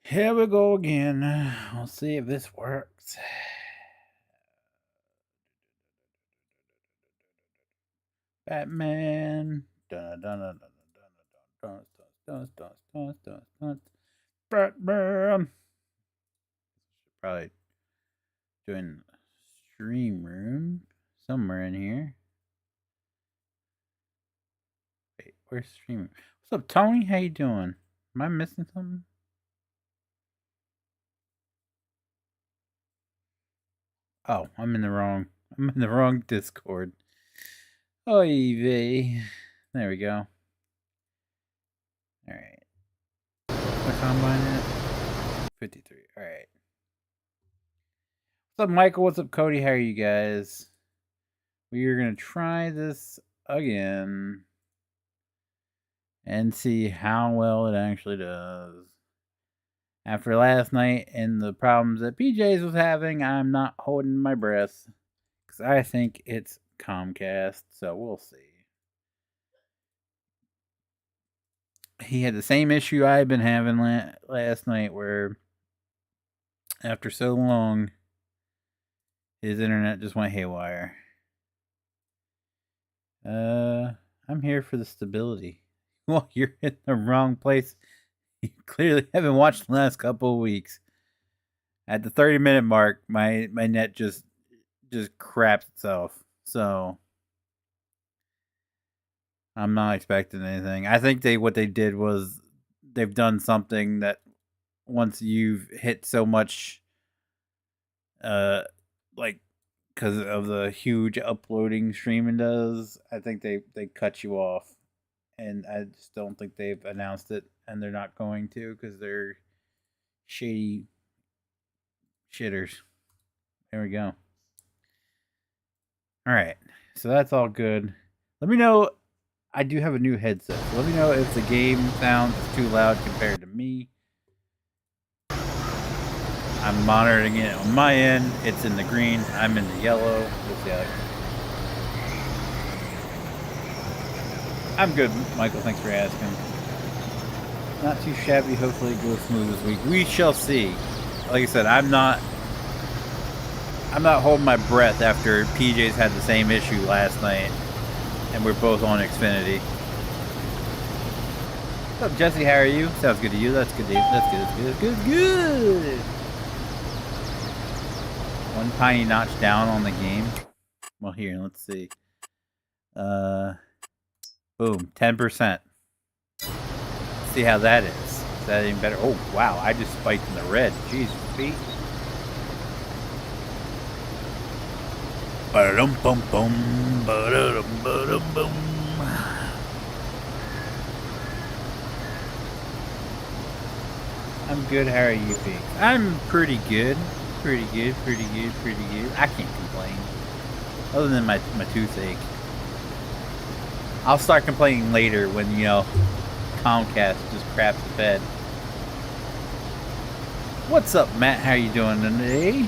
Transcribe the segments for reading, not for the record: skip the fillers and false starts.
Here we go again. We'll see if this works. Batman. Dun, dun, dun, dun, dun, dun, dun, dun, dun, dun. Batman. Probably doing stream room somewhere in here. Wait, where's stream room? What's up, Tony? How you doing? Am I missing something? Oh, I'm in the wrong Discord. Oh, vey. There we go. All right. What combine at? 53. All right. What's up, Michael? What's up, Cody? How are you guys? We are gonna try this again and see how well it actually does. After last night and the problems that PJ's was having, I'm not holding my breath because I think it's Comcast. So we'll see. He had the same issue I've been having last night, where after so long, his internet just went haywire. I'm here for the stability. Well, you're in the wrong place. You clearly haven't watched the last couple of weeks. At the 30-minute mark, my net just craps itself. So I'm not expecting anything. I think what they did was they've done something that once you've hit so much, like, because of the huge uploading streaming does, I think they cut you off. And I just don't think they've announced it, and they're not going to because they're shady shitters. There we go. All right, so that's all good. Let me know. I do have a new headset. So let me know if the game sounds too loud compared to me. I'm monitoring it on my end. It's in the green. I'm in the yellow. Let's see how I'm good, Michael. Thanks for asking. Not too shabby. Hopefully it goes smooth this week. We shall see. Like I said, I'm not holding my breath after PJ's had the same issue last night, and we're both on Xfinity. What's up, Jesse? How are you? Sounds good to you. That's good. That's good. One tiny notch down on the game. Well, here, let's see. Boom, 10%. See how that is. Is that even better? Oh, wow, I just spiked in the red. Jeez, feet. Ba-dum bum bum, ba-dum ba-dum bum. I'm good. How are you, Pete? I'm pretty good. Pretty good. I can't complain. Other than my toothache. I'll start complaining later when, Comcast just craps the bed. What's up, Matt? How you doing today?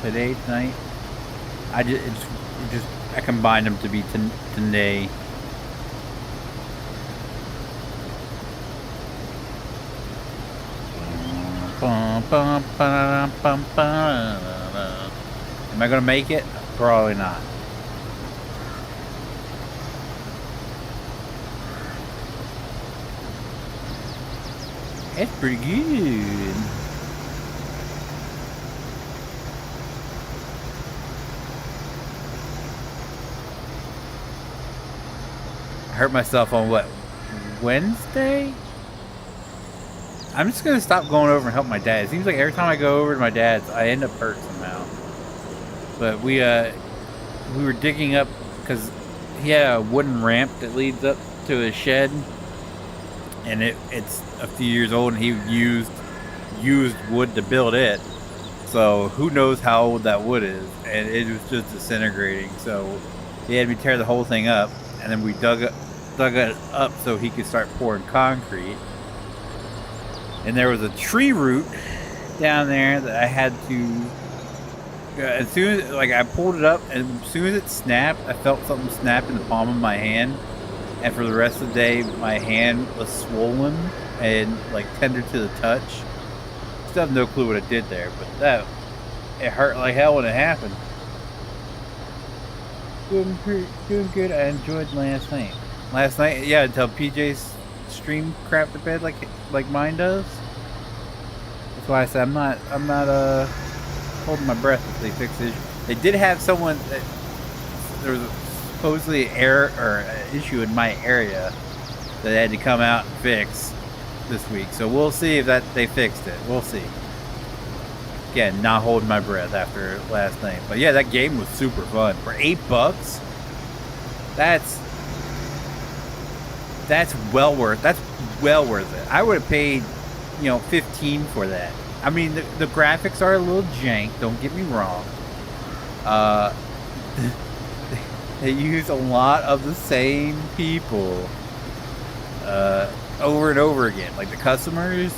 Tonight? I combined them to be today. Am I gonna make it? Probably not. It's pretty good. I hurt myself on what? Wednesday? I'm just gonna stop going over and help my dad. It seems like every time I go over to my dad's, I end up hurt somehow. But we were digging up because he had a wooden ramp that leads up to his shed, and it's a few years old, and he used wood to build it. So who knows how old that wood is, and it was just disintegrating. So he had me tear the whole thing up, and then we dug it up so he could start pouring concrete. And there was a tree root down there that I had to. As soon as I pulled it up, and as soon as it snapped, I felt something snap in the palm of my hand. And for the rest of the day, my hand was swollen and tender to the touch. still have no clue what I did there, but it hurt like hell when it happened. Doing good. I enjoyed last night. Last night, yeah, until PJ's stream crapped the bed like mine does. That's why I said I'm not holding my breath if they fix it. They did have someone. There was supposedly an error or an issue in my area that they had to come out and fix this week. So we'll see if they fixed it. We'll see. Again, not holding my breath after last night. But yeah, that game was super fun. For $8, that's well worth it. I would have paid, 15 for that. I mean, the graphics are a little jank, don't get me wrong. They use a lot of the same people over and over again, like the customers,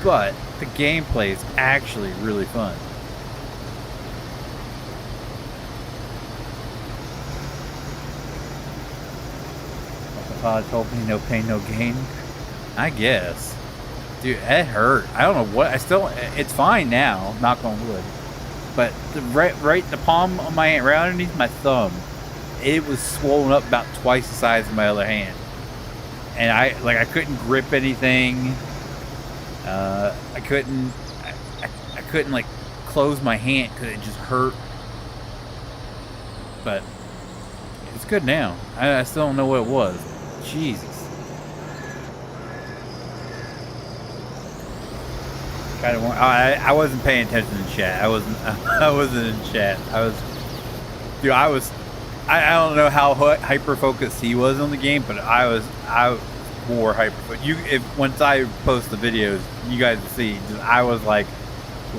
but the gameplay is actually really fun. I told me no pain, no gain. I guess. Dude, it hurt. I don't know what. It's fine now, knock on wood. But right the palm of my hand, right underneath my thumb, it was swollen up about twice the size of my other hand. And I couldn't grip anything. I couldn't like close my hand because it just hurt. But it's good now. I still don't know what it was. Jesus. I wasn't paying attention in chat. I wasn't in chat. I don't know how hyper focused he was on the game, but I was more hyper. But once I post the videos, you guys will see. I was like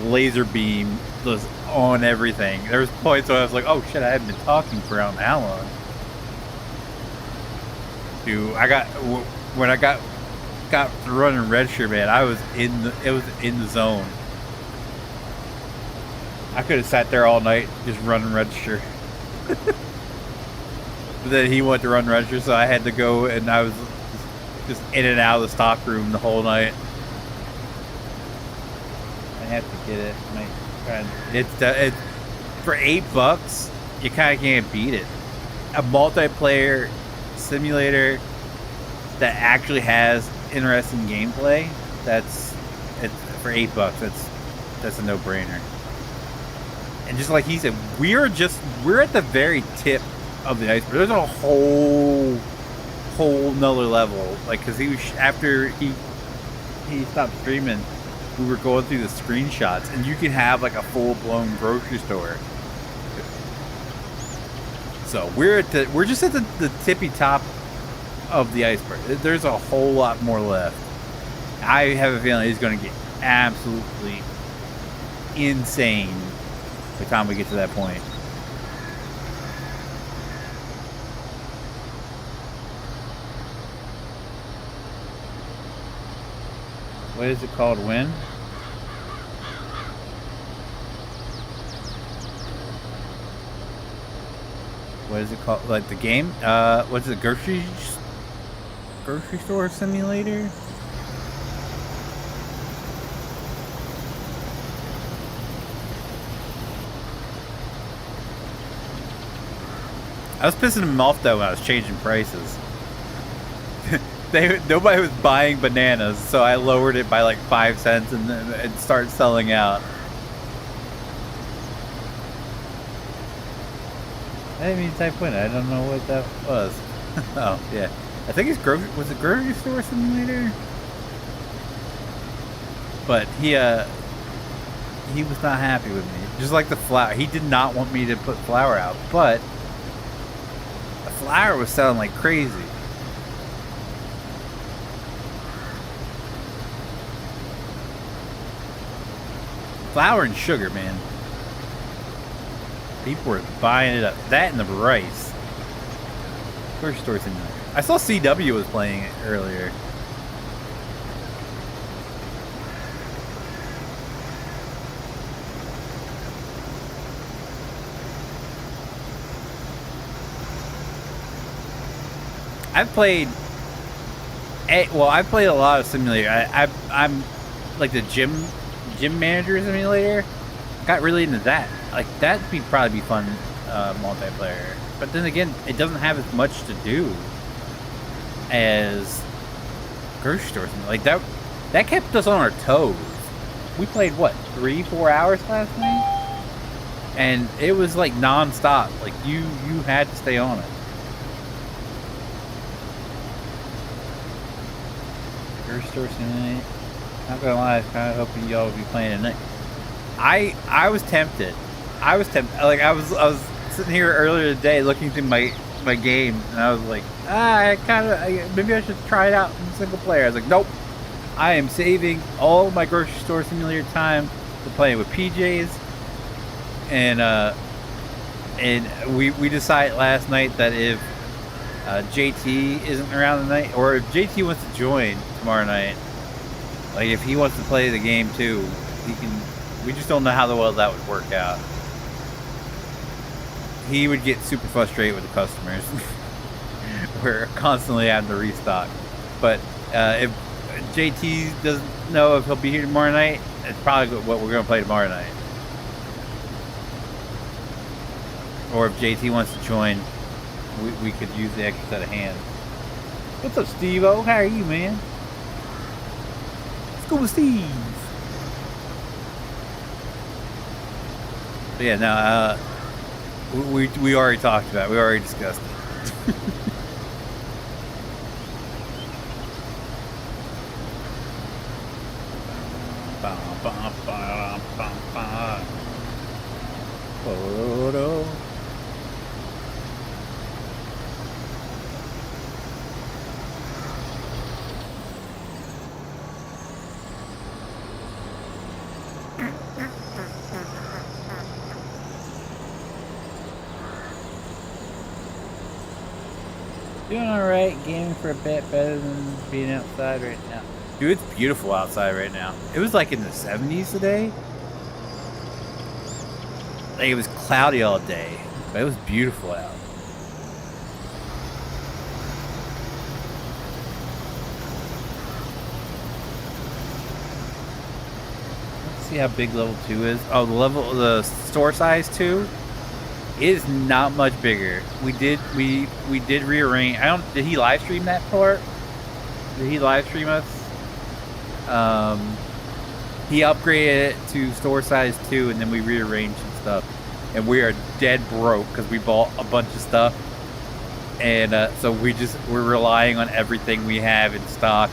laser beam just on everything. There was points where I was like, oh shit, I haven't been talking for I don't know how long. Dude, when I got running redshirt, man, it was in the zone. I could have sat there all night just running redshirt. But then he went to run redshirt, so I had to go, and I was just in and out of the stock room the whole night. I have to get it. It's for $8. You kind of can't beat it. A multiplayer simulator that actually has interesting gameplay. It's for $8. That's a no-brainer. And just like he said, we're at the very tip of the iceberg. There's a whole nother level. Like, because after he stopped streaming, we were going through the screenshots, and you can have like a full-blown grocery store. So we're just at the tippy top of the iceberg. There's a whole lot more left. I have a feeling he's going to get absolutely insane by the time we get to that point. What is it called? When? What is it called? Like the game? What's it? Grocery store simulator? I was pissing them off though when I was changing prices. Nobody was buying bananas, so I lowered it by like 5 cents and then it started selling out. I didn't mean to type in. I don't know what that was. Oh yeah, I think it's was it grocery store simulator? But he was not happy with me. Just like the flour, he did not want me to put flour out, but the flour was selling like crazy. Flour and sugar, man. People were buying it up. That and the rice. Grocery store simulator. I saw CW was playing it earlier. I've played a lot of simulator. I'm like the gym Gym Manager Simulator. Got really into that. Like that'd probably be fun multiplayer. But then again, it doesn't have as much to do as grocery stores. Like that kept us on our toes. We played what, 3-4 hours last night, and it was like non-stop. Like you had to stay on it. Grocery store tonight. Not gonna lie, I was kind of hoping y'all would be playing tonight. I was tempted. Like I was sitting here earlier today looking through my game, and I was like, maybe I should try it out in single player. I was like, nope. I am saving all my grocery store simulator time to playing with PJs, and we decided last night that if JT isn't around tonight, or if JT wants to join tomorrow night, like if he wants to play the game too, he can. We just don't know how well that would work out. He would get super frustrated with the customers. We're constantly having to restock. But if JT doesn't know if he'll be here tomorrow night, it's probably what we're going to play tomorrow night. Or if JT wants to join, we could use the extra set of hands. What's up, Steve-O? How are you, man? Scuba Steve. But yeah, no, we already talked about it. We already discussed it. Doing alright, gaming for a bit better than being outside right now. Dude, it's beautiful outside right now. It was like in the 70s today. Like it was cloudy all day, but it was beautiful out. Let's see how big level 2 is. Oh, the store size 2 is not much bigger. We did rearrange. Did he live stream that part? Did he live stream us? He upgraded it to store size 2, and then we rearranged some stuff. And we are dead broke because we bought a bunch of stuff, and so we're relying on everything we have in stock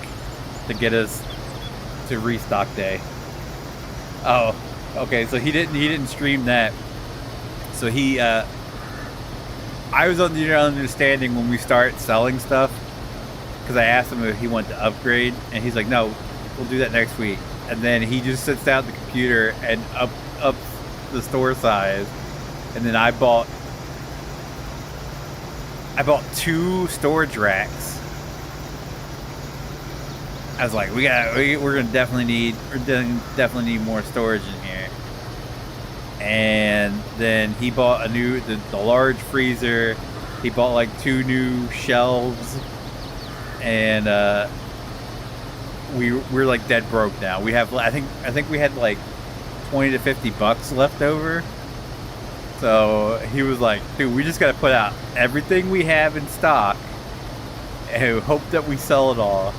to get us to restock day. Oh, okay. So he didn't stream that. So I was on the understanding when we start selling stuff, because I asked him if he wanted to upgrade, and he's like, no, we'll do that next week. And then he just sits down at the computer and up the store size, and then I bought 2 storage racks. I was like, we're gonna definitely need more storage in here. And then he bought the large freezer. He bought like 2 new shelves, and we're like dead broke now. We have I think we had like $20 to $50 left over. So he was like, dude, we just gotta put out everything we have in stock and hope that we sell it all.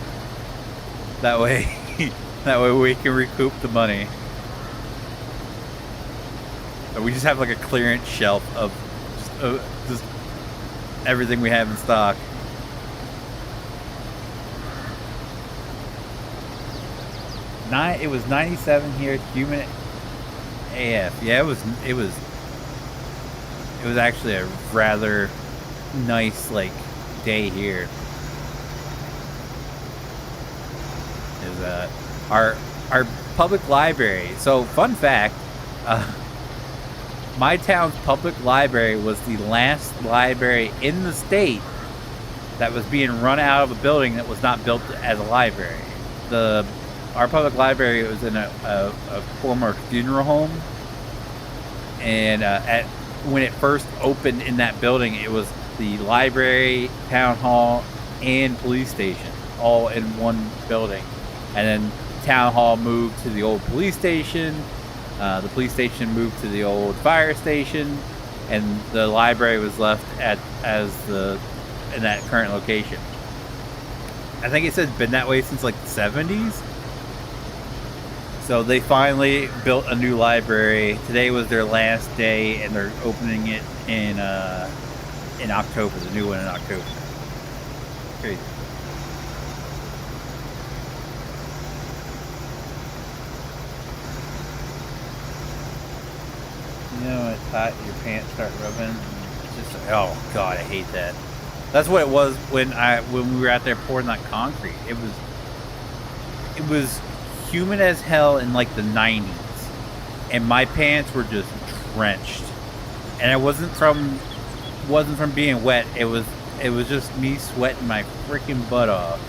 That way we can recoup the money. So we just have like a clearance shelf of just everything we have in stock. It was 97 here, humid AF. Yeah, it was actually a rather nice like day here. Is our public library. So fun fact, my town's public library was the last library in the state that was being run out of a building that was not built as a library. Our public library was in a former funeral home, and when it first opened in that building, it was the library, town hall, and police station all in one building. And then town hall moved to the old police station. The police station moved to the old fire station, and the library was left in that current location. I think it says been that way since like the 70s. So they finally built a new library. Today was their last day, and they're opening it in October. The new one in October. Crazy. You know, when it's hot, your pants start rubbing. It's just, oh god, I hate that. That's what it was when we were out there pouring that concrete. It was humid as hell in like the 90s, and my pants were just drenched. And it wasn't from being wet. It was just me sweating my freaking butt off.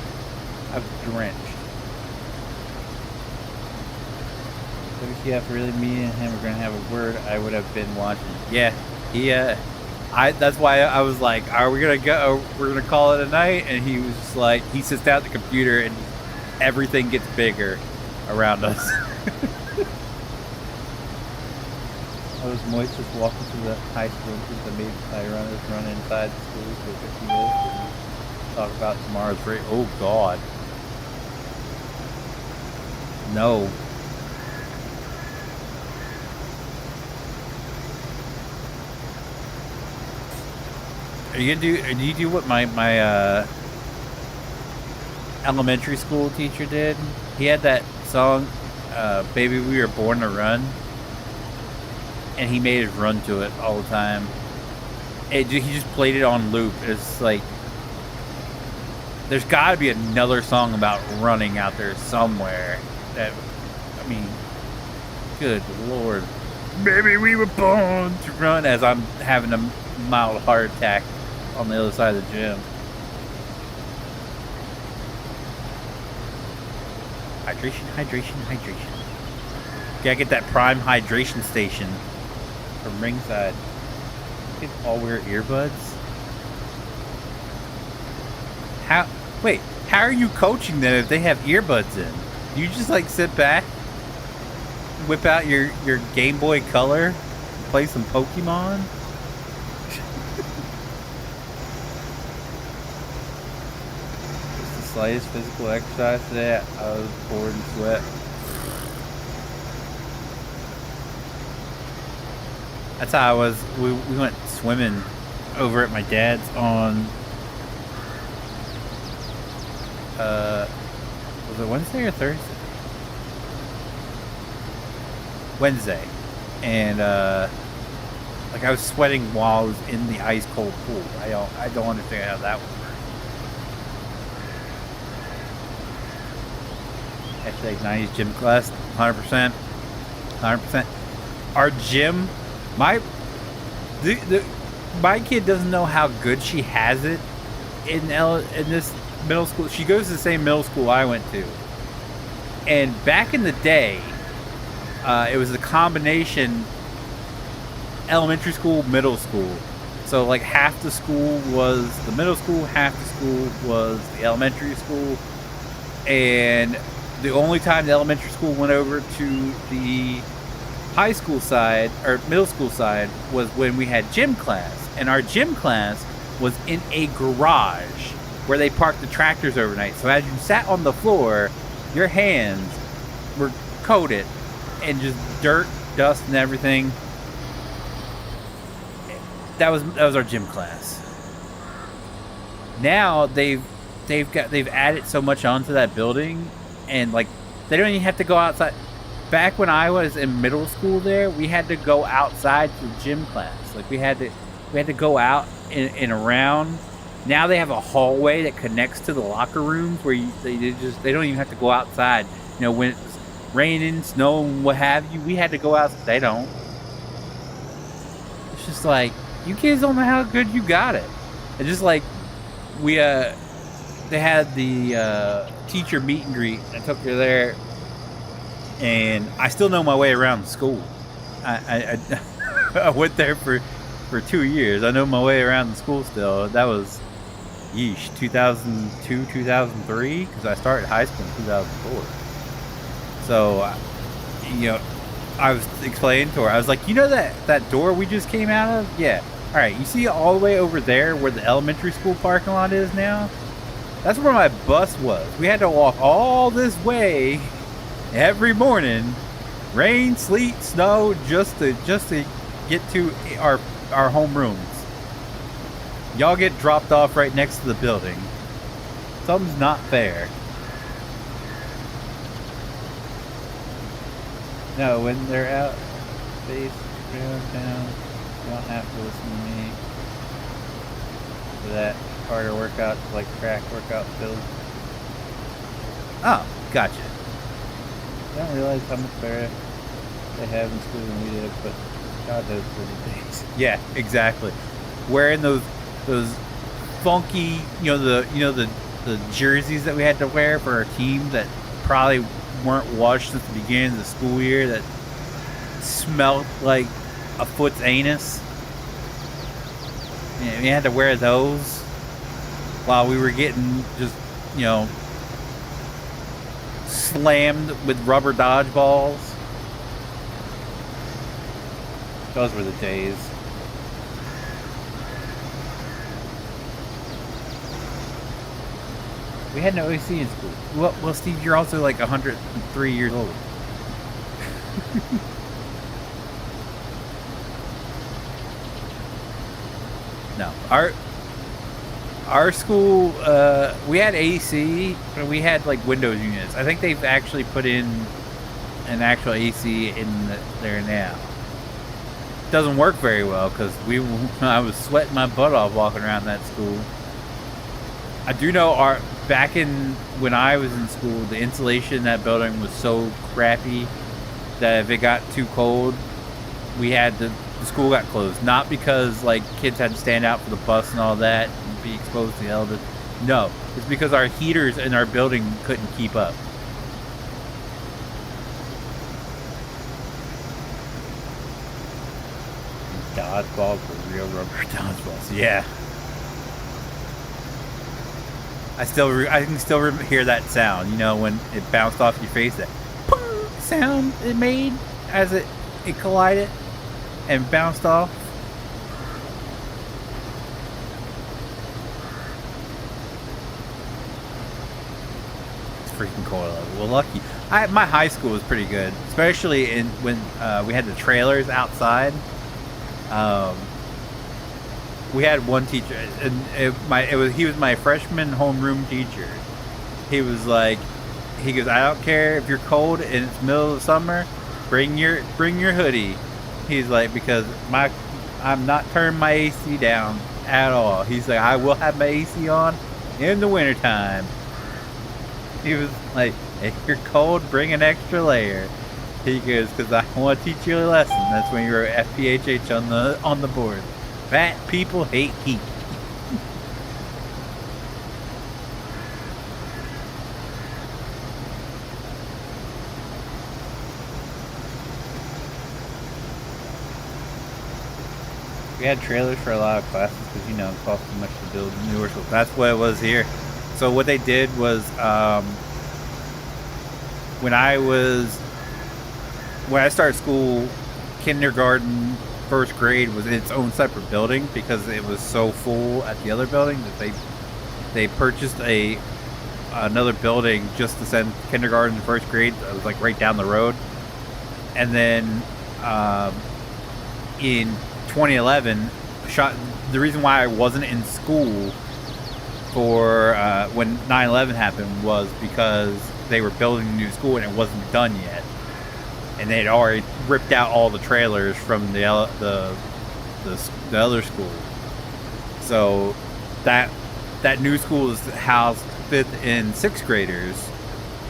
I was drenched. If you have really me and him, we're gonna have a word. I would have been watching. Yeah, that's why I was like, are we gonna go? We're gonna call it a night. And he was just like, he sits down at the computer and everything gets bigger around us. I was moist just walking through the high school entrance. I made my runners run inside the school for 50 minutes and talk about tomorrow's race. Oh god, no. Do you do what my elementary school teacher did? He had that song, Baby We Were Born to Run, and he made us run to it all the time. He just played it on loop. It's like, there's got to be another song about running out there somewhere. I mean, good lord. Baby, we were born to run, as I'm having a mild heart attack on the other side of the gym. Hydration. Gotta get that prime hydration station from ringside. Kids all wear earbuds. How are you coaching them if they have earbuds in? Do you just like sit back, whip out your Game Boy Color, play some Pokemon? Slightest physical exercise today, I was bored and sweat. That's how I was. We went swimming over at my dad's on was it Wednesday or Thursday? Wednesday. And like I was sweating while I was in the ice cold pool. I don't understand how that would work. Hashtag 90s gym class, 100%. Our gym, my kid doesn't know how good she has it in this middle school. She goes to the same middle school I went to. And back in the day, it was a combination elementary school, middle school. So like half the school was the middle school, half the school was the elementary school. And the only time the elementary school went over to the high school side or middle school side was when we had gym class. And our gym class was in a garage where they parked the tractors overnight. So as you sat on the floor, your hands were coated in just dirt, dust, and everything. That was our gym class. Now they've added so much onto that building. And like, they don't even have to go outside. Back when I was in middle school there, we had to go outside to gym class. Like we had to go out and around. Now they have a hallway that connects to the locker rooms where they don't even have to go outside. You know, when it's raining, snowing, what have you, we had to go outside. They don't. It's just like, you kids don't know how good you got it. It's just like they had the teacher meet and greet. I took her there, and I still know my way around the school. I went there for 2 years. I know my way around the school still. That was, 2002, 2003, because I started high school in 2004. So, you know, I was explaining to her. I was like, you know that door we just came out of? Yeah. All right. You see all the way over there where the elementary school parking lot is now? That's where my bus was. We had to walk all this way every morning, rain, sleet, snow, just to get to our homerooms. Y'all get dropped off right next to the building. Something's not fair. No, when they're out, face down, you don't have to listen to me. For that harder workout, like track workout build. Oh, gotcha. I don't realize how much better they have in school than we did, but God knows for the days. Yeah, exactly. Wearing those funky, the jerseys that we had to wear for our team that probably weren't washed since the beginning of the school year, that smelled like a foot's anus. Yeah, we had to wear those while we were getting just, slammed with rubber dodgeballs. Those were the days. We had no AC in school. Well, Steve, you're also like 103 years old. No, our school, we had AC, but we had like Windows units. I think they've actually put in an actual AC in there now. Doesn't work very well because I was sweating my butt off walking around that school. I do know when I was in school, the insulation in that building was so crappy that if it got too cold, the school got closed. Not because like kids had to stand out for the bus and all that and be exposed to the elements. No, it's because our heaters in our building couldn't keep up. Dodgeballs were real rubber dodgeballs. Yeah. I can still hear that sound, when it bounced off your face, that pong sound it made as it collided and bounced off. It's freaking cold. Well, lucky. My high school was pretty good, especially when we had the trailers outside. We had one teacher, and he was my freshman homeroom teacher. He goes, I don't care if you're cold and it's middle of the summer, bring your hoodie. He's like, because I'm not turning my AC down at all. He's like, I will have my AC on in the wintertime. He was like, if you're cold, bring an extra layer. He goes, because I want to teach you a lesson. That's when you wrote FPHH on the board. Fat people hate heat. We had trailers for a lot of classes because, it cost too much to build newer schools. That's what it was here. So what they did was, when I started school, kindergarten, first grade was in its own separate building because it was so full at the other building that they purchased another building just to send kindergarten and first grade. It was like right down the road. And then in 2011, the reason why I wasn't in school for when 9/11 happened was because they were building a new school and it wasn't done yet. And they had already ripped out all the trailers from the other school. So that new school is housed 5th and 6th graders.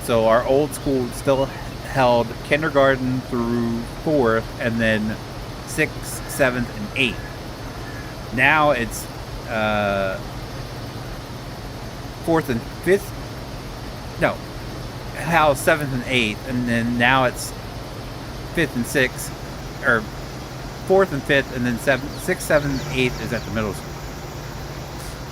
So our old school still held kindergarten through 4th, and then 6th, 7th, and 8th. Now it's 4th and 5th. No, housed 7th and 8th, and then now it's 5th and 6th, or 4th and 5th, and then 6th, 7th, 8th is at the middle school.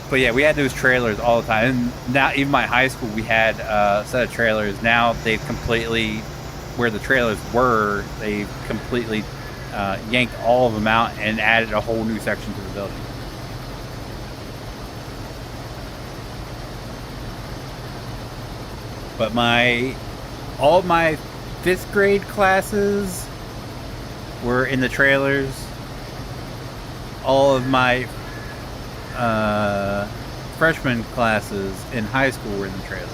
But yeah, we had those trailers all the time. And now, even my high school, we had a set of trailers. Now they've completely where the trailers were, they completely yanked all of them out and added a whole new section to the building. But all my 5th grade classes were in the trailers. All of my freshman classes in high school were in the trailers.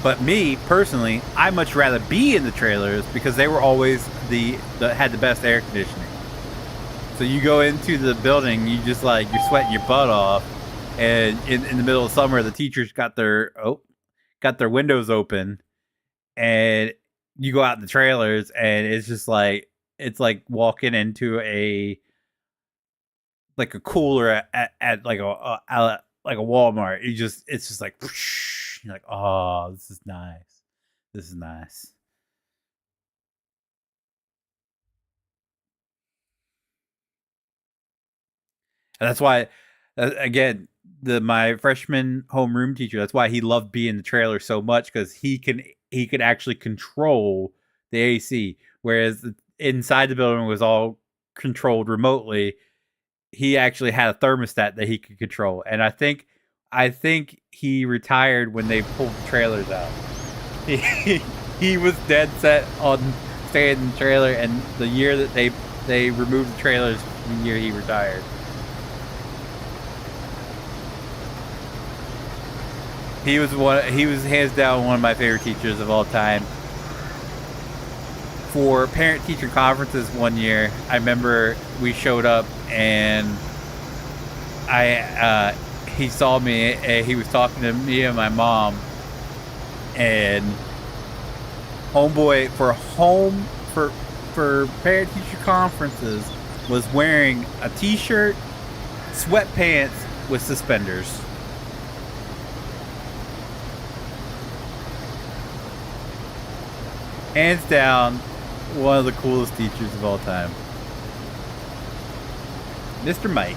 But me, personally, I much rather be in the trailers because they were always had the best air conditioning. So you go into the building, you just like, you're sweating your butt off. And in the middle of summer, the teachers got their windows open, and you go out in the trailers, and it's just like, it's like walking into a cooler at like a Walmart. It's just like, whoosh, you're like, oh, this is nice. This is nice. And that's why, again, my freshman homeroom teacher, that's why he loved being in the trailer so much, because he could actually control the AC, whereas inside the building was all controlled remotely. He actually had a thermostat that he could control, and I think he retired when they pulled the trailers out. He was dead set on staying in the trailer, and the year that they removed the trailers, the year he retired. He was hands down one of my favorite teachers of all time. For parent-teacher conferences one year, I remember we showed up, and he saw me, and he was talking to me and my mom, and homeboy for parent-teacher conferences was wearing a t-shirt, sweatpants with suspenders. Hands down, one of the coolest teachers of all time. Mr. Mike.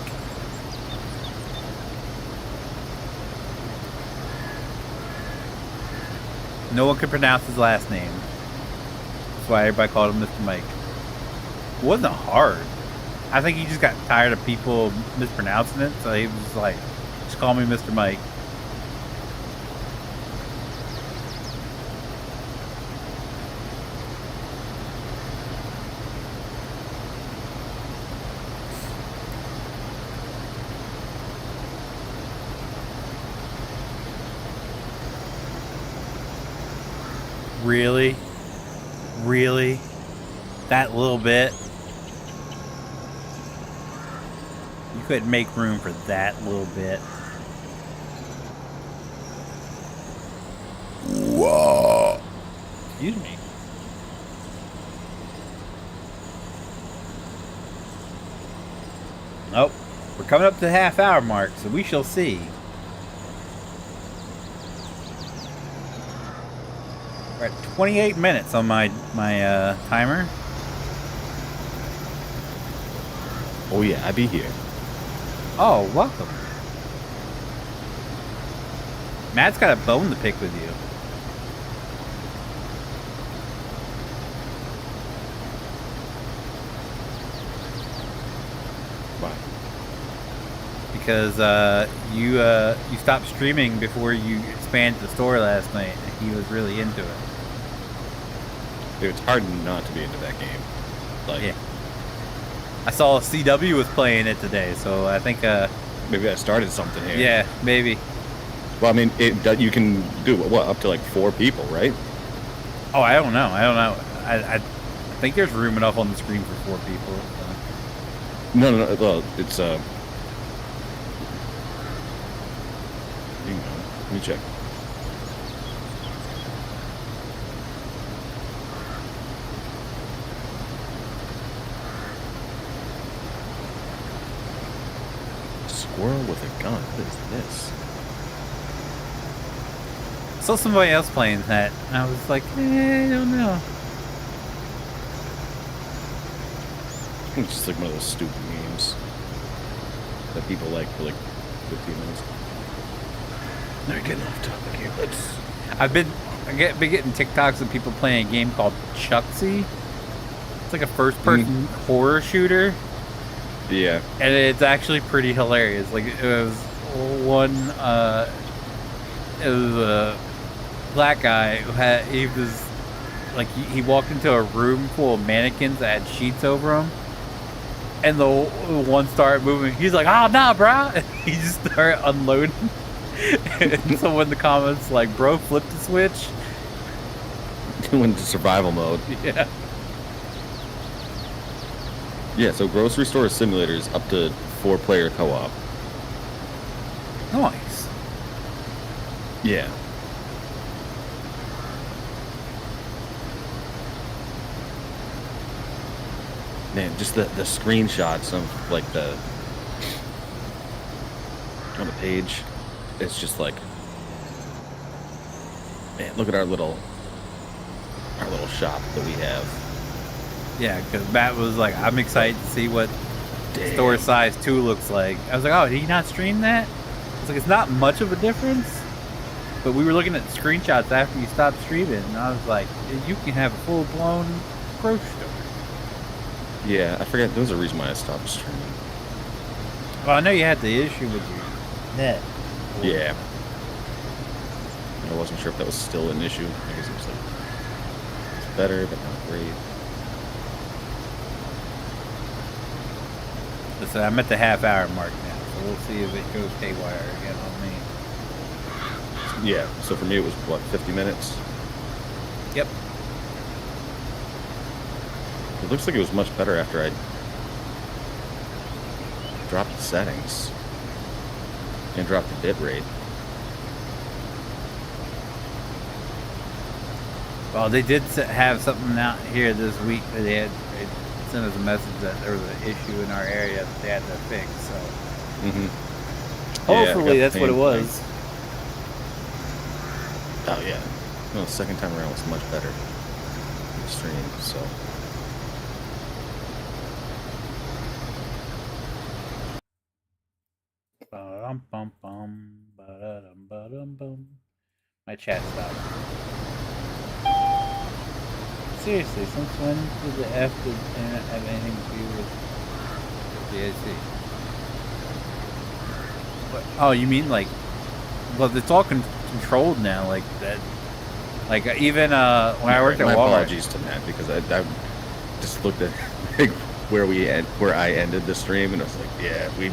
No one could pronounce his last name. That's why everybody called him Mr. Mike. It wasn't hard. I think he just got tired of people mispronouncing it, so he was just like, just call me Mr. Mike. Really? Really? That little bit? You couldn't make room for that little bit. Whoa. Excuse me. Nope. We're coming up to the half-hour mark, so we shall see. We're at 28 minutes on my timer. Oh yeah, I be here. Oh, welcome. Matt's got a bone to pick with you. Why? Because you stopped streaming before you expanded the store last night, and he was really into it. Dude, it's hard not to be into that game. Like, yeah. I saw CW was playing it today, so I think maybe I started something here. Yeah, maybe. Well, I mean, you can do what up to like 4 people, right? Oh, I don't know. I think there's room enough on the screen for 4 people. So. No. Well, it's let me check. Squirrel with a gun. What is this? I saw somebody else playing that, and I was like, I don't know. It's just like one of those stupid memes that people like for like 15 minutes. They're getting off topic here. I've been getting TikToks of people playing a game called Chucksy. It's like a first-person horror shooter. Yeah. And it's actually pretty hilarious. Like, it was one, it was a black guy who he walked into a room full of mannequins that had sheets over them. And the one started moving. He's like, "Oh, nah, bro." And he just started unloading. And someone in the comments like, "Bro, flip the switch." Went into survival mode. Yeah. Yeah, so grocery store simulators up to 4-player co-op. Nice. Yeah. Man, just the screenshots of like on the page, it's just like, man, look at our little shop that we have. Yeah, because Matt was like, "I'm excited to see what store size 2 looks like." I was like, "Oh, did he not stream that?" It's like, it's not much of a difference. But we were looking at screenshots after you stopped streaming, and I was like, "You can have a full-blown grocery store." Yeah, I forget. There was a reason why I stopped streaming. Well, I know you had the issue with your net. Yeah. I wasn't sure if that was still an issue. I guess it was like, it's better, but not great. Listen, I'm at the half-hour mark now, so we'll see if it goes haywire again on me. Yeah, so for me it was, what, 50 minutes? Yep. It looks like it was much better after I dropped the settings and dropped the bit rate. Well, they did have something out here this week that they sent us a message that there was an issue in our area that they had to fix, so hopefully that's what it was. Oh yeah. No, the second time around was much better in the stream, so. My chat stopped. Seriously, since when did the internet have anything to do with DAC? What? Oh, you mean like, well, it's all controlled now, like that. Like even when I worked at Walmart. My apologies to Matt, because I just looked at where I ended the stream, and I was like, yeah, we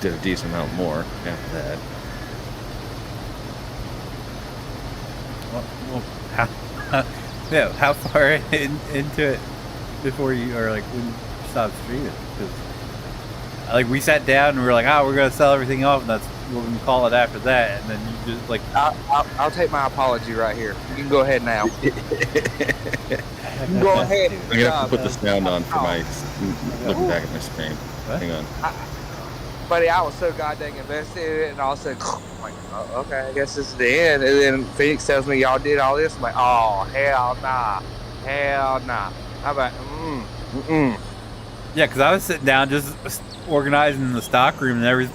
did a decent amount more after that. Well, how far into it before you, or like when you stopped streaming? Because like we sat down and we were like, "Oh, we're gonna sell everything off, and that's we're gonna call it after that." And then you just like, I'll take my apology right here. You can go ahead now. You can go ahead. I'm gonna have to put the sound on for my looking back at my screen. What? Hang on. Buddy, I was so goddamn invested in it, and all of a sudden, I'm like, oh, okay, I guess this is the end. And then Feenix tells me y'all did all this. I'm like, oh, hell nah. Hell nah. I'm like, yeah, because I was sitting down just organizing the stock room, and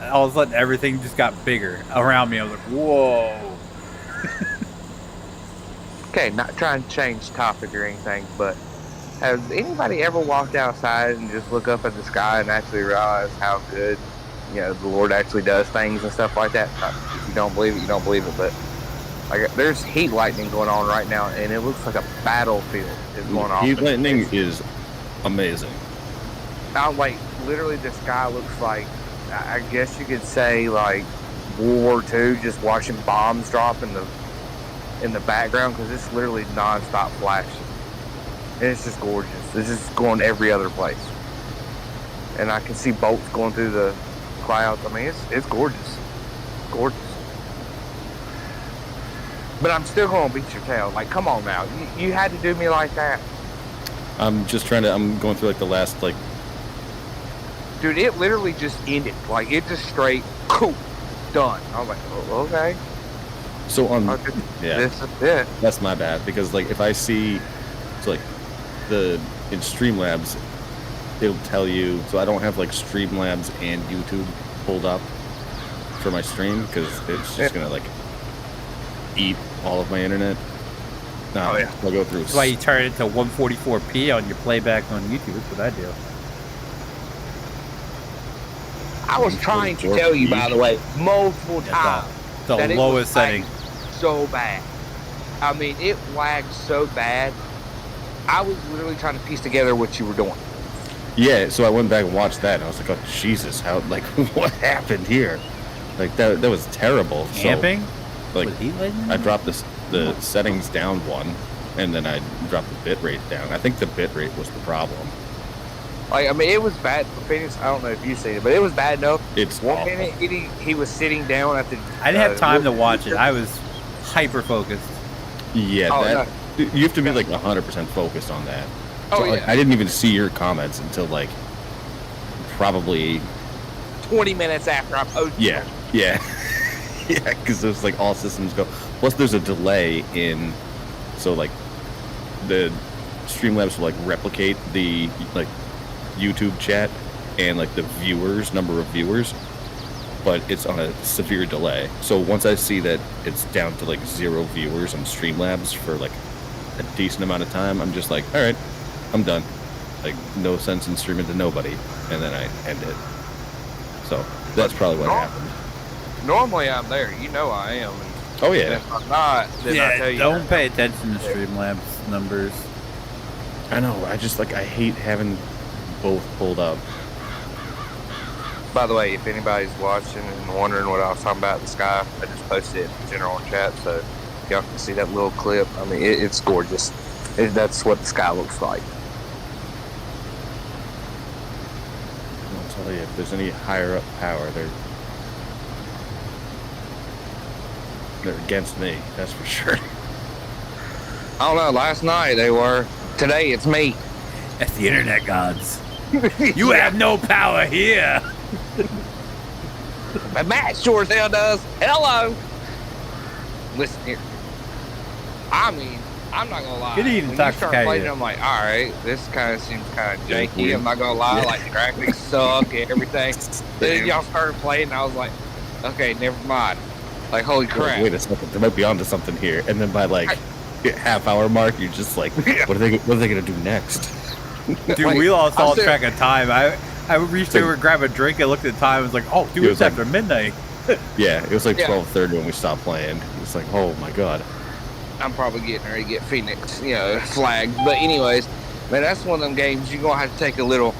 all of a sudden everything just got bigger around me. I was like, whoa. Okay, not trying to change topic or anything, but has anybody ever walked outside and just look up at the sky and actually realize how good, the Lord actually does things and stuff like that? If you don't believe it, you don't believe it. But like, there's heat lightning going on right now, and it looks like a battlefield is going on. Heat lightning is amazing. Now, like, literally, the sky looks like, I guess you could say, like World War II, just watching bombs drop in the background, because it's literally non-stop flashing. And it's just gorgeous. It's just going every other place. And I can see bolts going through the clouds. I mean, it's gorgeous. Gorgeous. But I'm still going to beat your tail. Like, come on now. You had to do me like that. I'm going through like the last, like. Dude, it literally just ended. Like, it just straight, cool, done. I was like, oh, okay. So yeah. This is it. That's my bad, because like if I see, so like in Streamlabs, it'll tell you. So I don't have like Streamlabs and YouTube pulled up for my stream because it's just gonna like eat all of my internet. No, Oh, yeah. I'll go through. That's why you turn it to 144p on your playback on YouTube. That's what I do. I was trying to tell you, by the way, multiple times. The that it lowest was setting. lagging so bad. I mean, it lagged so bad. I was literally trying to piece together what you were doing. Yeah, so I went back and watched that, and I was like, "Oh Jesus, how like what happened here?" Like that was terrible. Camping? So, like With heat lightning? I dropped the settings down one, and then I dropped the bit rate down. I think the bit rate was the problem. Like, I mean, it was bad for Phoenix. I don't know if you've seen it, but it was bad enough. It's One awful. minute he was sitting down at the. I didn't have time to watch it. I was hyper focused. Yeah, Oh, that you have to be like 100% focused on that. Oh, So, like, yeah. I didn't even see your comments until like probably 20 minutes after I posted. yeah, yeah, because it was like all systems go. Plus, there's a delay in, so like the Streamlabs will like replicate the like YouTube chat and like the number of viewers, but it's on a severe delay. So once I see that it's down to like 0 viewers on Streamlabs for like a decent amount of time, I'm just like, all right, I'm done. Like no sense in streaming to nobody, and then I end it. So that's probably what happened. Normally I'm there. You know I am. And Oh yeah, if I'm not, then I tell you. Don't pay attention to Streamlabs numbers. I know. I just like I hate having both pulled up. By the way, if anybody's watching and wondering what I was talking about in the sky, I just posted it in the general chat so y'all can see that little clip. I mean, it's gorgeous. That's what the sky looks like. I'll tell you, if there's any higher up power, they're against me. That's for sure. I don't know. Last night they were. Today it's me. That's the internet gods. You have no power here. But Matt sure as hell does. Hello. Listen here. I mean, I'm not gonna lie. Good evening, When you Dr. start Kaya. playing, I'm like, all right, this kind of seems kind of janky. weird. I'm not gonna lie. Like the graphics suck and everything. Then y'all started playing, and I was like, okay, never mind. Like, holy crap. Wait a second, they might be onto something here. And then by like half-hour mark, you're just like, what are they gonna do next? Dude, Like, we lost I'm all serious. track of time. I reached over, grabbed a drink, and looked at the time. and was like, oh, dude, It it's was like- after midnight. Yeah, it was like Yeah. 12:30 when we stopped playing. It's like, oh my god. I'm probably getting ready to get Feenix, flagged. But anyways, man, that's one of them games you're gonna have to take a little,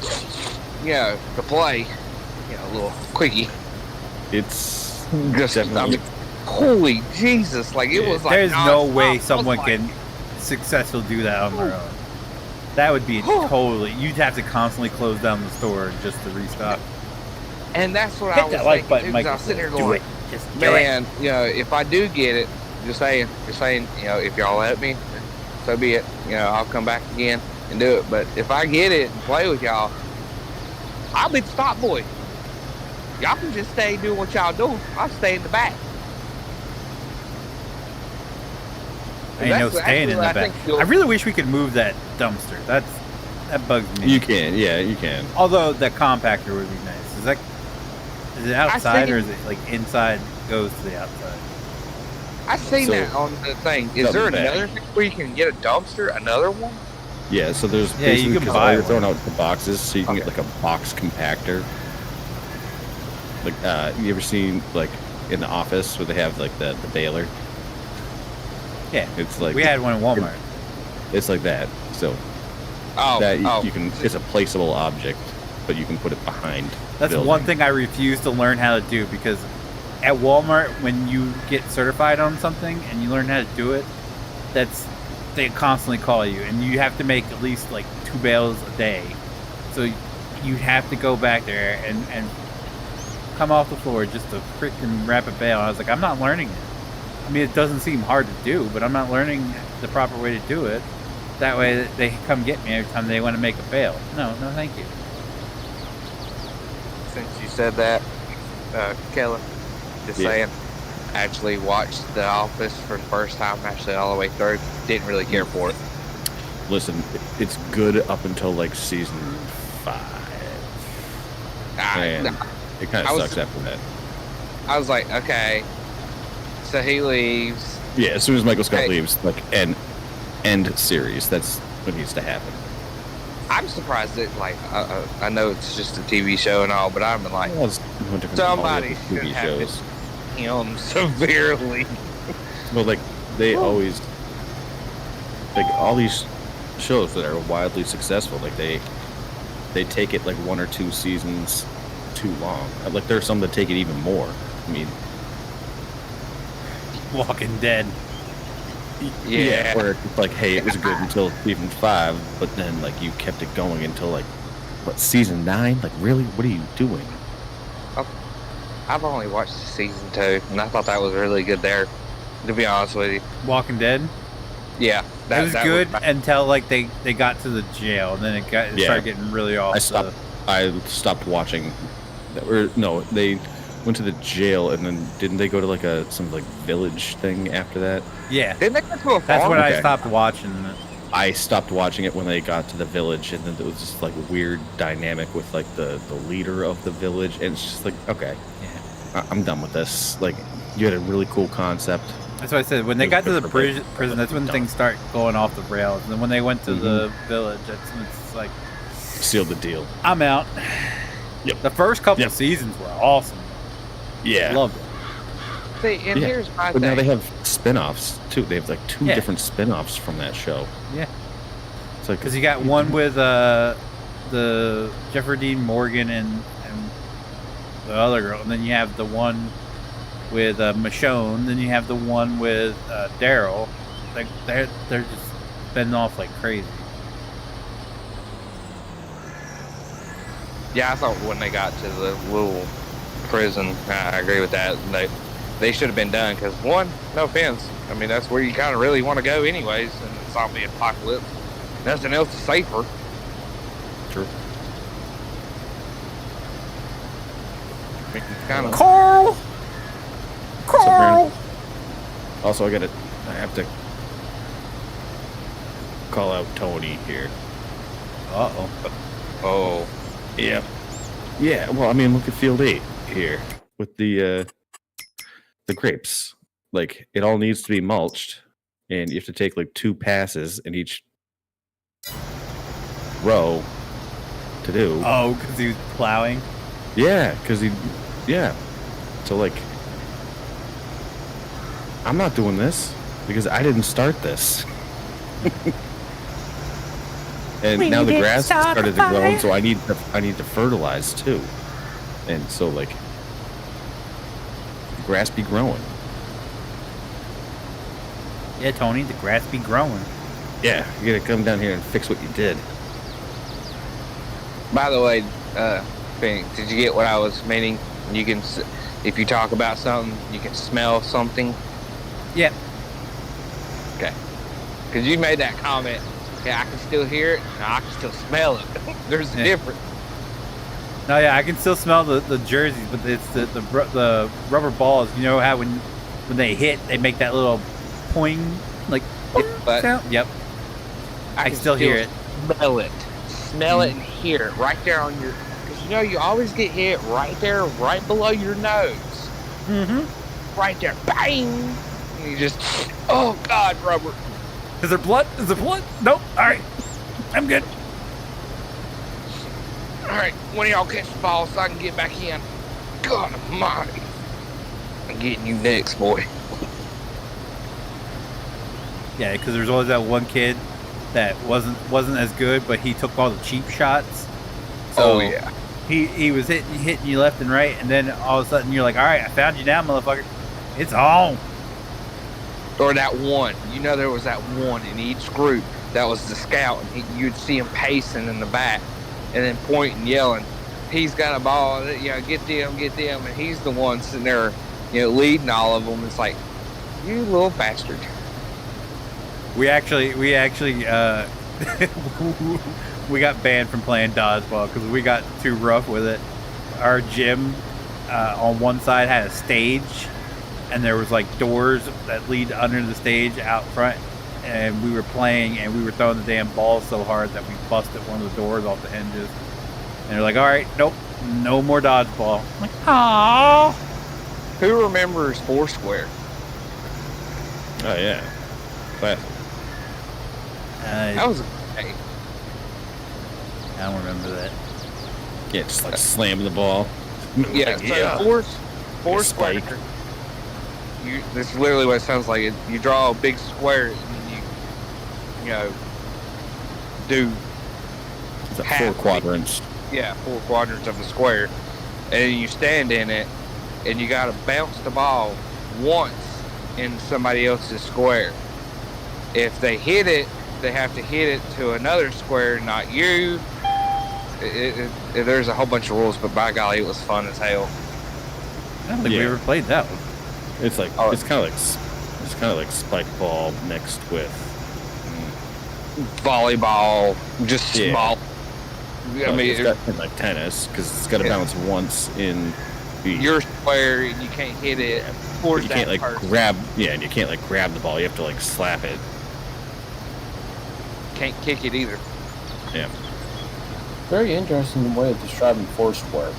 to play, a little quickie. It's Just, I definitely. mean, holy Jesus! Like it Yeah. was like There's no nonstop. I way was someone like, can successfully do that on their own. That would be totally. You'd have to constantly close down the store just to restock. And that's what I Hit was that like thinking. button, too, 'cause Michael. I was sitting here Do going, it. Just do it. man, if I do get it, just saying, if y'all let me, so be it. I'll come back again and do it. But if I get it and play with y'all, I'll be the stop boy. Y'all can just stay doing what y'all do. I'll stay in the back. Ain't no That's staying in the actually back. what I think I really wish we could move that dumpster. That bugs me. You can, yeah, you can. Although the compactor would be nice. Is it outside or is it like inside goes to the outside? I seen So- that on the thing. Is there Something bad. another thing where you can get a dumpster? Another one? Yeah, so there's Yeah, you basically can 'cause buy all you're one. throwing out the boxes, so you can get Okay. like a box compactor. Like, you ever seen like in the office where they have like the baler? Yeah. It's like We had one in Walmart. it's like that. So Oh, that oh. you can, it's a placeable object, but you can put it behind. That's building. one thing I refuse to learn how to do because at Walmart, when you get certified on something and you learn how to do it, they constantly call you and you have to make at least like 2 bales a day. So you have to go back there and come off the floor just to freaking wrap a bale. I was like, I'm not learning it. I mean, it doesn't seem hard to do, but I'm not learning the proper way to do it. That way they come get me every time they want to make a bale. No, thank you. Since you said that, Kellen, just Yeah. saying, actually watched The Office for the first time, actually all the way through. Didn't really care for it. Listen, it's good up until like season 5. Ah, And nah. it kind I of was- sucks after that. I was like, okay. So he leaves. Yeah, as soon as Michael Scott Hey. leaves, like end series. That's what needs to happen. I'm surprised that, like, I know it's just a TV show and all, but I'm like, Well, it's no different than all the somebody other should TV have shows. him severely. Well, like they always, like all these shows that are wildly successful, like they take it like 1 or 2 seasons too long. Like there are some that take it even more. I mean, Walking Dead. Yeah. where it's like, hey, it was good until season 5, but then like you kept it going until like what, season 9? Like really, what are you doing? I've only watched season 2, and I thought that was really good there, to be honest with you. Walking Dead. Yeah. It was good until like they got to the jail, and then it started getting really off. I stopped watching. No, they went to the jail, and then didn't they go to like some like village thing after that? Yeah, Didn't they go to a farm? that's when I Okay. stopped watching. I stopped watching it when they got to the village, and then there was this like weird dynamic with like the leader of the village, and it's just like, okay, Yeah, I'm done with this. Like, you had a really cool concept. that's what I said. When they It got to was the good for prison, that's when done. things start going off the rails. And then when they went to the village, that's when it's like, Sealed the deal. I'm out. Yep. The first couple Yep. seasons were awesome. Yeah. Loved it. See, and Yeah. here's my But thing. now they have spin-offs too. They have like 2 Yeah. different spin-offs from that show. Yeah, It's like because you got one with the Jeffrey Dean Morgan and the other girl, and then you have the one with Michonne. Then you have the one with Daryl. Like they're just spinning off like crazy. Yeah, I thought when they got to the little prison, I agree with that. They should have been done because, one, no offense, I mean, that's where you kind of really want to go anyways in the zombie apocalypse. Nothing else is safer. True. I mean, kind of. Carl. Also, I have to call out Tony here. Uh-oh. Oh, Yeah. Yeah, well, I mean, look at Field 8 here with the grapes. Like, it all needs to be mulched, and you have to take like 2 passes in each row to do. Oh, because he was plowing. Yeah, because yeah. So, like, I'm not doing this because I didn't start this. And now the grass has started to grow, so I need to fertilize too. And so, like, the grass be growing. Yeah, Tony, the grass be growing. Yeah, you gotta come down here and fix what you did. by the way, Phoenix, did you get what I was meaning? You can, if you talk about something, you can smell something. Yeah. Okay. Because you made that comment. Yeah, I can still hear it. No, I can still smell it. There's a difference. No, yeah, I can still smell the jerseys, but it's the rubber balls. You know how when they hit, they make that little poing, like But sound? Yep. I can still hear it. Smell it. Smell it and hear it right there on your. Because you know you always get hit right there, right below your nose. Mm-hmm. Right there, bang! And you just, oh God, rubber. Is there blood? Is there blood? Nope. All right. I'm good. All right, when y'all catch the ball so I can get back in. God almighty. I'm getting you next, boy. Yeah, because there's always that one kid that wasn't as good, but he took all the cheap shots. So Oh yeah. he was hitting you left and right, and then all of a sudden you're like, all right, I found you now, motherfucker. It's on. Or that one. You know there was that one in each group that was the scout, and you'd see him pacing in the back and then pointing, yelling, he's got a ball, you know, get them, and he's the one sitting there, you know, leading all of them. It's like, you little bastard. We actually we got banned from playing dodgeball because we got too rough with it. Our gym on one side had a stage, and there was like doors that lead under the stage out front, and we were playing and we were throwing the damn ball so hard that we busted one of the doors off the hinges. And they're like, all right, nope, no more dodgeball. I'm like, aww. Who remembers Foursquare? Oh yeah, classic. That was hey, I don't remember that. Yeah, just like slamming the ball. yeah. Like, So Foursquare. Spike. This is literally what it sounds like. You draw a big square and you know, do It's like half 4 quadrants. yeah, 4 quadrants of the square, and you stand in it, and you got to bounce the ball once in somebody else's square. If they hit it, they have to hit it to another square, not you. There's a whole bunch of rules, but by golly, it was fun as hell. I don't think we ever played that one. It's like it's kind of like spike ball mixed with Volleyball, just small. I mean, it's got like tennis because it's got to bounce once in your square, and you can't hit it. But you can't like grab. Yeah, and you can't like grab the ball. You have to like slap it. Can't kick it either. Yeah. Very interesting way of describing Foursquare.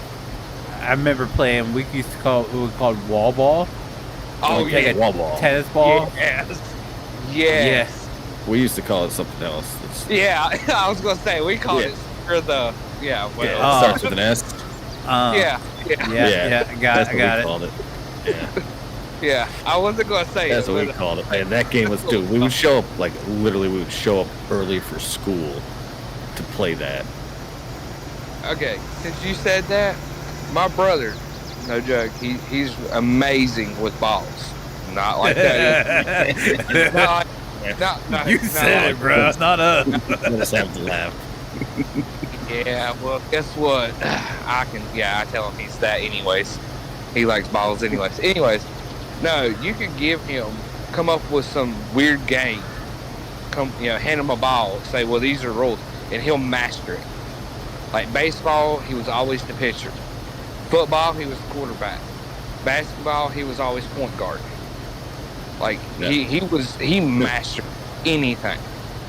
I remember playing. We used to call what we called wall ball. Oh like yeah, a wall ball. tennis ball. Yes. Yes. We used to call it something else. Yeah, I was gonna say we called it for the it starts with an S. Yeah. I got it. Called it. Yeah. Yeah, I wasn't gonna say That's what we called it. And that game was, dude, we would show up, like, literally, we would show up early for school to play that. Okay, since you said that, my brother, no joke, he's amazing with balls. Not like that. You said it, bro. Not us. I just have to laugh. Yeah, well, guess what? I tell him he's that anyways. He likes balls anyways. Anyways, no, you could come up with some weird game. Hand him a ball, say, well, these are rules, and he'll master it. Like baseball, he was always the pitcher. Football, he was the quarterback. Basketball, he was always point guard. Like he mastered anything.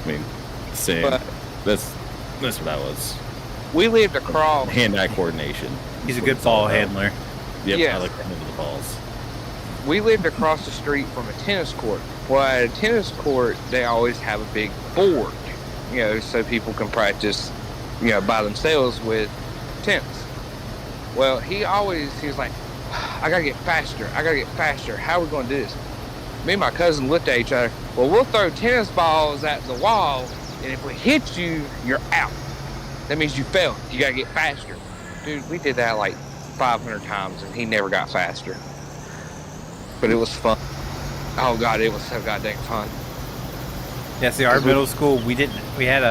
I mean, same. But that's what I was. We lived across. Hand-eye coordination. He's a good ball handler. Yep, yes. I like to handle the balls. We lived across the street from a tennis court. Well, at a tennis court, they always have a big board, so people can practice, by themselves with tennis. Well, he was like, I gotta get faster. How are we gonna do this? Me and my cousin looked at each other. Well, we'll throw tennis balls at the wall, and if we hit you, you're out. That means you failed. You gotta get faster. Dude, we did that like 500 times, and he never got faster. But it was fun. Oh God, it was so goddamn fun. Yeah, see, our middle school, we had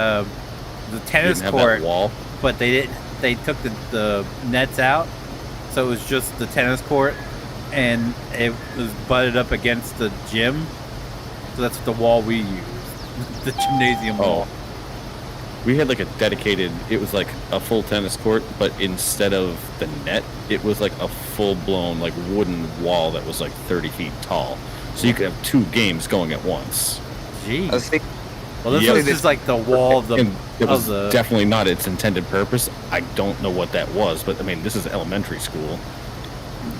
the tennis court, wall. But they didn't. They took the nets out, so it was just the tennis court, and it was butted up against the gym. So that's the wall we used, the gymnasium wall. We had like a dedicated. It was like a full tennis court, but instead of the net, it was like a full-blown like wooden wall that was like 30 feet tall. So you could have 2 games going at once. Jeez. Well, this was just like the wall of the. It was definitely not its intended purpose. I don't know what that was, but I mean, this is elementary school,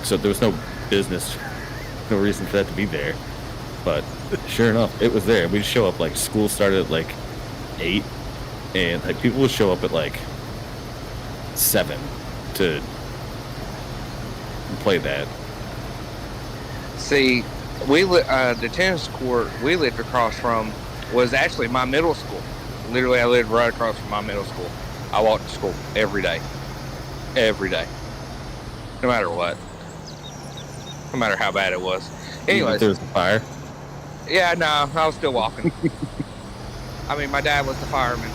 so there was no business, no reason for that to be there. But sure enough, it was there. We'd show up like school started at like 8, and like people would show up at like 7 to play that. See, the tennis court we lived across from was actually my middle school. Literally, I lived right across from my middle school. I walked to school every day. Every day. No matter what. No matter how bad it was. Anyways. There was a fire? Yeah, no, I was still walking. I mean, my dad was the fireman,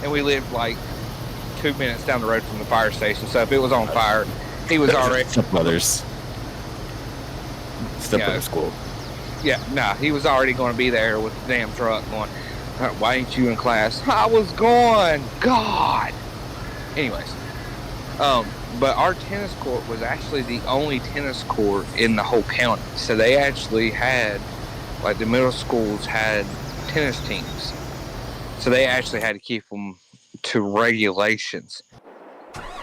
and we lived like 2 minutes down the road from the fire station, so if it was on fire, he was already... Stepbrothers. Stepbrother school. Yeah, nah, he was already going to be there with the damn truck going, why ain't you in class? I was going, God. Anyways, but our tennis court was actually the only tennis court in the whole county. So they actually had, like the middle schools had tennis teams. So they actually had to keep them to regulations.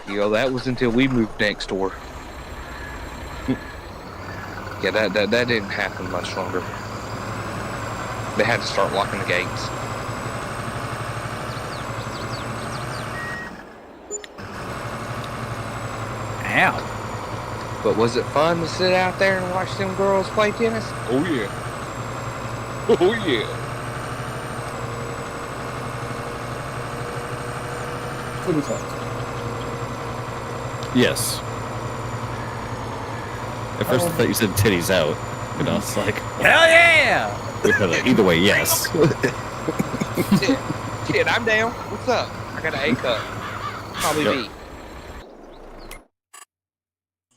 That was until we moved next door. Yeah, that didn't happen much longer. They had to start locking the gates. Ow. But was it fun to sit out there and watch them girls play tennis? Oh yeah. Oh yeah. Pretty fun. Yes. At first I thought you said titties out. You know, it's like Hell yeah! either way, yes. Shit, I'm down. What's up? I got an A cup. Probably Yep. B.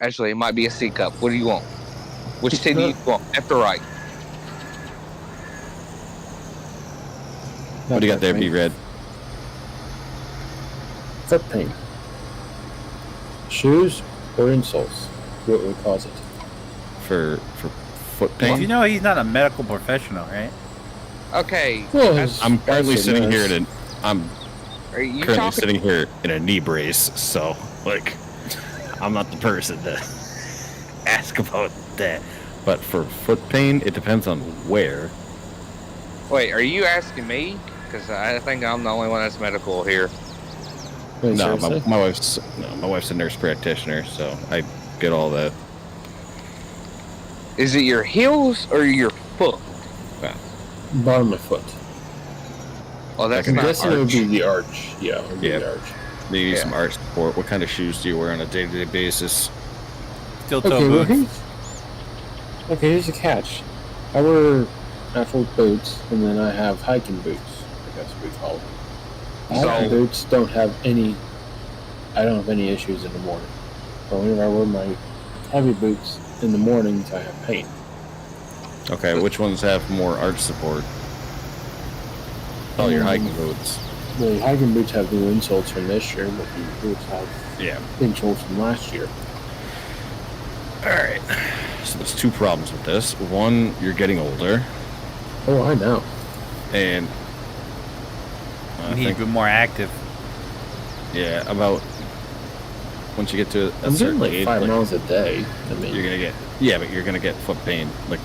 Actually, it might be a C cup. What do you want? Which titty do you want? Left or right? What do you got there, B-Red? Foot pain. Shoes or insoles? What would cause it? For foot You pain? know he's not a medical professional, right? Okay. Well, that's- I'm currently That's a sitting here mess. in I'm Are you currently talking? sitting here in a knee brace, so like I'm not the person to ask about that. But for foot pain, it depends on where. Wait, are you asking me? Because I think I'm the only one that's medical here. Wait, No, seriously? my wife's a nurse practitioner, so I get all that. Is it your heels or your foot? Bottom of foot. Well, that's I'm I'm not guessing it would arch. be the arch. Yeah, it would be Yeah. the arch. You need Yeah. some arch support. What kind of shoes do you wear on a day-to-day basis? Steel toe Okay, well, boots. here's the catch. I wear natural boots, and then I have hiking boots, I guess we call them. Hiking So- boots don't have any. I don't have any issues in the morning. But whenever I wear my heavy boots in the mornings, I have pain. Okay, which ones have more arch support? Oh, your hiking boots. The hiking boots have new insoles from this year, but the boots have Yeah. insoles from last year. All right. So there's two problems with this. One, you're getting older, Oh, I know. and I You need to think be more active. about once you get to a I'm doing certain like age, 5 like, miles a day. I mean, you're gonna get foot pain like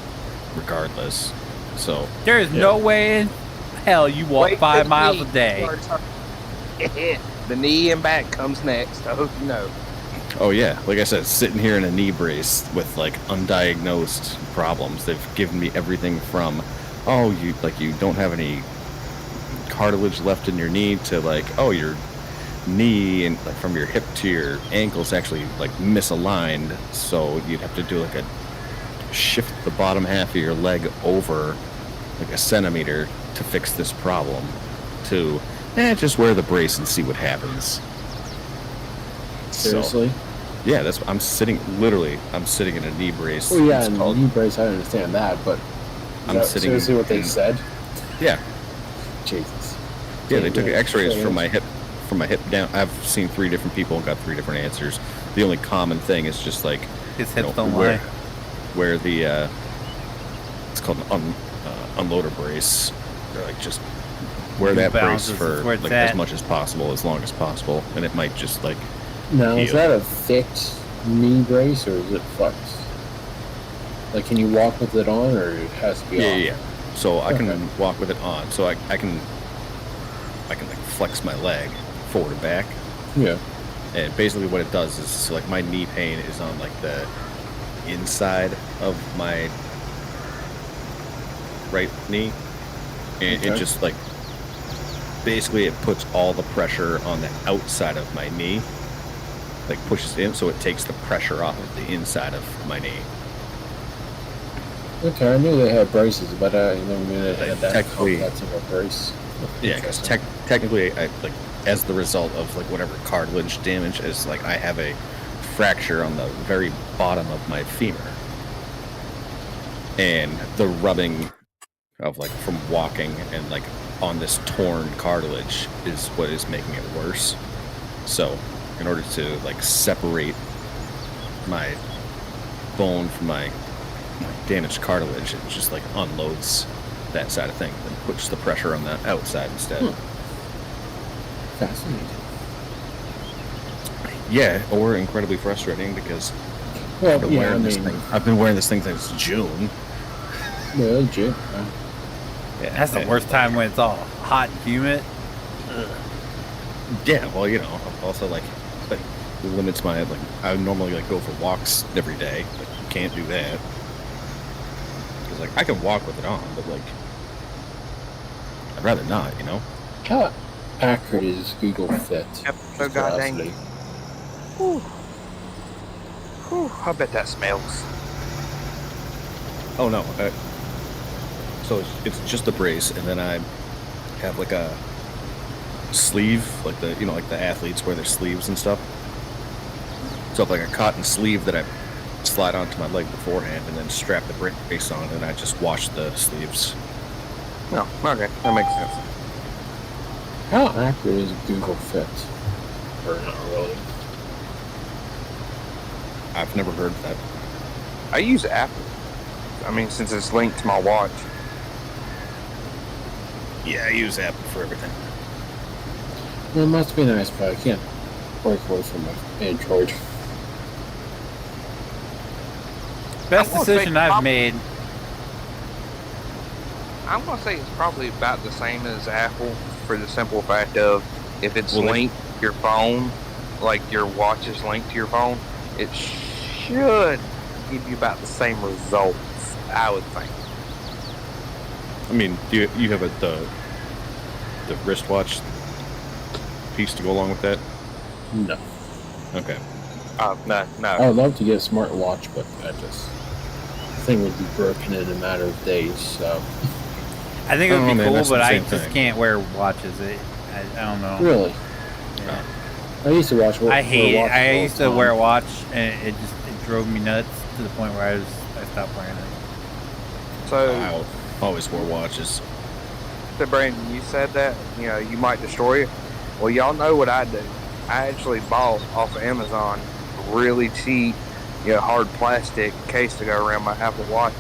regardless. So There is no way in hell you walk Wait 5 for miles the a knee. day. The knee and back comes next. I hope you know. oh yeah, like I said, sitting here in a knee brace with like undiagnosed problems. They've given me everything from you don't have any cartilage left in your knee to like your knee and like from your hip to your ankles actually like misaligned, so you'd have to do like a shift the bottom half of your leg over like a centimeter to fix this problem, to just wear the brace and see what happens. seriously? Yeah, that's I'm sitting in a knee brace. Oh yeah, It's and called- knee brace. I understand that, but I'm is that sitting seriously what they in- said? yeah, Jesus. yeah. They took Yeah, X-rays sure from is. my hip down. I've seen 3 different people and got 3 different answers. The only common thing is just like His hips don't where, lie. where the it's called an unloader brace. They're like just wear New that brace Balances, for that's where it's like at. as much as possible, as long as possible, and it might just like Now, is Heel. that a fixed knee brace or is it flexed? Like, can you walk with it on, or it has to be off? yeah. So I can Okay. walk with it on. So I can like flex my leg forward and back. Yeah. And basically what it does is, so like my knee pain is on like the inside of my right knee. And it Okay. just like, basically it puts all the pressure on the outside of my knee. Like pushes in, so it takes the pressure off of the inside of my knee. Okay, I knew they had braces, but I never knew they had that Technically- complex of a brace. Yeah, because technically, I like as the result of like whatever cartilage damage is, like I have a fracture on the very bottom of my femur, and the rubbing of like from walking and like on this torn cartilage is what is making it worse. So, in order to like separate my bone from my damaged cartilage, it just like unloads that side of things and puts the pressure on the outside instead. Fascinating. Yeah, or incredibly frustrating because Well, I've been yeah, wearing I this mean, thing. I've been wearing this thing since June. yeah, legit. Yeah, That's the and- worst time when it's all hot and humid. Yeah, well, you know, I'm also like it limits my like. I normally like go for walks every day. Like, you can't do that because like I can walk with it on, but like I'd rather not. You know. How accurate is Google Fit? So goddamn. Whew. Whew, I bet that smells. Oh no. So it's just the brace, and then I have like a sleeve, like the like the athletes wear their sleeves and stuff. So like a cotton sleeve that I slide onto my leg beforehand, and then strap the brace on, and I just wash the sleeves. No, okay, that makes sense. How accurate is Google Fit? Or not really? I've never heard that. I use Apple. I mean, since it's linked to my watch. Yeah, I use Apple for everything. Well, it must be nice, but I can't break away from my Android. Best I'm gonna say decision I've prob- made. I'm gonna say it's probably about the same as Apple for the simple fact of if it's Well, linked to your phone, like your watch is linked to your phone, it should give you about the same results, I would think. I mean, do you have the wristwatch piece to go along with that? No. Okay. No. I would love to get a smartwatch, but the thing would be broken in a matter of days, so. I think it would Oh, be man, cool, that's but the I same just thing. can't wear watches. I don't know. Really? Yeah. I used to watch. I hate it. watches I all used the to time. wear a watch, and it drove me nuts to the point where I stopped wearing it. So, I always wore watches. so Brandon, you said that you might destroy it. Well, y'all know what I do. I actually bought off of Amazon really cheap, hard plastic case to go around my Apple Watch,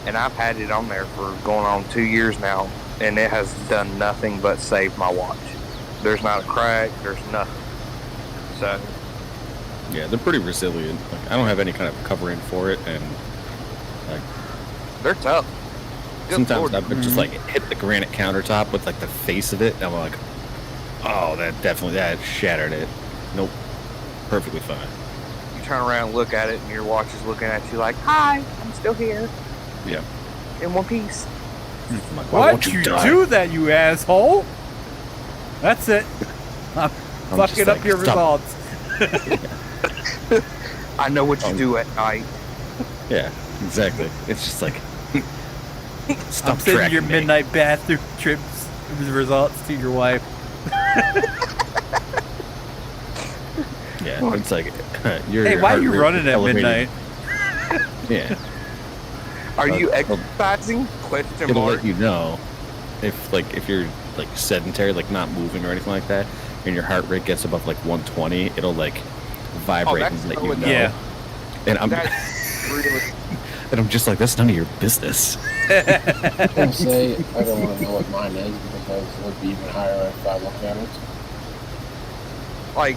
and I've had it on there for going on 2 years now, and it has done nothing but save my watch. There's not a crack. There's nothing. So, Yeah, they're pretty resilient. Like, I don't have any kind of covering for it, and like they're tough. Good sometimes Lord. I've been just like hit the granite countertop with like the face of it, and I'm like, oh, that shattered it. Nope, perfectly fine. You turn around and look at it, and your watch is looking at you like, "Hi, I'm still here Yeah. in one piece." I'm like, why Why'd won't you die? do that, you asshole? That's it. I'm I'm fucking just up like, your stop. results. I know what you do at night. Yeah, exactly. It's just like stop I'm sending tracking your me. midnight bathroom trips results to your wife. Yeah, it's like your Hey, why are heart you rate running is at elevated. midnight? Yeah, Are you it'll- exercising? Question it'll mark. let you know if you're like sedentary, like not moving or anything like that, and your heart rate gets above like 120, it'll like vibrate that's and let so you know. Yeah. And I'm That's really. and I'm just like, that's none of your business. I was gonna say I don't want to know what mine is because it would be even higher if I look at it. Like,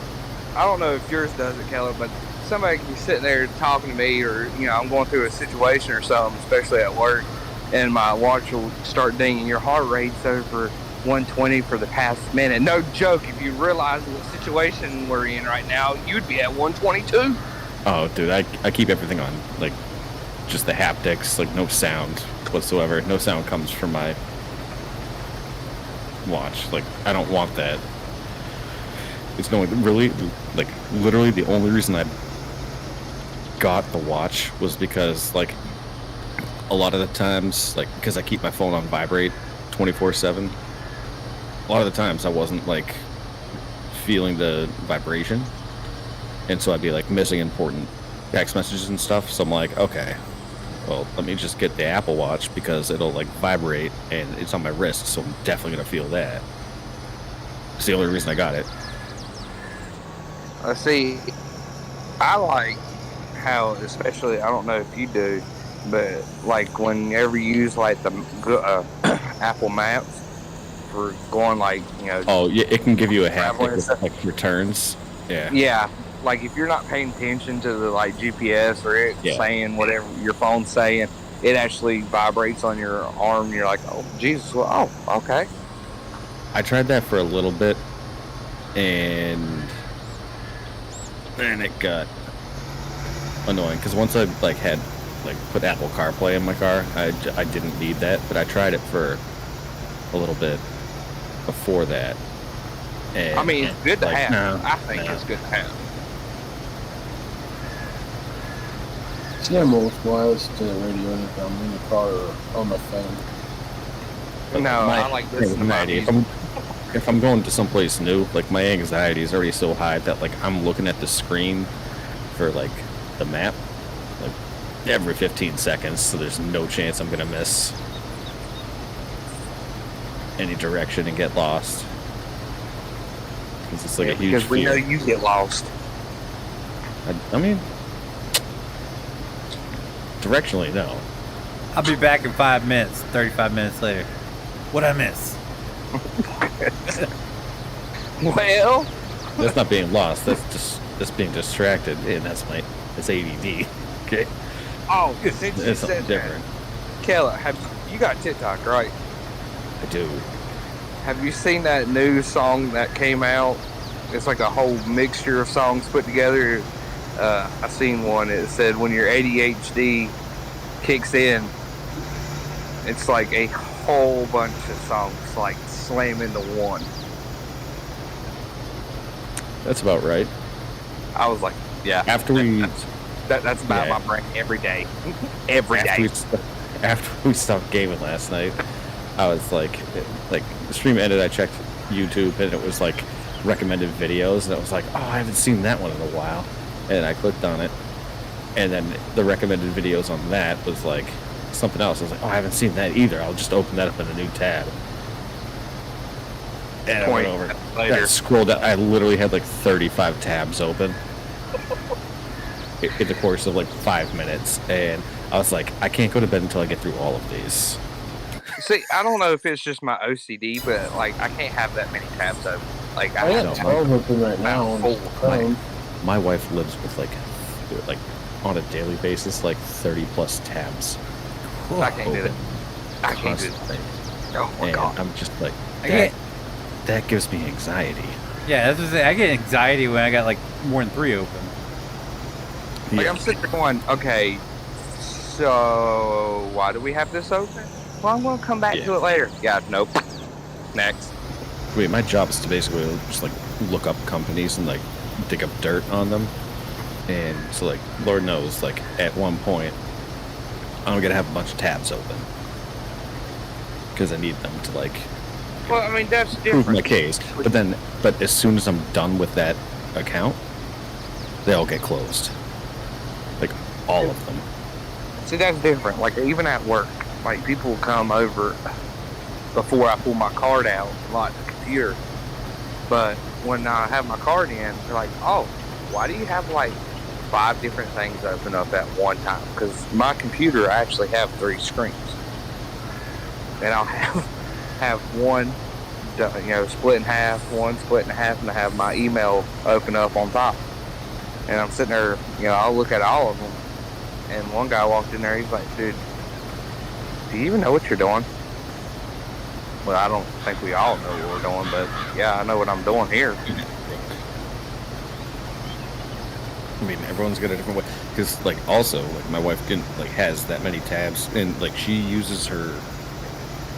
I don't know if yours does it, Keller, but somebody can be sitting there talking to me, or I'm going through a situation or something, especially at work, and my watch will start dinging. Your heart rate's over 120 for the past minute. No joke. If you realize what situation we're in right now, you'd be at 122. Oh, dude, I keep everything on like just the haptics, like no sound whatsoever. No sound comes from my watch. Like I don't want that. It's going really, like literally the only reason I got the watch was because like a lot of the times, like because I keep my phone on vibrate 24/7. A lot of the times I wasn't like feeling the vibration, and so I'd be like missing important text messages and stuff. So I'm like, okay, well, let me just get the Apple Watch because it'll like vibrate and it's on my wrist, so I'm definitely gonna feel that. It's the only reason I got it. Let's see. I like how, especially, I don't know if you do, but like whenever you use like the Apple Maps for going like, Oh, yeah, it can give you a Traveling haptic and with stuff. like returns. Yeah. Yeah, like if you're not paying attention to the like GPS or it Yeah. saying whatever your phone's saying, it actually vibrates on your arm. And you're like, oh Jesus, well, oh okay. I tried that for a little bit, and then it got annoying because once I like had like put Apple CarPlay in my car, I didn't need that, but I tried it for a little bit before that. And I mean, it's good to like, have. no, I think no. it's good to have. See, I'm with wireless to the radio if I'm in the car or on my phone. But No, I like listening to my anxiety. music. If I'm going to someplace new, like my anxiety is already so high that like I'm looking at the screen for like the map like every 15 seconds, so there's no chance I'm gonna miss any direction and get lost. It's like a huge because we fear. know you get lost. I mean, directionally, no. I'll be back in 5 minutes. 35 minutes later. What'd I miss? Well, That's not being lost. That's being distracted, and that's ADD. Okay, oh, since you it's something said different. that, Kayla, you got TikTok, right? I do. Have you seen that new song that came out? It's like a whole mixture of songs put together. I seen one. It said when your ADHD kicks in, it's like a whole bunch of songs like slam into one. That's about right. I was like, yeah. After we That's about Yeah. my brain every day. Every after day. after we stopped gaming last night, I was like the stream ended. I checked YouTube and it was like recommended videos, and I was like, oh, I haven't seen that one in a while, and I clicked on it, and then the recommended videos on that was like something else. I was like, oh, I haven't seen that either. I'll just open that up in a new tab. And I went over. Later. I scrolled out. I literally had like 35 tabs open in the course of like 5 minutes, and I was like, I can't go to bed until I get through all of these. See, I don't know if it's just my OCD, but like I can't have that many tabs open. Like I I have know. 12 open right now on Full. the phone. My wife lives with like on a daily basis like 30 plus tabs I can't do open that. I can't do constantly. that. Oh my And god. I'm just like I get, that gives me anxiety. yeah, that's what I'm saying. I get anxiety when I got like more than 3 open. Like I'm sitting there going, okay, so why do we have this open? Well, I'm gonna come back Yeah. to it later. Yeah, nope. Next. Wait, my job is to basically just like look up companies and like dig up dirt on them. And so like Lord knows, like at one point I'm gonna have a bunch of tabs open because I need them to like Well, I mean that's prove my different. case. But as soon as I'm done with that account, they all get closed. Like all of them. See, that's different. Like even at work, like people will come over before I pull my card out and lock the computer. But when I have my card in, they're like, "Oh, why do you have like 5 different things open up at one time?" Because my computer, I actually have 3 screens, and I'll have one, split in half, one split in half, and I have my email open up on top. And I'm sitting there, I'll look at all of them. And one guy walked in there, he's like, dude, do you even know what you're doing? Well, I don't think we all know what we're doing, but yeah, I know what I'm doing here. I mean, everyone's got a different way. Because, like, also, like, my wife has that many tabs, and like, she uses her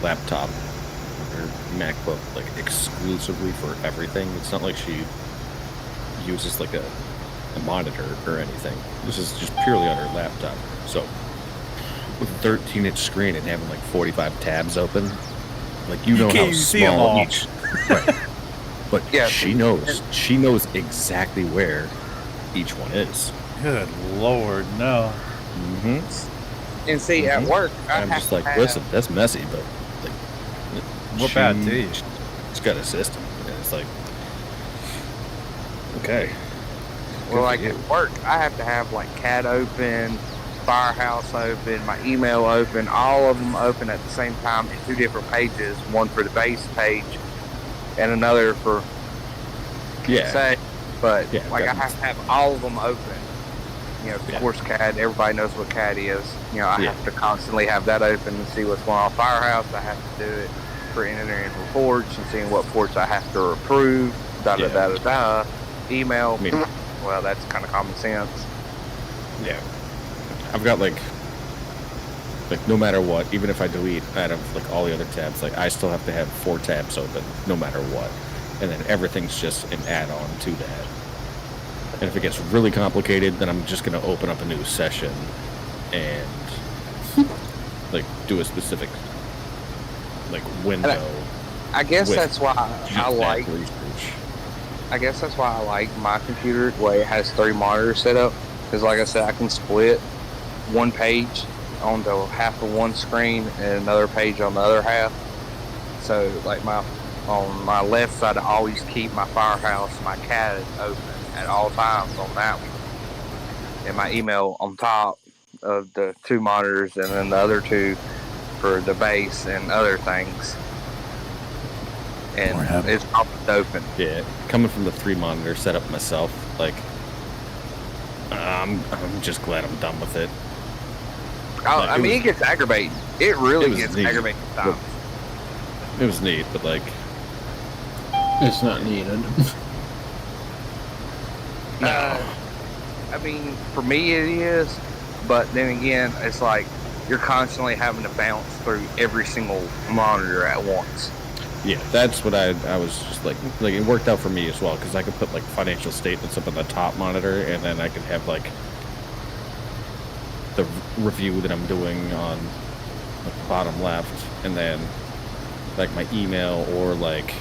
laptop, her MacBook, like, exclusively for everything. It's not like she uses like a monitor or anything. This is just purely on her laptop. So, with a 13-inch screen and having like 45 tabs open, like you know can't how even see 'em small all. each. Right. But Yeah. she knows exactly where each one is. Good lord, no. Mm-hmm. And see, at work, I I'm have just to like, have- listen, that's messy, but like, What bad to you? She's got a system, and it's like, okay. Well, like Good at for work, I have to have like CAD open, Firehouse open, my email open, all of them open at the same time in 2 different pages. One for the base page, and another for Yeah. say But Yeah, like I definitely. have to have all of them open. You know, of Yeah. course, CAD. Everybody knows what CAD is. You know, I Yeah. have to constantly have that open and see what's going on Firehouse. I have to do it for entering reports and seeing what ports I have to approve. Da da da da da. Email. I mean- Well, that's kind of common sense. Yeah. I've got like no matter what, even if I delete out of like all the other tabs, like I still have to have 4 tabs open no matter what. And then everything's just an add-on to that. And if it gets really complicated, then I'm just gonna open up a new session and like do a specific like window. I guess with that's why just I that like. research. I guess that's why I like my computer the way it has 3 monitors set up. Because, like I said, I can split one page onto half of one screen and another page on the other half. So, like on my left side, I always keep my Firehouse, my CAD open at all times on that one, and my email on top of the 2 monitors, and then the other 2 for the base and other things. And it's always open. Yeah, coming from the 3 monitor setup myself, like I'm just glad I'm done with it. I mean, it gets aggravating. It really was gets neat. aggravating sometimes. It was neat, but like It's not needed. I mean, for me it is, but then again, it's like you're constantly having to bounce through every single monitor at once. yeah, that's what I was just like it worked out for me as well because I could put like financial statements up on the top monitor and then I could have like the review that I'm doing on the bottom left and then like my email or like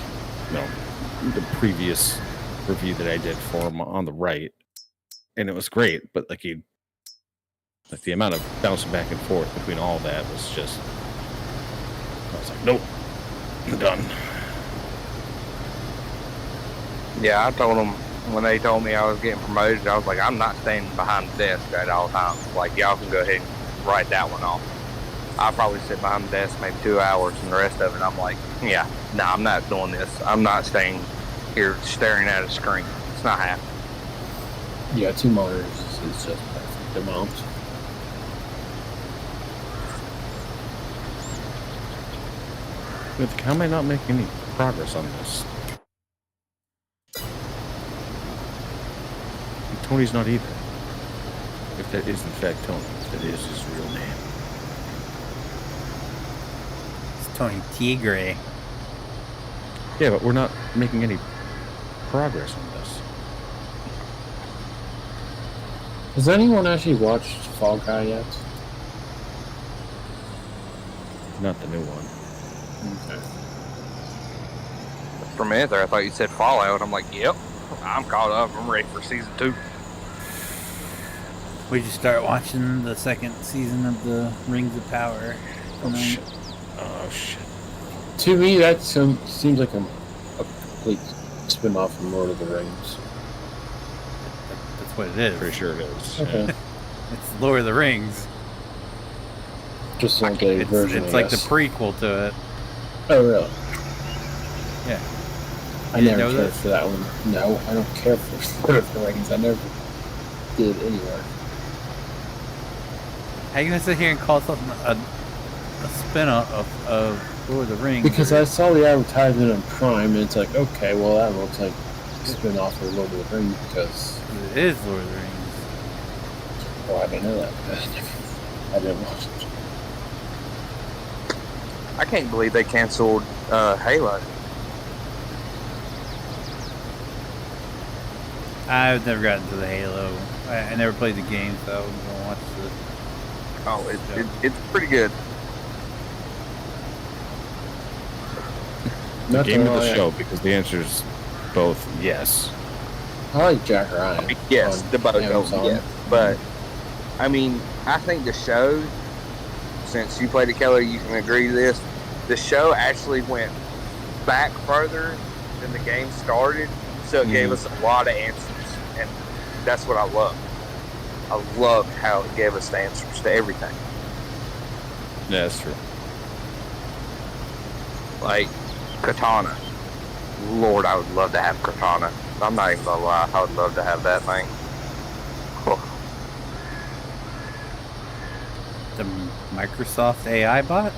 the previous review that I did for them on the right, and it was great. But like the amount of bouncing back and forth between all that was just I was like, nope, I'm done. Yeah, I told them when they told me I was getting promoted, I was like, I'm not standing behind the desk at all times. Like, y'all can go ahead and write that one off. I'll probably sit behind the desk maybe 2 hours, and the rest of it, I'm like, yeah, no, I'm not doing this. I'm not staying here staring at a screen. It's not happening. Yeah, 2 monitors is just perfect amount. How am I not making any progress on this? Tony's not either. If that is in fact Tony, if that is his real name. It's Tony Tigre. Yeah, but we're not making any progress on this. Has anyone actually watched Fall Guy yet? Not the new one. Okay. For a minute there, I thought you said Fallout. I'm like, yep, I'm caught up. I'm ready for season 2. We just start watching the 2nd season of the Rings of Power. Oh tonight. shit. Oh shit. To me, that seems like a complete spin-off from Lord of the Rings. That's what it is. Pretty sure it is. Okay. Yeah. It's Lord of the Rings. Just an updated It's, version, it's I like the guess. prequel to it. Oh, really? Yeah. I You didn't never know cared this? for that one. No, I don't care for Lord of the Rings. I never did anywhere. How you gonna sit here and call something a spin-off of Lord of the Rings? Because I saw the advertisement on Prime, and it's like, okay, well, that looks like a spin-off of Lord of the Rings, because, It is Lord of the Rings. well, I didn't know that. I didn't watch it. I can't believe they canceled Halo. I've never gotten to the Halo. I never played the game, so I'm gonna watch the. Oh, it's pretty good. The Not game to of the lie, show, because the answer is both yes. I like Jack Ryan. Yes, on the boat. Amazon. Yes, but I mean, I think the show, since you played it, Keller, you can agree to this. The show actually went back further than the game started, so it gave us a lot of answers, and that's what I love. I loved how it gave us the answers to everything. Yeah, that's true. Like Katana. Lord, I would love to have Katana. I'm not even gonna lie. I would love to have that thing. The Microsoft AI bot?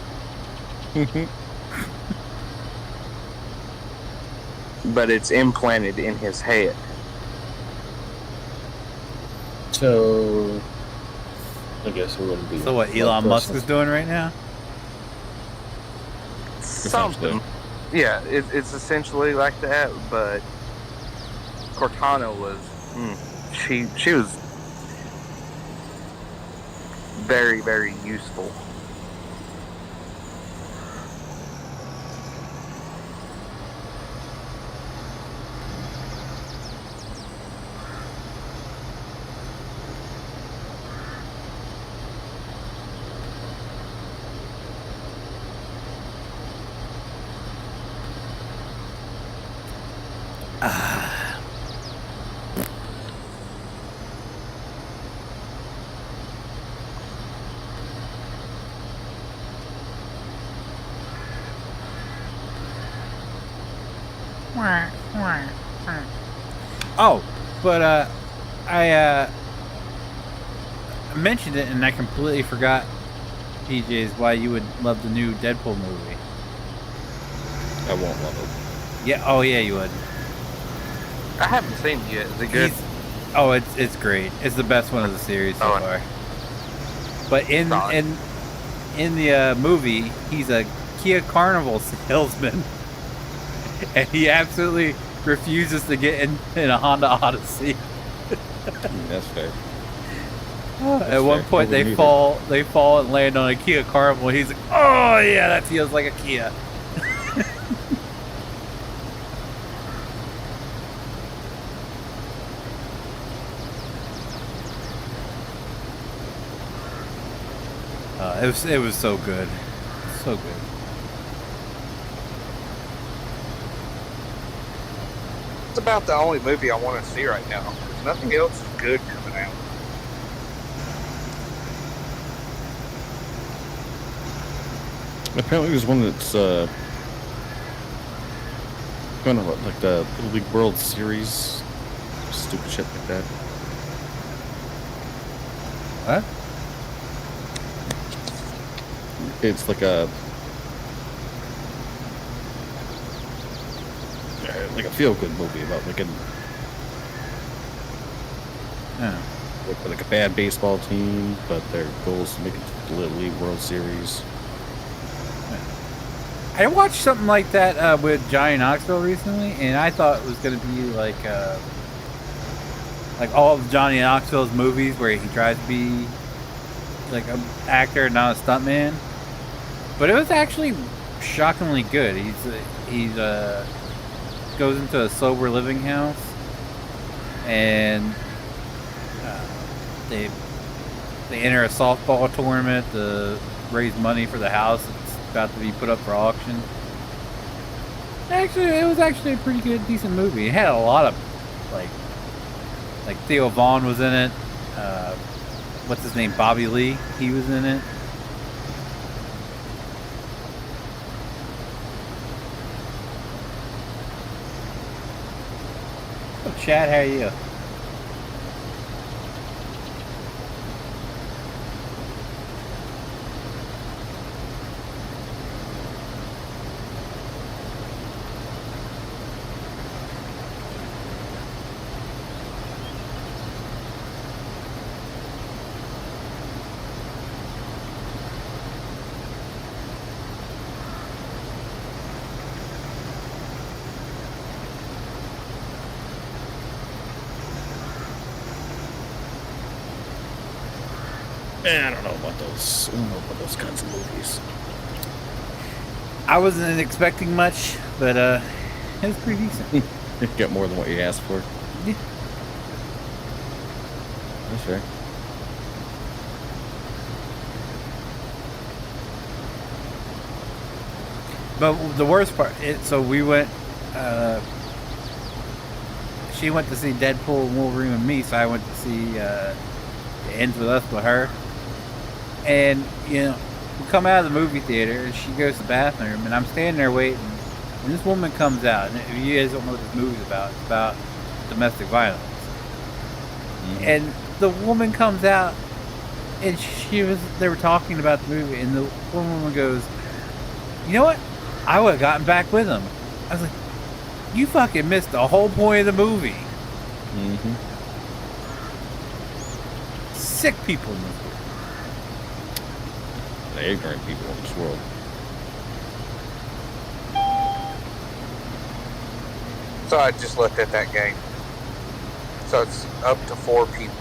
But it's implanted in his head. So, I guess it wouldn't be. So what Elon Musk is doing right now? Something. Yeah, it's essentially like that, but Cortana was, she was very, very useful. Oh, but I mentioned it and I completely forgot, PJs, why you would love the new Deadpool movie. I won't love Yeah, oh yeah, you would. I haven't seen it yet. Is it good? Oh, it's great. It's the best one of the series so far. But in the movie, he's a Kia Carnival salesman, and he absolutely refuses to get in a Honda Odyssey. That's fair. At one point, they fall and land on a Kia Carnival. And he's like, "Oh yeah, that feels like a Kia." It was so good, so good. It's about the only movie I want to see right now. There's nothing else is good coming out. Apparently, there's one that's kind of like the Little League World Series, stupid shit like that. What? It's like a feel-good movie about like a bad baseball team, but their goal is to make it to the Little League World Series. I watched something like that with Johnny Knoxville recently, and I thought it was going to be like all of Johnny Knoxville's movies where he tries to be like an actor, not a stuntman. But it was actually shockingly good. He's goes into a sober living house, and they enter a softball tournament to raise money for the house that's about to be put up for auction. Actually, it was actually a pretty good, decent movie. It had a lot of like Theo Vaughn was in it. What's his name? Bobby Lee. He was in it. Oh, Chad, how are you? I don't know about those. I don't know about those kinds of movies. I wasn't expecting much, but it was pretty decent. You get more than what you asked for. Yeah. That's fair. But the worst part, so we went, she went to see Deadpool and Wolverine with me, so I went to see It Ends With Us with her. And, you know, we come out of the movie theater, and she goes to the bathroom, and I'm standing there waiting, and this woman comes out. And if you guys don't know what this movie's about, it's about domestic violence. Mhm. And the woman comes out, and they were talking about the movie, and the one woman goes, "You know what? I would have gotten back with him." I was like, "You fucking missed the whole point of the movie." Mhm. Sick people in this world. The ignorant people in this world. So I just looked at that game. So it's up to 4 people,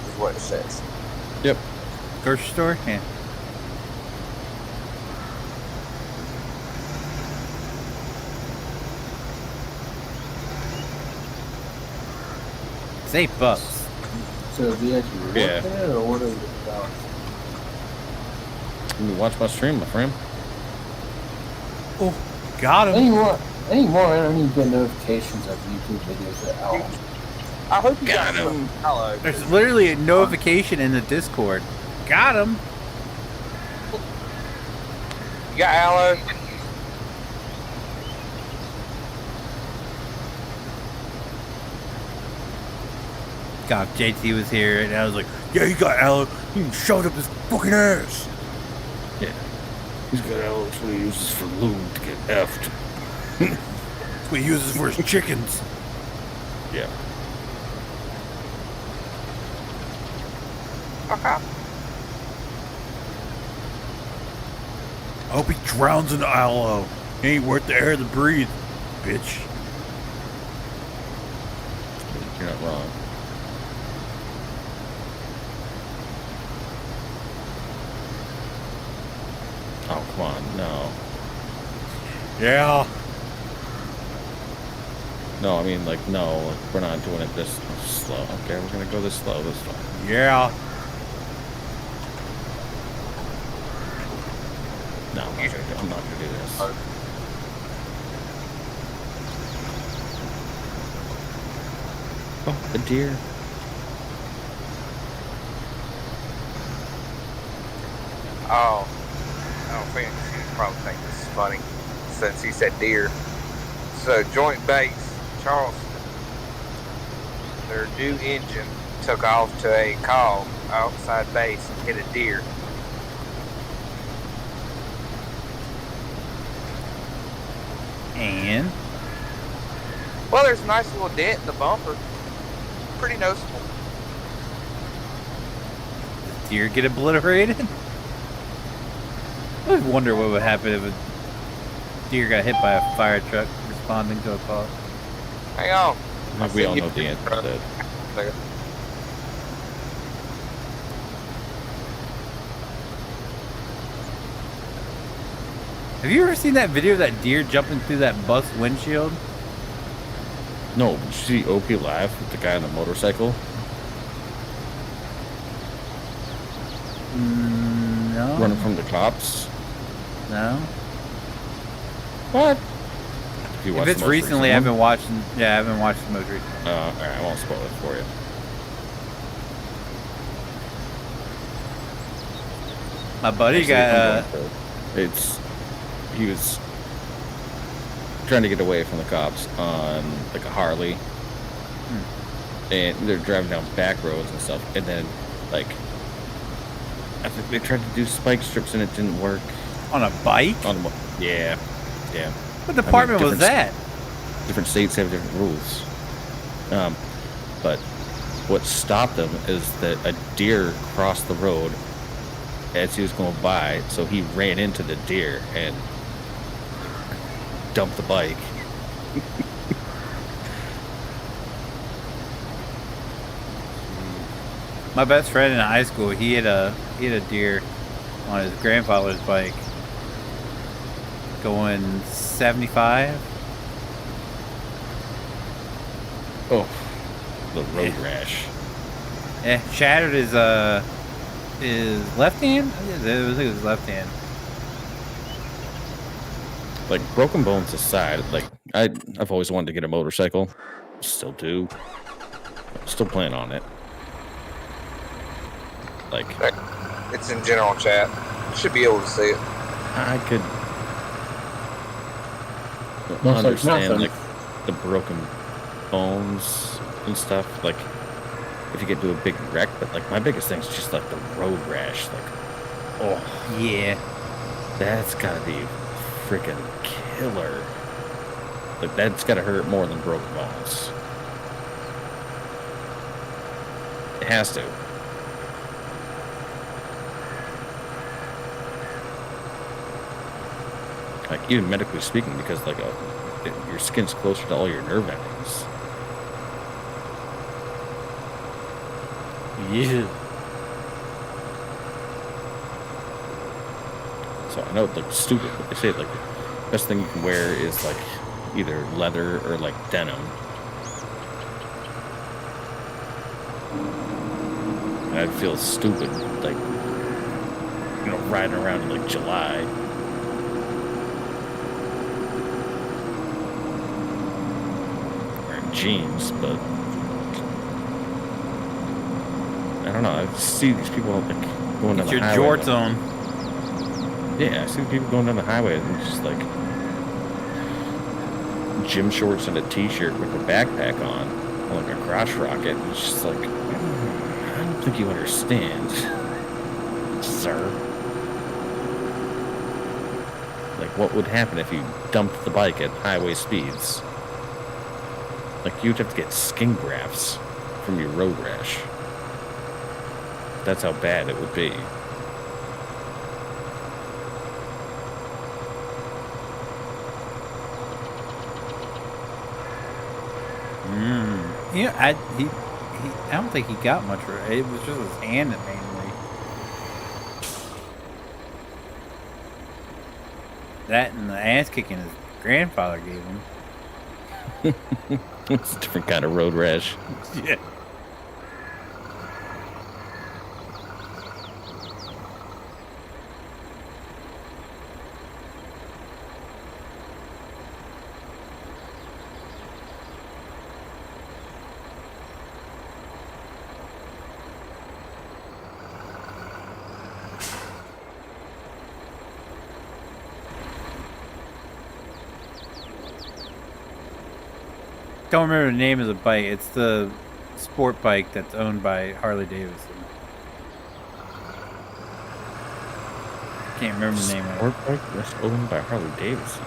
is what it says. Yep. Grocery store? Yeah. It's $8. So do you actually work Yeah. there, or what is it about? You watch my stream, my friend. Oh, got him. Anymore, I don't even get notifications of YouTube videos at all. I hope you Got got him. some hello. There's literally a notification in the Discord. Got him. You got aloe? God, JT was here, and I was like, "Yeah, he got aloe. He shoved up his fucking ass." Yeah. He's got Alex what he uses for lube to get effed. That's what he uses for his chickens. Yeah. Okay. I hope he drowns in the aloe. He ain't worth the air to breathe, bitch. You're not wrong. Oh, come on. No. Yeah. No, I mean, like, no. Like, we're not doing it this slow. Okay, we're going to go this slow this time. Yeah. No, I'm not gonna do this. Oh, a deer. Oh, I don't think you probably think this is funny since he said deer. So, Joint Base, Charleston, their new engine took off to a call outside base and hit a deer. And Well, there's a nice little dent in the bumper. Pretty noticeable. does deer get obliterated? I always wonder what would happen if a deer got hit by a fire truck responding to a call. Hang on. I think we all know the answer to that. There. Have you ever seen that video of that deer jumping through that bus windshield? No, did you see OP live with the guy on the motorcycle? No. Running from the cops? No. What? You If watched it's the most recently, recent I've one? been watching. Yeah, I've been watching the most recent. Alright, I won't spoil it for you. My buddy Actually, got. I'm going to. He was trying to get away from the cops on like a Harley, and they're driving down back roads and stuff. And then, like, I think they tried to do spike strips and it didn't work. On a bike? On the yeah. What department was that? Different states have different rules. But what stopped him is that a deer crossed the road as he was going by, so he ran into the deer and dumped the bike. My best friend in high school, he had a deer on his grandfather's bike going 75. Oh, the road rash. Yeah, shattered his left hand. It was his left hand. Like, broken bones aside, like, I've always wanted to get a motorcycle. Still do. Still plan on it. Like, It's in general chat. You should be able to see it. I could Looks like understand, nothing. like, the broken bones and stuff, like if you get to a big wreck, but like my biggest thing is just like the road rash. Like, oh Yeah. that's gotta be freaking killer. Like that's gotta hurt more than broken bones. It has to. Like even medically speaking, because like your skin's closer to all your nerve endings. Yeah. So I know it looks stupid, but they say like the best thing you can wear is like either leather or like denim. And I'd feel stupid, like, you know, riding around in like July. Wearing jeans, but I don't know. I see these people like going down Get the your highway. jorts on. Yeah, I see people going down the highway and just like gym shorts and a t-shirt with a backpack on, like a crotch rocket. And it's just like, I don't think you understand, sir. Like, what would happen if you dumped the bike at highway speeds? Like, you'd have to get skin grafts from your road rash. That's how bad it would be. Yeah, I don't think he got much. It was just his hand that mainly. That and the ass kicking his grandfather gave him. It's a different kind of road rash. Yeah. Don't remember the name of the bike. It's the sport bike that's owned by Harley Davidson. Can't remember the name of it. Sport bike that's owned by Harley Davidson.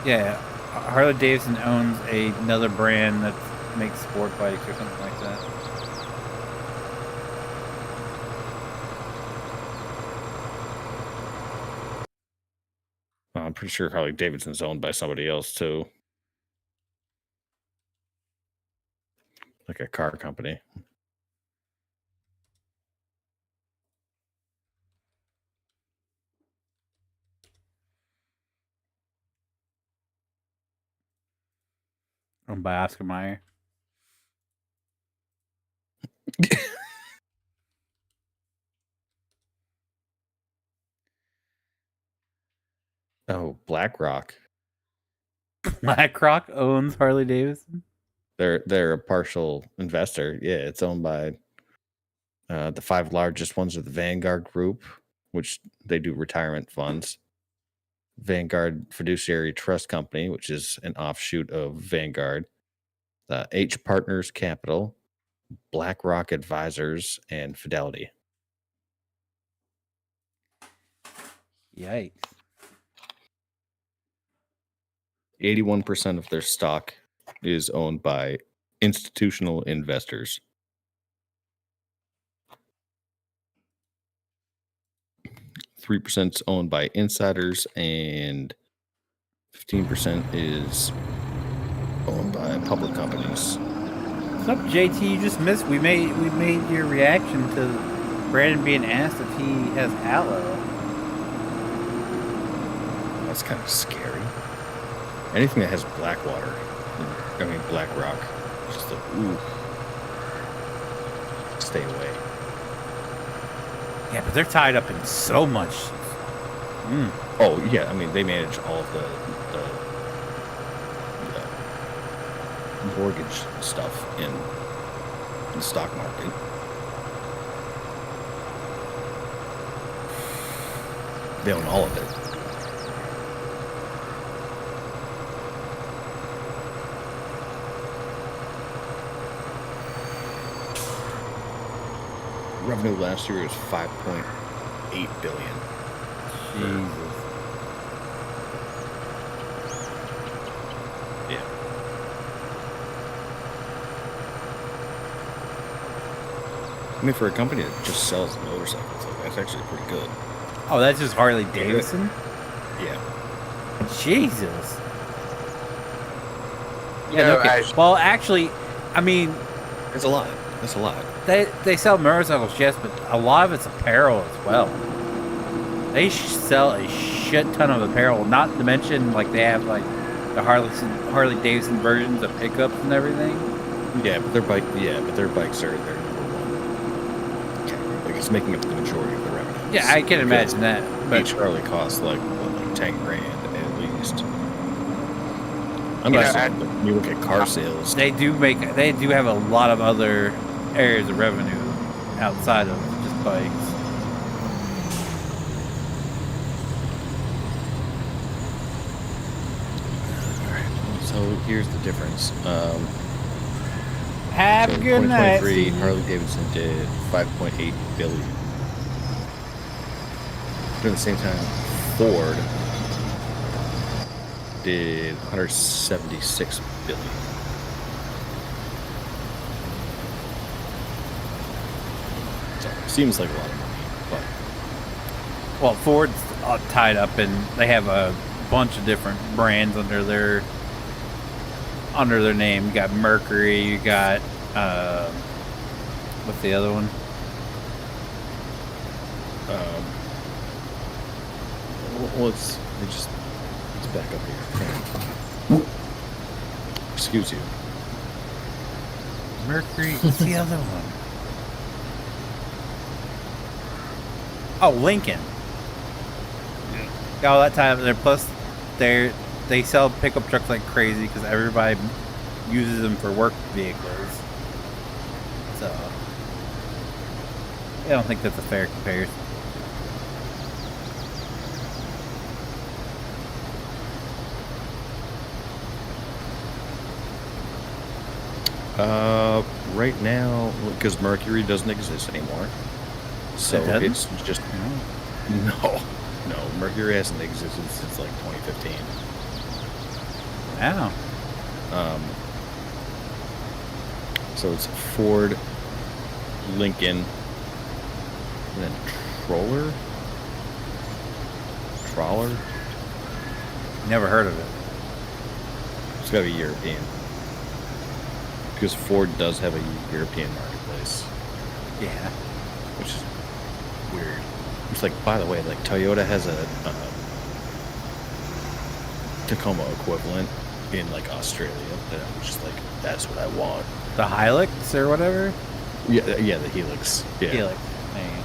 Yeah, Harley Davidson owns another brand that makes sport bikes or something like that. I'm pretty sure Harley Davidson's owned by somebody else too. Like a car company. Owned by Oscar Mayer. Oh, BlackRock. BlackRock owns Harley Davidson. They're a partial investor. Yeah, it's owned by the 5 largest ones are the Vanguard Group, which they do retirement funds. Vanguard Fiduciary Trust Company, which is an offshoot of Vanguard. H Partners Capital, BlackRock Advisors, and Fidelity. Yikes. 81% of their stock is owned by institutional investors. 3% is owned by insiders, and 15% is owned by public companies. What's up, JT? You just missed. We made your reaction to Brandon being asked if he has aloe. That's kind of scary. Anything that has black water, black rock, just like, ooh, stay away. Yeah, but they're tied up in so much. Oh yeah, I mean they manage all of the mortgage stuff in the stock market. They own all of it. revenue last year was 5.8 billion. Jesus. Yeah. I mean, for a company that just sells motorcycles, like, that's actually pretty good. Oh, that's just Harley Davidson? Yeah. Jesus. You Yeah, know, no kidding. Well, actually, I mean, It's a lot. That's a lot. they sell motorcycles, yes, but a lot of it's apparel as well. They sell a shit ton of apparel. Not to mention, like, they have like the Harley Davidson versions of pickups and everything. Yeah, but their bikes are their number one category. Like, it's making up the majority of the revenue. Yeah, I can imagine that. But Each Harley costs like 10 grand at least. I'm Yeah, not saying, but when you look at car sales, they do have a lot of other areas of revenue outside of just bikes. so here's the difference. Have So a good night. 2023, Harley Davidson did 5.8 billion. But at the same time, Ford did 176 billion. So seems like a lot of money, but Well, Ford's tied up, and they have a bunch of different brands under their name. You got Mercury. You got what's the other one? well, let's back up here. Excuse you. Mercury. What's the other one? Oh, Lincoln. Got all that time there. Plus, they sell pickup trucks like crazy because everybody uses them for work vehicles. So, I don't think that's a fair comparison. Right now, because Mercury doesn't exist anymore, so It doesn't? it's just no. Mercury hasn't existed since like 2015. Wow. So it's Ford, Lincoln, and then Trawler. Never heard of it. It's got to be European. Because Ford does have a European marketplace, Yeah. which is weird. It's like, by the way, like Toyota has a Tacoma equivalent in like Australia, and I'm just like, that's what I want. The Hilux or whatever? Yeah, the Helix. Yeah. Helix. There you go.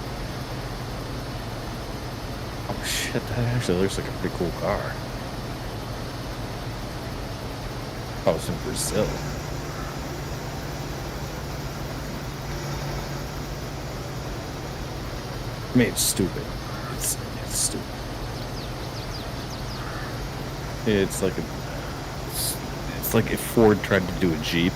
Oh shit, that actually looks like a pretty cool car. Oh, it's in Brazil. I mean, it's stupid. It's stupid. It's like if Ford tried to do a Jeep.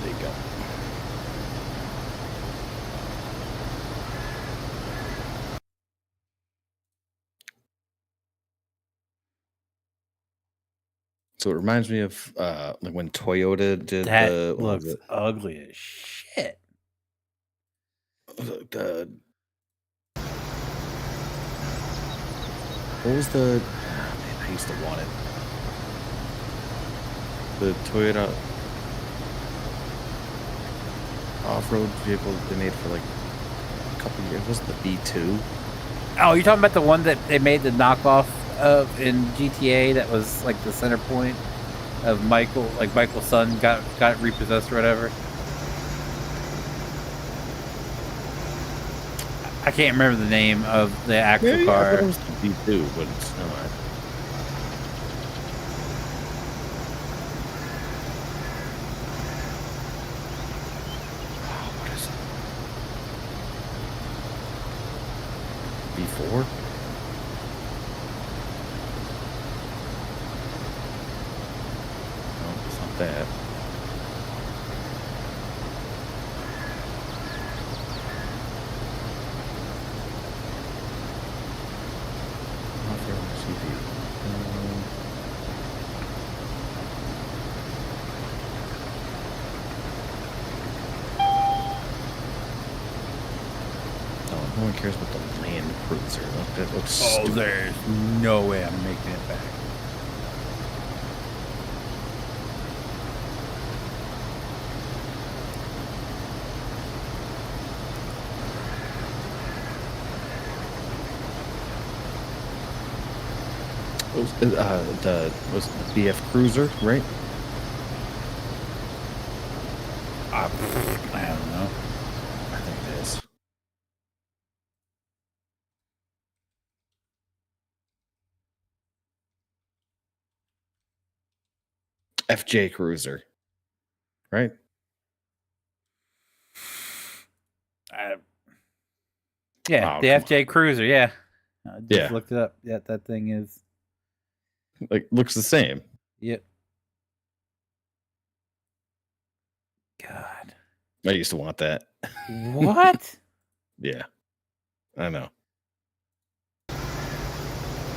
There you go. So it reminds me of like when Toyota did That the looks ugly as shit. what was the man, I used to want it. The Toyota off-road vehicle that they made for like a couple years. Was it the B2? Oh, you're talking about the one that they made the knockoff of in GTA that was like the center point of Michael, like Michael's son got repossessed or whatever. I can't remember the name of the actual I car. thought it was the B2, but it's not. What is 4? No, it's not that. No one cares about the Land Cruiser. Look, that looks stupid. There's no way I'm making it back. Was it the BF Cruiser, right? I don't know. I think it is. FJ Cruiser, right? Yeah, Oh, the come FJ Cruiser. Yeah, I just Yeah. looked it up. Yeah, that thing is. Like, looks the same. Yep. God. I used to want that. What? Yeah, I know.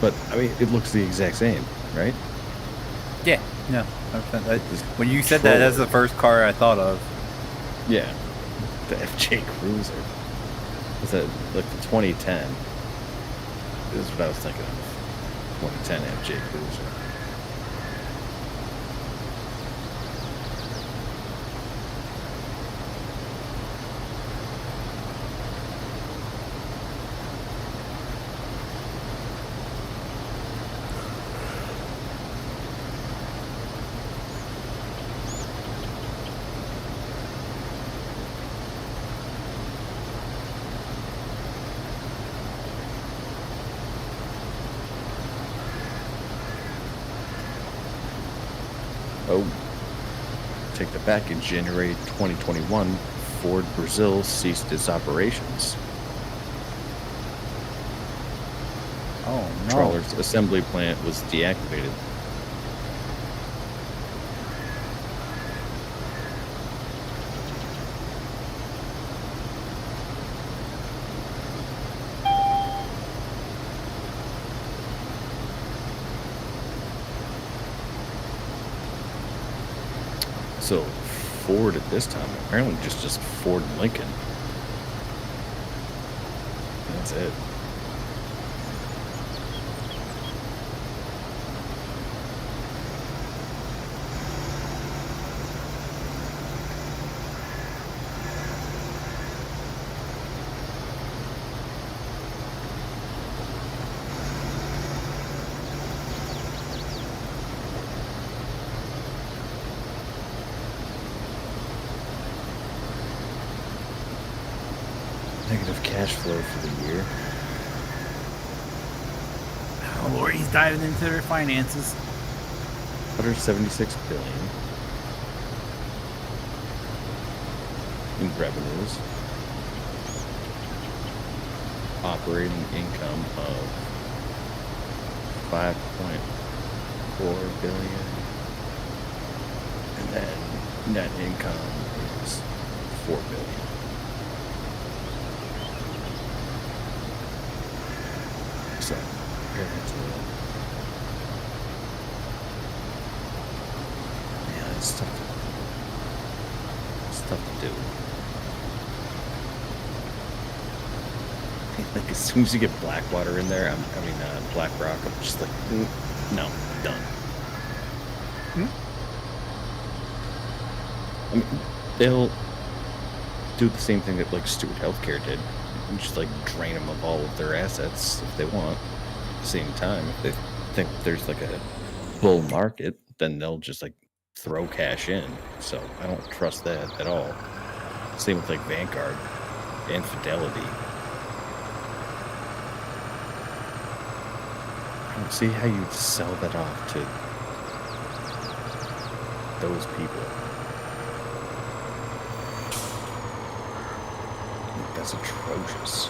But I mean, it looks the exact same, right? Yeah. No. This When you said that, that's the first car I thought of. Yeah, the FJ Cruiser. Was that like the 2010? Is what I was thinking of. 2010 FJ Cruiser. Oh, take that back. In January 2021, Ford Brazil ceased its operations. Oh no. Trawler's assembly plant was deactivated. So Ford at this time, apparently just Ford and Lincoln. That's it. Negative cash flow for the year. Oh Lord, he's diving into their finances. 176 billion in revenues. Operating income of 5.4 billion. And then net income is 4 billion. So, here that's a little. Yeah, it's tough to do. Like, as soon as you get Blackwater in there, Black Rock, I'm just like, no, done. I mean, they'll do the same thing that, like, Stewart Healthcare did. And just, like, drain them of all of their assets if they want. At the same time, if they think there's, like, a bull market, then they'll just, like, throw cash in. So I don't trust that at all. Same with, like, Vanguard and Fidelity. I don't see how you'd sell that off to those people. That's atrocious.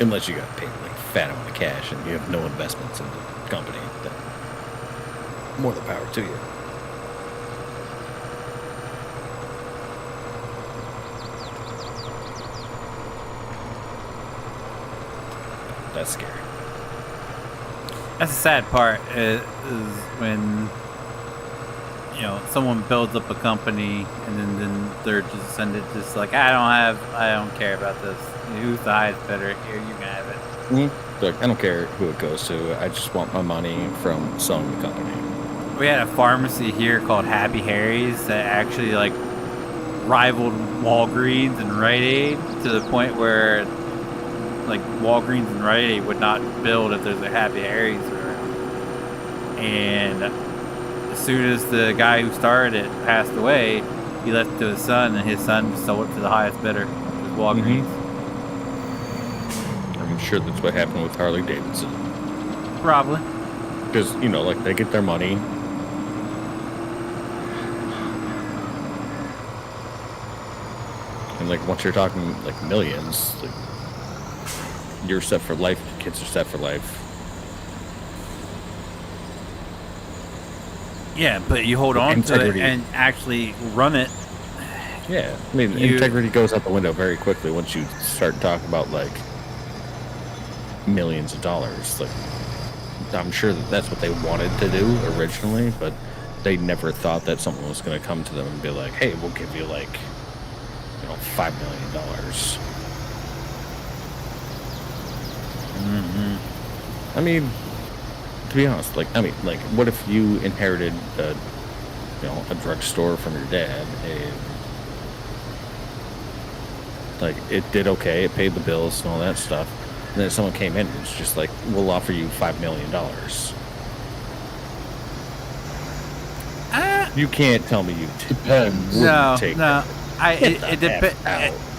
Unless you got to pay like fat amount of cash and you have no investments in the company, then more the power to you. That's scary. That's the sad part is when someone builds up a company and then they're just send it just like I don't care about this. Who's the highest bidder? Here, you can have it. Mm-hmm. Like I don't care who it goes to. I just want my money from selling the company. We had a pharmacy here called Happy Harry's that actually like rivaled Walgreens and Rite Aid to the point where like Walgreens and Rite Aid would not build if there's a Happy Harry's around. And as soon as the guy who started it passed away, he left it to his son, and his son sold it to the highest bidder, which was Walgreens. I'm sure that's what happened with Harley Davidson. Probably. Because, like they get their money. And like once you're talking like millions, like you're set for life, kids are set for life. Yeah, but you hold on to it and actually run it. Yeah, I mean, integrity goes out the window very quickly once you start talking about like millions of dollars. Like, I'm sure that's what they wanted to do originally, but they never thought that someone was going to come to them and be like, "Hey, we'll give you like, $5 million." Mm-hmm. I mean, to be honest, what if you inherited a drugstore from your dad and like it did okay, it paid the bills and all that stuff, and then someone came in and was just like, "We'll offer you $5 million." You can't tell me you Depends. No, take no. It depends.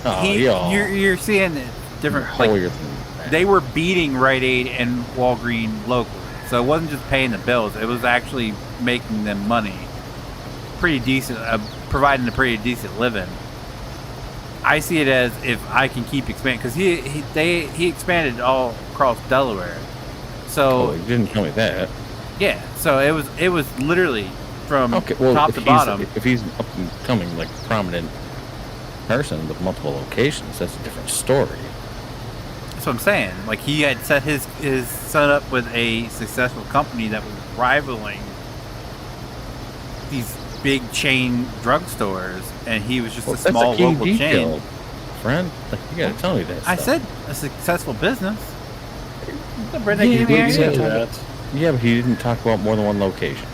You're seeing it different. holier Like, than that. they were beating Rite Aid and Walgreens locally, so it wasn't just paying the bills; it was actually making them money, pretty decent, providing a pretty decent living. I see it as if I can keep expanding because he expanded all across Delaware, so you didn't tell me that. yeah. So it was literally from top to if bottom. If he's an up and coming like prominent person with multiple locations, that's a different story. That's what I'm saying. Like he had set his son up with a successful company that was rivaling these big chain drugstores, and he was just a small local chain. Friend, like, you gotta tell me that. I stuff. said a successful business. The Yeah, redneck you did say area. that. Yeah, but he didn't talk about more than one location.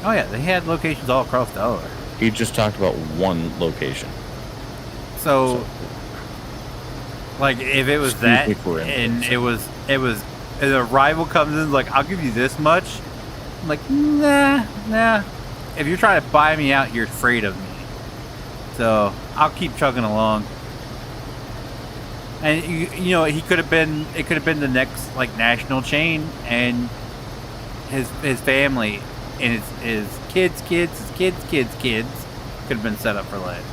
Oh yeah, they had locations all across Delaware. He just talked about one location. So like if it was Excuse that, me for and instance. it was, and a rival comes in like, I'll give you this much. I'm like, nah. If you're trying to buy me out, you're afraid of me. So I'll keep chugging along. And he could have been. It could have been the next like national chain, and his family and his kids' kids could have been set up for life.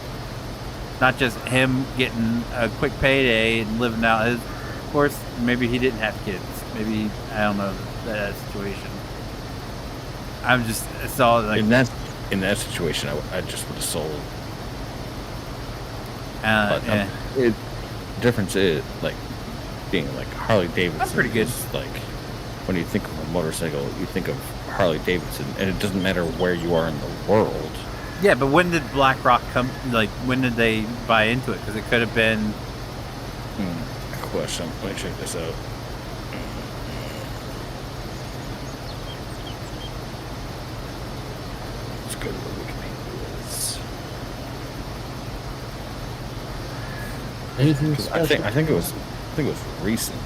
Not just him getting a quick payday and living out his. Of course, maybe he didn't have kids. Maybe I don't know that situation. I'm just saw like In that situation, I just would have sold. yeah. The difference is like being like Harley Davidson. That's pretty good. Is, like when you think of a motorcycle, you think of Harley Davidson, and it doesn't matter where you are in the world. Yeah, but when did BlackRock come? Like, when did they buy into it? Because it could have been. Good question. Let me check this out. Let's go to the Wikipedia. Anything 'Cause special? I think it was recent.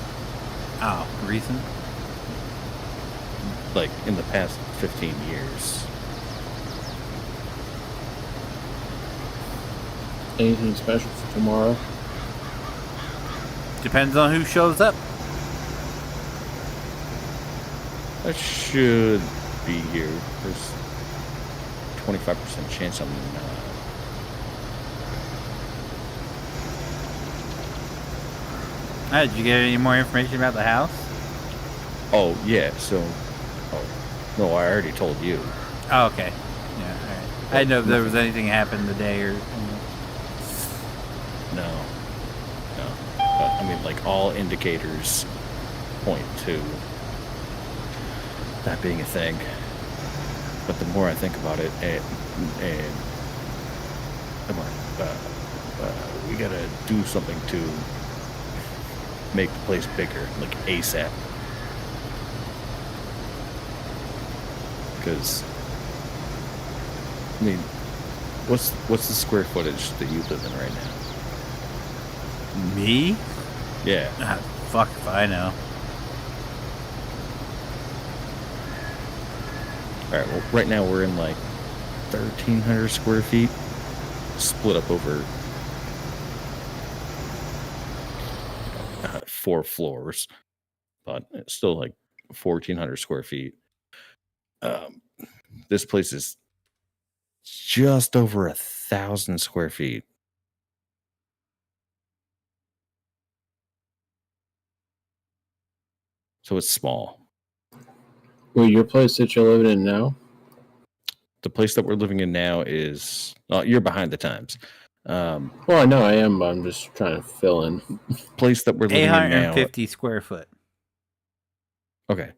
Oh, recent? Like in the past 15 years. Anything special for tomorrow? Depends on who shows up. I should be here. There's 25% chance I'm not. Did you get any more information about the house? Oh yeah. So, oh no, I already told you. Oh, okay. Yeah, all right. I didn't know if there was anything happened today or. No. But I mean, like all indicators point to that being a thing. But the more I think about it, and come on, we gotta do something to make the place bigger, like ASAP. Because, I mean, what's the square footage that you live in right now? Me? Yeah. Fuck if I know. All right. Well, right now we're in like 1,300 square feet, split up over 4 floors, but it's still like 1,400 square feet. This place is just over 1,000 square feet. So it's small. Well, your place that you're living in now? The place that we're living in now is... Oh, you're behind the times. Well, I know I am, but I'm just trying to fill in. Place that we're living in now... 850 square foot. Okay.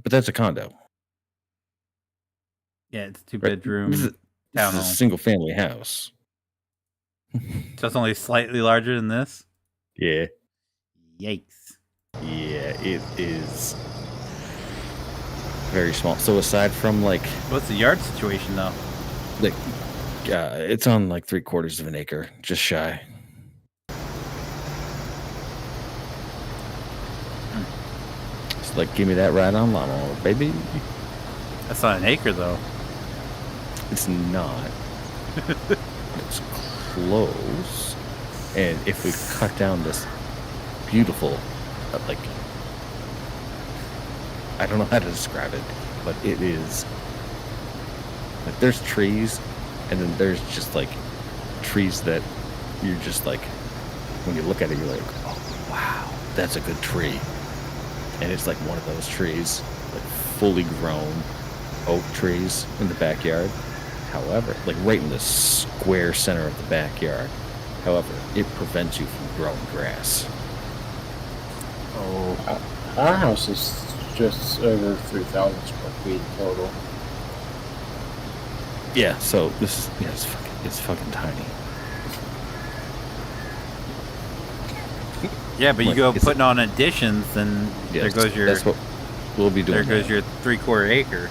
But that's a condo. Yeah, it's 2-bedroom This is a townhome. single-family house. So it's only slightly larger than this? Yeah. Yikes. Yeah, it is very small. So aside from like... What's the yard situation, though? Like, it's on like 3/4 of an acre, just shy. It's like, give me that ride-on lawnmower, baby. That's not an acre, though. It's not. It's close. And if we cut down this beautiful, like, I don't know how to describe it, but it is, like, there's trees, and then there's just, like, trees that you're just, like, when you look at it, you're like, oh, wow, that's a good tree. And it's, like, one of those trees, like, fully grown oak trees in the backyard. However, like, right in the square center of the backyard. However, it prevents you from growing grass. Oh, our house is just over 3,000 square feet total. Yeah, so this is, yeah, it's fucking tiny. Yeah, but you Like, go it's putting on additions, then Yes, there goes your that's what we'll be doing. there goes now. your 3/4 acres.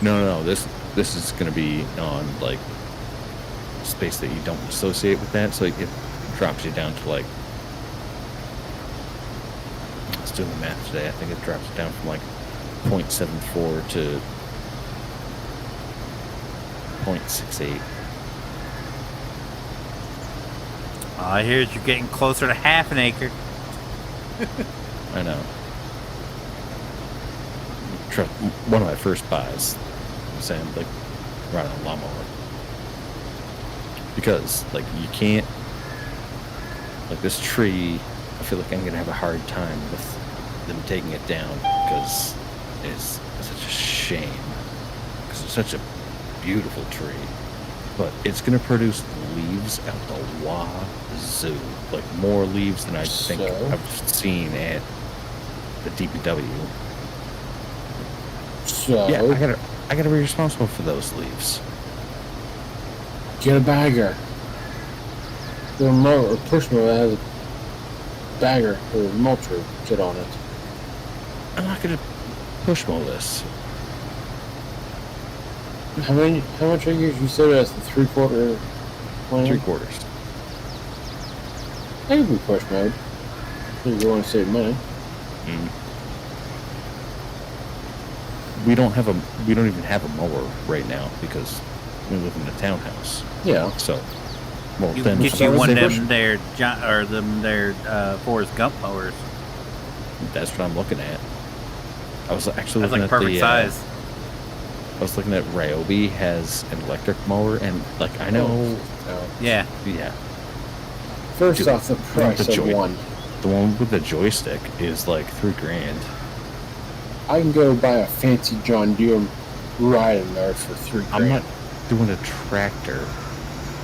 No. This is going to be on, like, space that you don't associate with that, so it drops you down to, like, I was doing the math today. I think it drops it down from like 0.74 to 0.68. I hear you're getting closer to half an acre. I know. One of my first buys, saying, like, ride on a lawnmower. Because, like, you can't, like, this tree, I feel like I'm going to have a hard time with them taking it down, because it's such a shame. Because it's such a beautiful tree. But it's going to produce leaves out the wazoo. Like, more leaves than I think So? I've seen at the DPW. So, Yeah, I gotta be responsible for those leaves. get a bagger. The mower, or push mower that has a bagger or mulcher shit on it. I'm not gonna push mow this. How much acres you said that's the 3/4 plan? 3/4. That could be push mode. If you want to save money. Mm. We don't even have a mower right now because we live in a townhouse. Yeah. So, well, You then can get you one of Push- them their Forrest Gump mowers. that's what I'm looking at. I was actually That's looking like at perfect the size. I was looking at Ryobi has an electric mower, and like I know, Oh. Yeah. yeah. First Dude, off, the price of one. The one with the joystick is like $3,000. I can go buy a fancy John Deere riding there for $3,000. I'm not doing a tractor.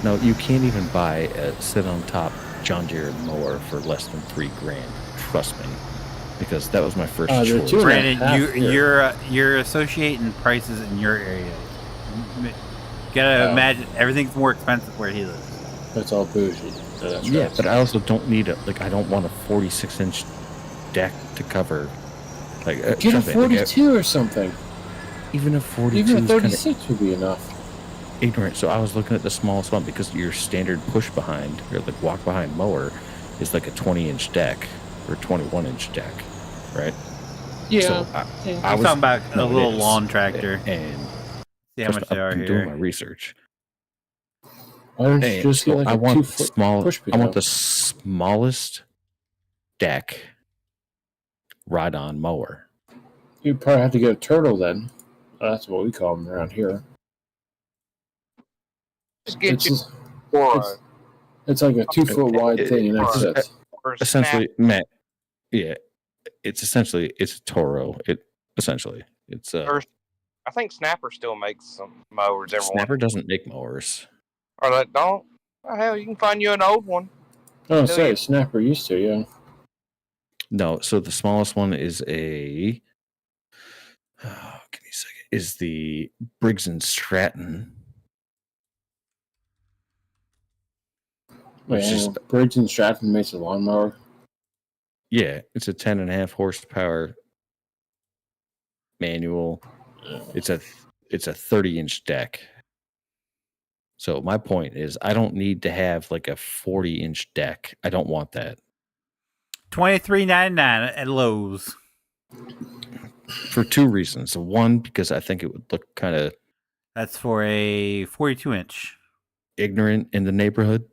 No, you can't even buy a sit-on-top John Deere mower for less than $3,000. Trust me, because that was my first they're choice. two- Brandon, you're associating prices in your area. You gotta imagine everything's more expensive where he lives. That's all bougie. So that's Yeah, right. but I also don't need I don't want a 46-inch deck to cover. Like, Get a trust me, like, 42 or something. even a 42 Even a is kind of 36 would be enough. ignorant. So I was looking at the smallest one because your standard push behind or like walk behind mower is like a 20-inch deck or 21-inch deck, right? Yeah. So I I'm was talking about a it little is. lawn tractor. And See how much they are I'm doing my here. research. Why don't you And just get so like I a want 2-foot small. push I want pedal? the smallest deck ride-on mower. You'd probably have to get a turtle then. That's what we call them around here. Just get It's, you just, for it's like a 2-foot wide thing, and that's It's- it. a Essentially, Matt. Yeah, it's a Toro. It's Or I think Snapper still makes some mowers. Snapper doesn't make mowers. Or that don't. Oh, hell, you can find you an old one. Oh, Do sorry, you? Snapper used to, yeah. No, so the smallest one is a. Oh, give me a second. Is the Briggs and Stratton, which is Bridge and Stratton makes a lawnmower. yeah, it's a 10.5 horsepower manual. It's a 30-inch deck. So my point is, I don't need to have like a 40-inch deck. I don't want that. $23.99 at Lowe's. For two reasons. One, because I think it would look kind of That's for a 42-inch. ignorant in the neighborhood,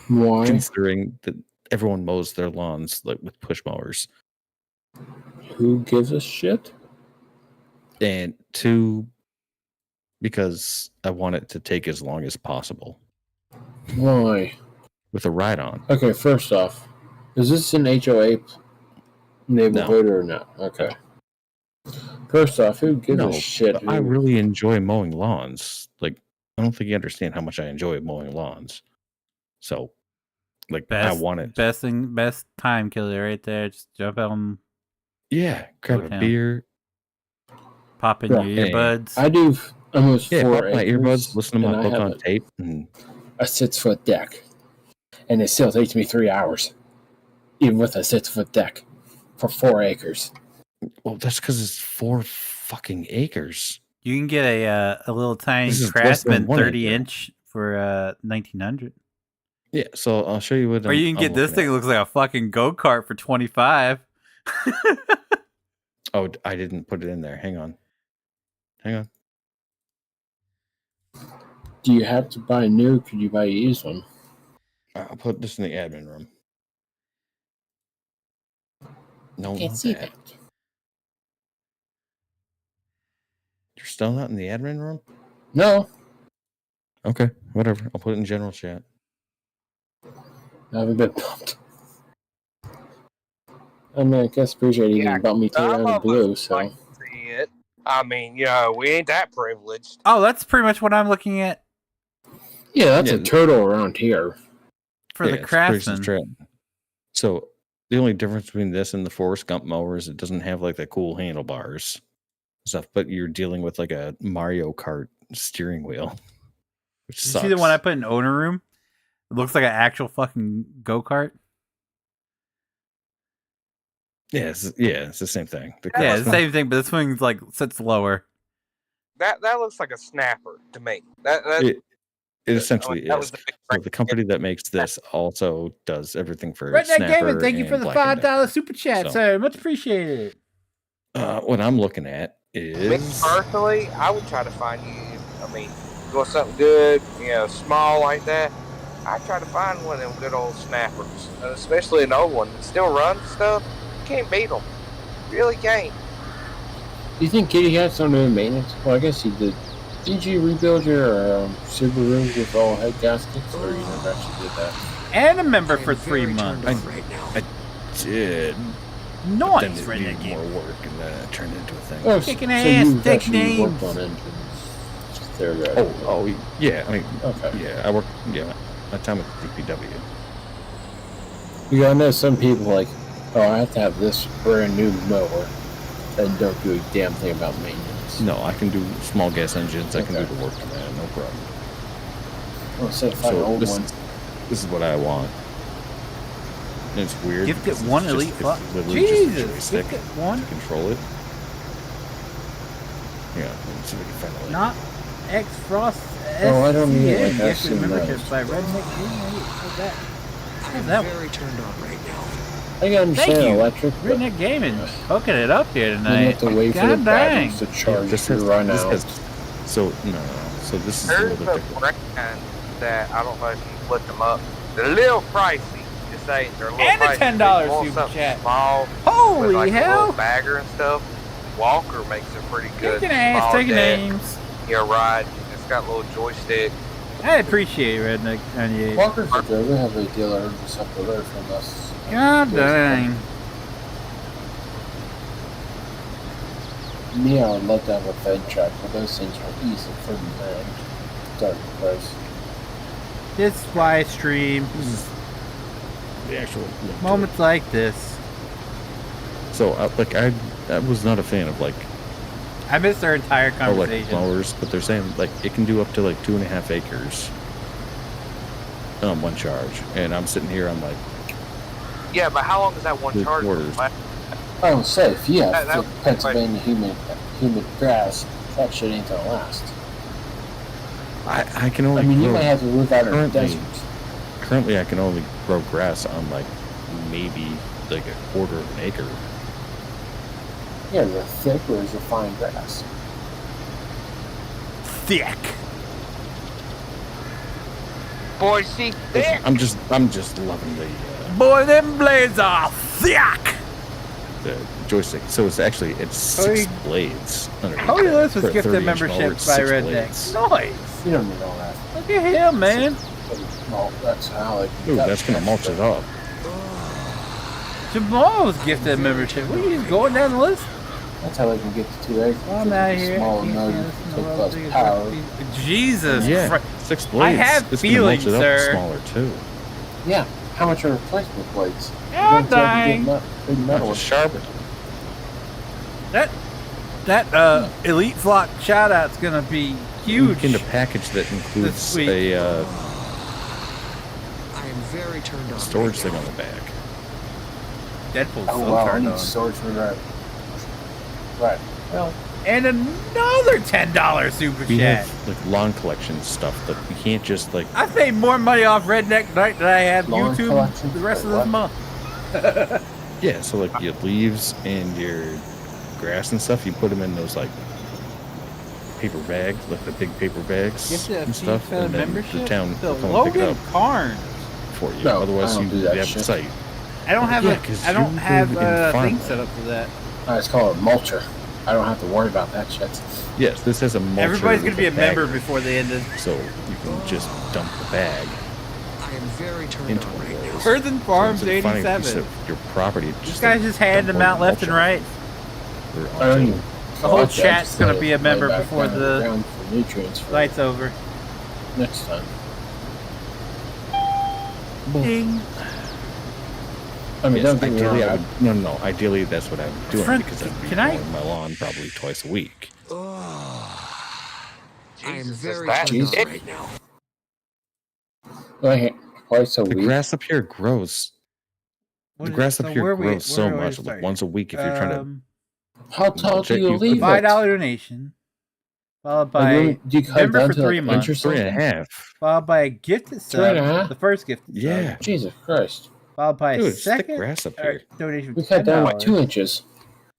Why? considering that everyone mows their lawns like with push mowers. Who gives a shit? And two, because I want it to take as long as possible Why? with a ride on. Okay, first off, is this an HOA neighborhood or not? Okay. First off, who gives a shit? But I really enjoy mowing lawns. Like, I don't think you understand how much I enjoy mowing lawns. So, like, I want it. Best time killer right there. Just jump out and Grab a down. beer. Pop in your earbuds. I do almost 4 pop my acres, earbuds, listen to and my I book have on tape. And a 6-foot deck, and it still takes me 3 hours, even with a 6-foot deck, for 4 acres. well, that's because it's 4 fucking acres. You can get a little tiny This is less than Craftsman 1 acre. 30-inch for $1,900. Yeah, so I'll show you what. Or you can get this thing. It looks like a fucking go-kart for $25. Oh, I didn't put it in there. Hang on. Do you have to buy new? Could you buy a used one? I'll put this in the admin room. No, Can't not see that. that. You're still not in the admin room? No, Okay, whatever. I'll put it in general chat. I haven't been pumped. I mean, I guess appreciate you Yeah, bumped me to out of the blue, so. like to see it. I mean, you know, we ain't that privileged. Oh, that's pretty much what I'm looking at Yeah, that's Yeah. a turtle around here. for the it's Briggs and Craftsman. Stratton. So the only difference between this and the Forrest Gump mower is it doesn't have like the cool handlebars stuff, but you're dealing with like a Mario Kart steering wheel. Which Did you sucks. see the one I put in owner room? It looks like an actual fucking go-kart. Yeah, it's the same thing. Yeah, it's the same thing, but this one's like sits lower. That looks like a snapper to me. It essentially that was is. the big So the company that makes this also does everything for Redneck Snapper Gaming, thank you for and the Black & Decker. $5 super chat, So- sir. Much appreciated. What I'm looking at Me is personally, I would try to find you. I mean, you want something good, you know, small like that. I try to find one of them good old snappers, and especially an old one that still runs stuff. You can't beat them. You really can't. Do you think Kitty had some new maintenance? Well, I guess he did. Did you rebuild your Subaru with all head gaskets, or you never actually did that? And a member for 3 months. I did. Nice, Then it Redneck needed Gamer. more work, and then it turned into a thing. Oh, Kicking so ass, you've take actually names. worked on engines. Theoretically. Oh, yeah. I mean, Okay. yeah. I work. Yeah, my time at DPW. Yeah, I know some people like, oh, I have to have this brand new mower, and don't do a damn thing about maintenance. No, I can do small gas engines. I can do Okay. the work on that. No problem. Well, say if I So old this, one. this is what I want. And it's weird. Gift because it it's one just- elite it's fuck. literally just a Jesus, joystick gift it one. to control it. Yeah, let me see if I can find it. Not X Frost. Oh, I don't need it, like, I've Gifted seen memberships those. by Redneck Gamer. How's that? How's that? Very turned on right now. I can understand you. electric, but Redneck Gaming hooking it up here you tonight. have to wait for the God dang. batteries to charge this to has, run this out. has, so no. So this is a There's little a bit different. brand that I don't know if you looked them up. They're a little pricey. Just saying, they're a little And a pricey. $10 If you want super something chat. Small with Holy like a little hell! bagger and stuff. Walker makes a pretty good Kicking ass, small taking deck, names. ride. It's got a little joystick. I appreciate it, Redneck 98. Walker's a joke. We have a dealer just up the road from us. God dang. Me, I would love to have a Fed check, but those things are easy for the brand. Start the price. This is why I stream This is the actual link to it. moments like this. So I was not a fan of like I missed our entire electric conversation. mowers, but they're saying like it can do up to like 2.5 acres on one charge, and I'm sitting here, I'm like, Yeah, but how long is that one Good charge? orders. I would say, if you have That- Pennsylvania humid grass, that shit ain't gonna last. I can only I mean, you grow, might have to move out of the currently- desert. currently I can only grow grass on like maybe like 1/4 of an acre. Yeah, the thick or is the fine grass? Thick. Boy, see, thick. I'm just loving Boy, them blades are thick. the joystick. So it's actually Cody- 6 blades underneath. Cody that. Lewis was For a gifted 30-inch mower, membership it's by 6 Redneck. blades. Nice. You don't need all that. Look at him, man. Well, that's how like. Ooh, that's gonna mulch it up. Jamal was gifted membership. What are you just going down the list? That's how they can get to 2 acres. While I'm out here. Small can't enough listen to to the take world's less biggest power. recipe. Jesus Yeah, Christ. 6 blades. have it's gonna mulch feelings, it up sir. smaller too. Yeah. How much are replacement plates? God You don't have to dang. get big Not metal. just sharpen. That Elite Flock shout out's gonna be huge. In a package that includes This week. a I am very turned on. storage right thing now. on the back. Deadpool's Oh so wow, I turned need on. storage for that. Right. Well, And another $10 super We chat. have like lawn collection stuff that we can't just like. I paid more money off Redneck Night than I had Lawn YouTube collection? the rest of Wait, this month. Yeah, so like your leaves and your grass and stuff, you put them in those like paper bags, like the big paper bags Get the and stuff, FIFA and then membership. the town The will come and pick it Logan up Carnes. for you. No, Otherwise, I you don't do that have the shit. site. I don't have Yeah, 'cause I don't you have live in a thing farmland. set up for that. I just call it a mulcher. I don't have to worry about that shit. Yes, this has a mulcher. Everybody's gonna with be a member bagger, before they end it. so you can just dump the bag I am very turned into on one right of now. those. Earthen Farms So instead of finding a piece 87. of your property, This guy's just handing them dump out all left the and right. mulch I don't onto- even. The whole I just chat's gonna let be it a member lay back before down the ground for nutrients for Light's over. next time. Ding. I mean, Yes, don't get me wrong. ideally, I would, no. Ideally, that's what I'm doing Friend, because I'd be can I- mowing my lawn probably twice a week. I am Jesus, very that turned on thick. right now. Like, twice a The week. grass up here grows. The grass up here grows so much. Like once a week, if you're trying to. How tall mulch do it, you you leave $5 it? donation, followed by Like, do you cut member down for to 3 like months, inch or something? 3.5. followed by a gifted sub, 3.5? the first gifted Yeah. sub, Jesus Christ. followed by Dude, a it's thick second grass up or here. donation We of cut down like $10. 2 inches.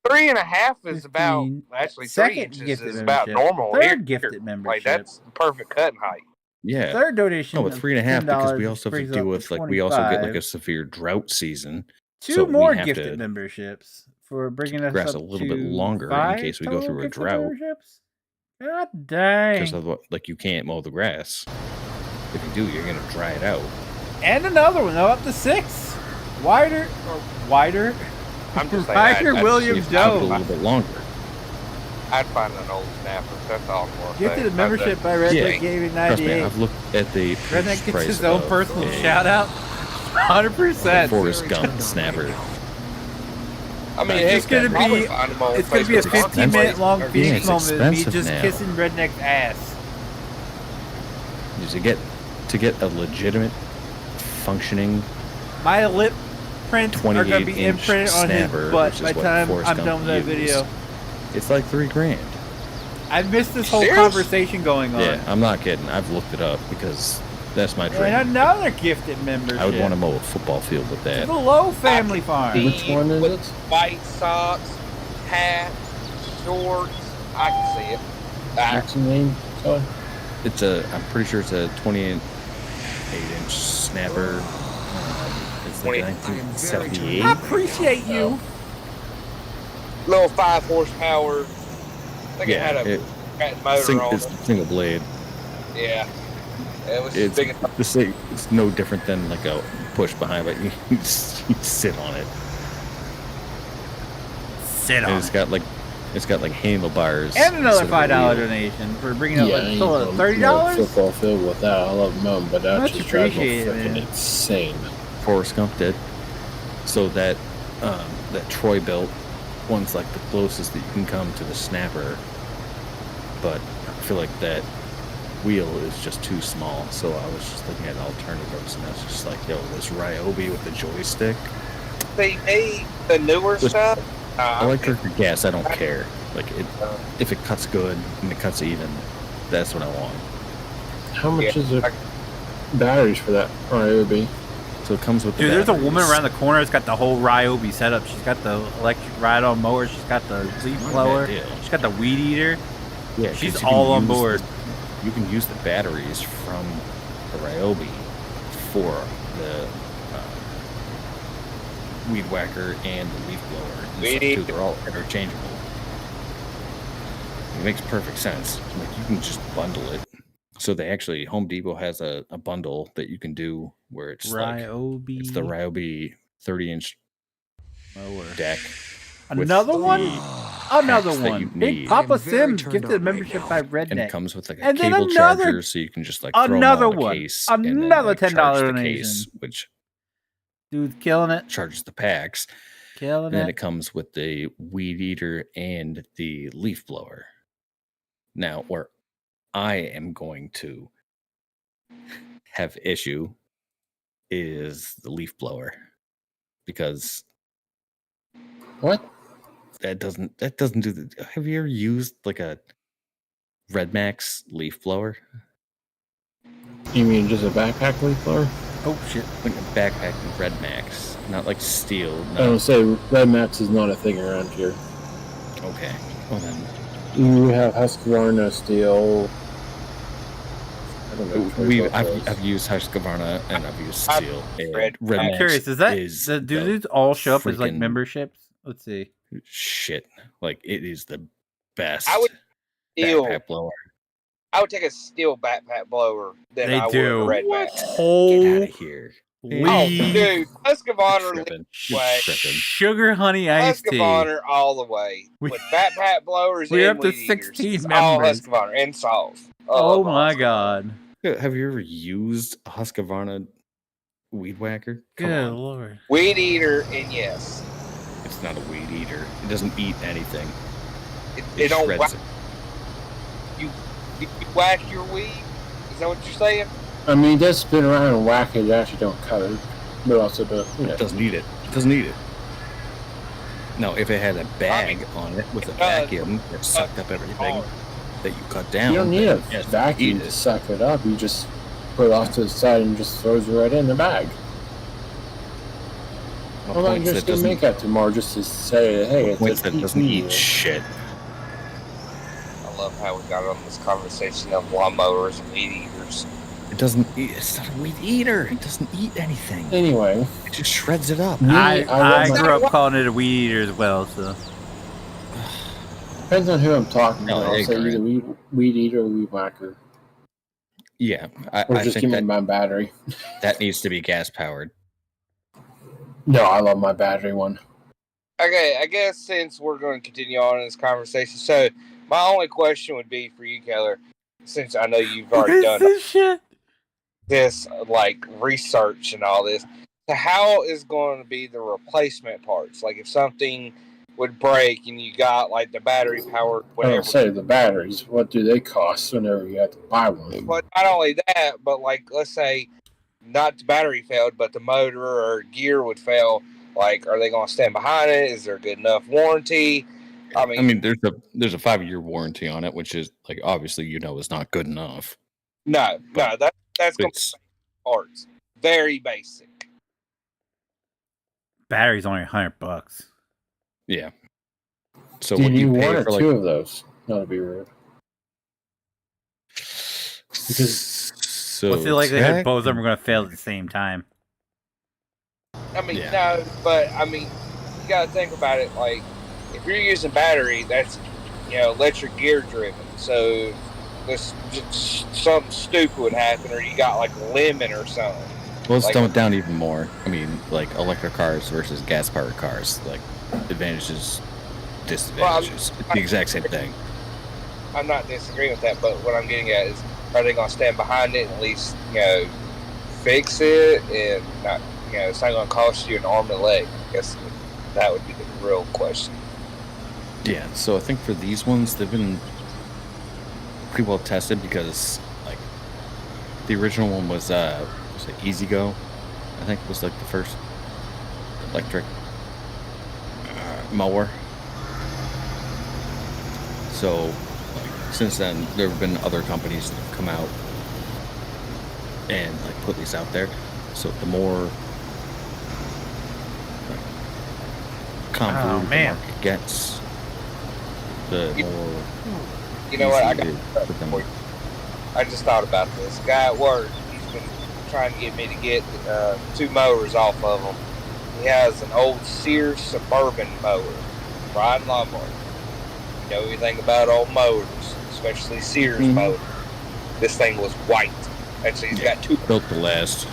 3.5 is about 15. actually 3 Second inches gifted is about membership. normal. Third here. gifted membership. Like that's the perfect cutting height. Yeah. Third donation. No, but of 3.5 because we $10 also have to brings deal up with to like we also get like 25. a severe drought season. Two so we more have gifted to memberships for bringing us grass up a little bit to longer in 5 case we go total through a gifted drought. memberships? God dang. Because otherwise, like you can't mow the grass. If you do, you're gonna dry it out. And another one, up to 6. Wider. I'm just saying. Ryder Williams It's out a Jones. little bit longer. I'd find an old snapper. That's all I'm going to say. Gifted a membership by Redneck Yeah. Gaming Trust me, 98. I've looked at the Redneck gets price his own of personal a shout out. 100%. Forrest Gump snapper. I mean, It's heck, gonna probably be find them on it's gonna be a Facebook 15-minute long Marketplace. Phoenix it's moment of me expensive just now. kissing Redneck's ass. To get a legitimate functioning My lip prints are gonna be 28-inch imprinted on his snapper, butt which by is the what time Forrest I'm Gump done with that used. video. It's like $3,000. I missed this whole Serious? conversation going on. Yeah, I'm not kidding. I've looked it up because that's my dream. And another gifted membership. I would want to mow a football field with to that. the Low Family Farm. see- Which one is with it? White socks, hat, shorts. I can see it. What's the name? Sorry. I'm pretty sure it's a 28-inch snapper. It's like 1978. I appreciate you. Little 5 horsepower. I think it had a cat motor on It's it. single blade. Yeah. It was It's big enough. it's no different than like a push behind, but you sit on it. Sit And on it's it. got like handlebars. And another instead of a $5 wheel. donation for bringing up Yeah, I like ain't total gonna of mow a $30. football field with that. I love mowing, but that Much just drives me appreciated, freaking man. insane. Forrest Gump did. So that Troy built one's like the closest that you can come to the snapper, but I feel like that wheel is just too small. So I was just looking at alternatives, and that's just like, yo, this Ryobi with the joystick, The newer With- stuff. electric or gas, I don't care. Like if it cuts good and it cuts even, that's what I want. How much Yeah, is the batteries for that Ryobi? So it comes with the Dude, there's a woman batteries. around the corner that's got the whole Ryobi setup. She's got the electric ride-on mower. She's got the leaf Not a blower. bad deal. She's got the weed eater. Yeah, She's 'cause you can all on use board. You can use the batteries from the Ryobi for the weed whacker and the leaf blower. And Weed stuff, eater. too. They're all interchangeable. It makes perfect sense. Like you can just bundle it. So they actually Home Depot has a bundle that you can do where it's like Ryobi. it's the Ryobi 30-inch mower. deck. with Another the one? Another packs that one. you Big need. Papa I'm very Sims turned gifted a on right membership now. by And Redneck. it comes with like a And then cable another- charger, so you can just like throw them another all in a one. case, and then, Another like, $10 charge the donation. case, which Dude's killing it. charges the packs. Killing And then it. it comes with the weed eater and the leaf blower. Now, where I am going to have issue is the leaf blower, because What? that doesn't do the. Have you ever used like a Red Max leaf blower? You mean just a backpack leaf blower? Oh, shit. Like a backpack Red Max, not like steel. I No. don't say Red Max is not a thing around here. Okay. Well then, You have Husqvarna steel. I don't know. which one we both those. I've used Husqvarna and I've used I've steel. And read- Red I'm Max curious. Is that is do the these all show up as like freaking memberships? Let's see. shit. Like it is the best. I would Steel. backpack blower. I would take a steel backpack blower than They I would do. a red What? Max. Get out Holy of here. Oh, You're dude, Husqvarna, tripping. way. You're tripping. sugar honey iced tea. Husqvarna all the way. We- With backpack blowers We're and up to weed eaters. 16 It's all members. Husqvarna and saws. Oh I love my Husqvarna. god. Have you ever used a Husqvarna weed whacker? Come Good on. lord. Weed eater and yes. It's not a weed eater. It doesn't eat anything. It don't shreds whack, it. you whack your weed? Is that what you're saying? I mean, it does spin around and whack it. You actually don't cut it. But also, It doesn't eat it. It doesn't eat it. No, if it had a bag on it with a it does. vacuum that sucked up everything that you cut down. you don't need a then yes, vacuum eat to it. suck it up. You just put it off to the side and just throws it right in the bag. My I'm not point is just it gonna doesn't- make that tomorrow just to say, hey, my it's point a is that it doesn't weed eat eater. shit. I love how we got on this conversation of lawnmowers and weed eaters. It doesn't eat. It's not a weed eater. It doesn't eat anything. Anyway, It just shreds it up. me, I love my- grew up calling it a weed eater as well, so depends on who I'm talking to. No, I'll say ignorant. either weed eater or weed whacker. Yeah, Or I just think give me that my battery. that needs to be gas powered. No, I love my battery one. Okay, I guess since we're going to continue on in this conversation, so my only question would be for you, Keller, since I know you've What already is done this shit? this like research and all this. So how is going to be the replacement parts? Like if something would break and you got like the battery powered I whatever. don't say the batteries. What do they cost whenever you have to buy one? But not only that, but like let's say not the battery failed, but the motor or gear would fail. Like, are they going to stand behind it? Is there a good enough warranty? I mean, there's a 5-year warranty on it, which is like obviously is not good enough. No, that's going to It's be parts. Very basic. Battery's only $100. yeah. So do what you you need pay one or for like two of those? Not to be rude. Because so What's the likelihood both of them are going to fail at the same time? I mean, Yeah. no, but I mean, you got to think about it. Like, if you're using battery, that's electric gear driven. So, this just something stupid would happen, or you got like a lemon or something. Well, let's Like- dumb it down even more. I mean, like electric cars versus gas powered cars, like advantages, disadvantages. It's the exact same thing. I'm not disagreeing with that, but what I'm getting at is, are they going to stand behind it and at least fix it and not it's not going to cost you an arm and a leg? I guess that would be the real question. Yeah, so I think for these ones, they've been pretty well tested because, like, the original one was it Easy Go? I think was like the first electric mower. So, like, since then, there have been other companies that have come out and like put these out there. So the more convoluted the man. market gets, the more You know what? easy it is for them. I just thought about this. Guy at work, he's been trying to get me to get 2 mowers off of him. He has an old Sears Suburban mower, riding lawnmower. You know anything about old mowers, especially Sears mowers. This thing was white. Actually, he's got 2. Built to last.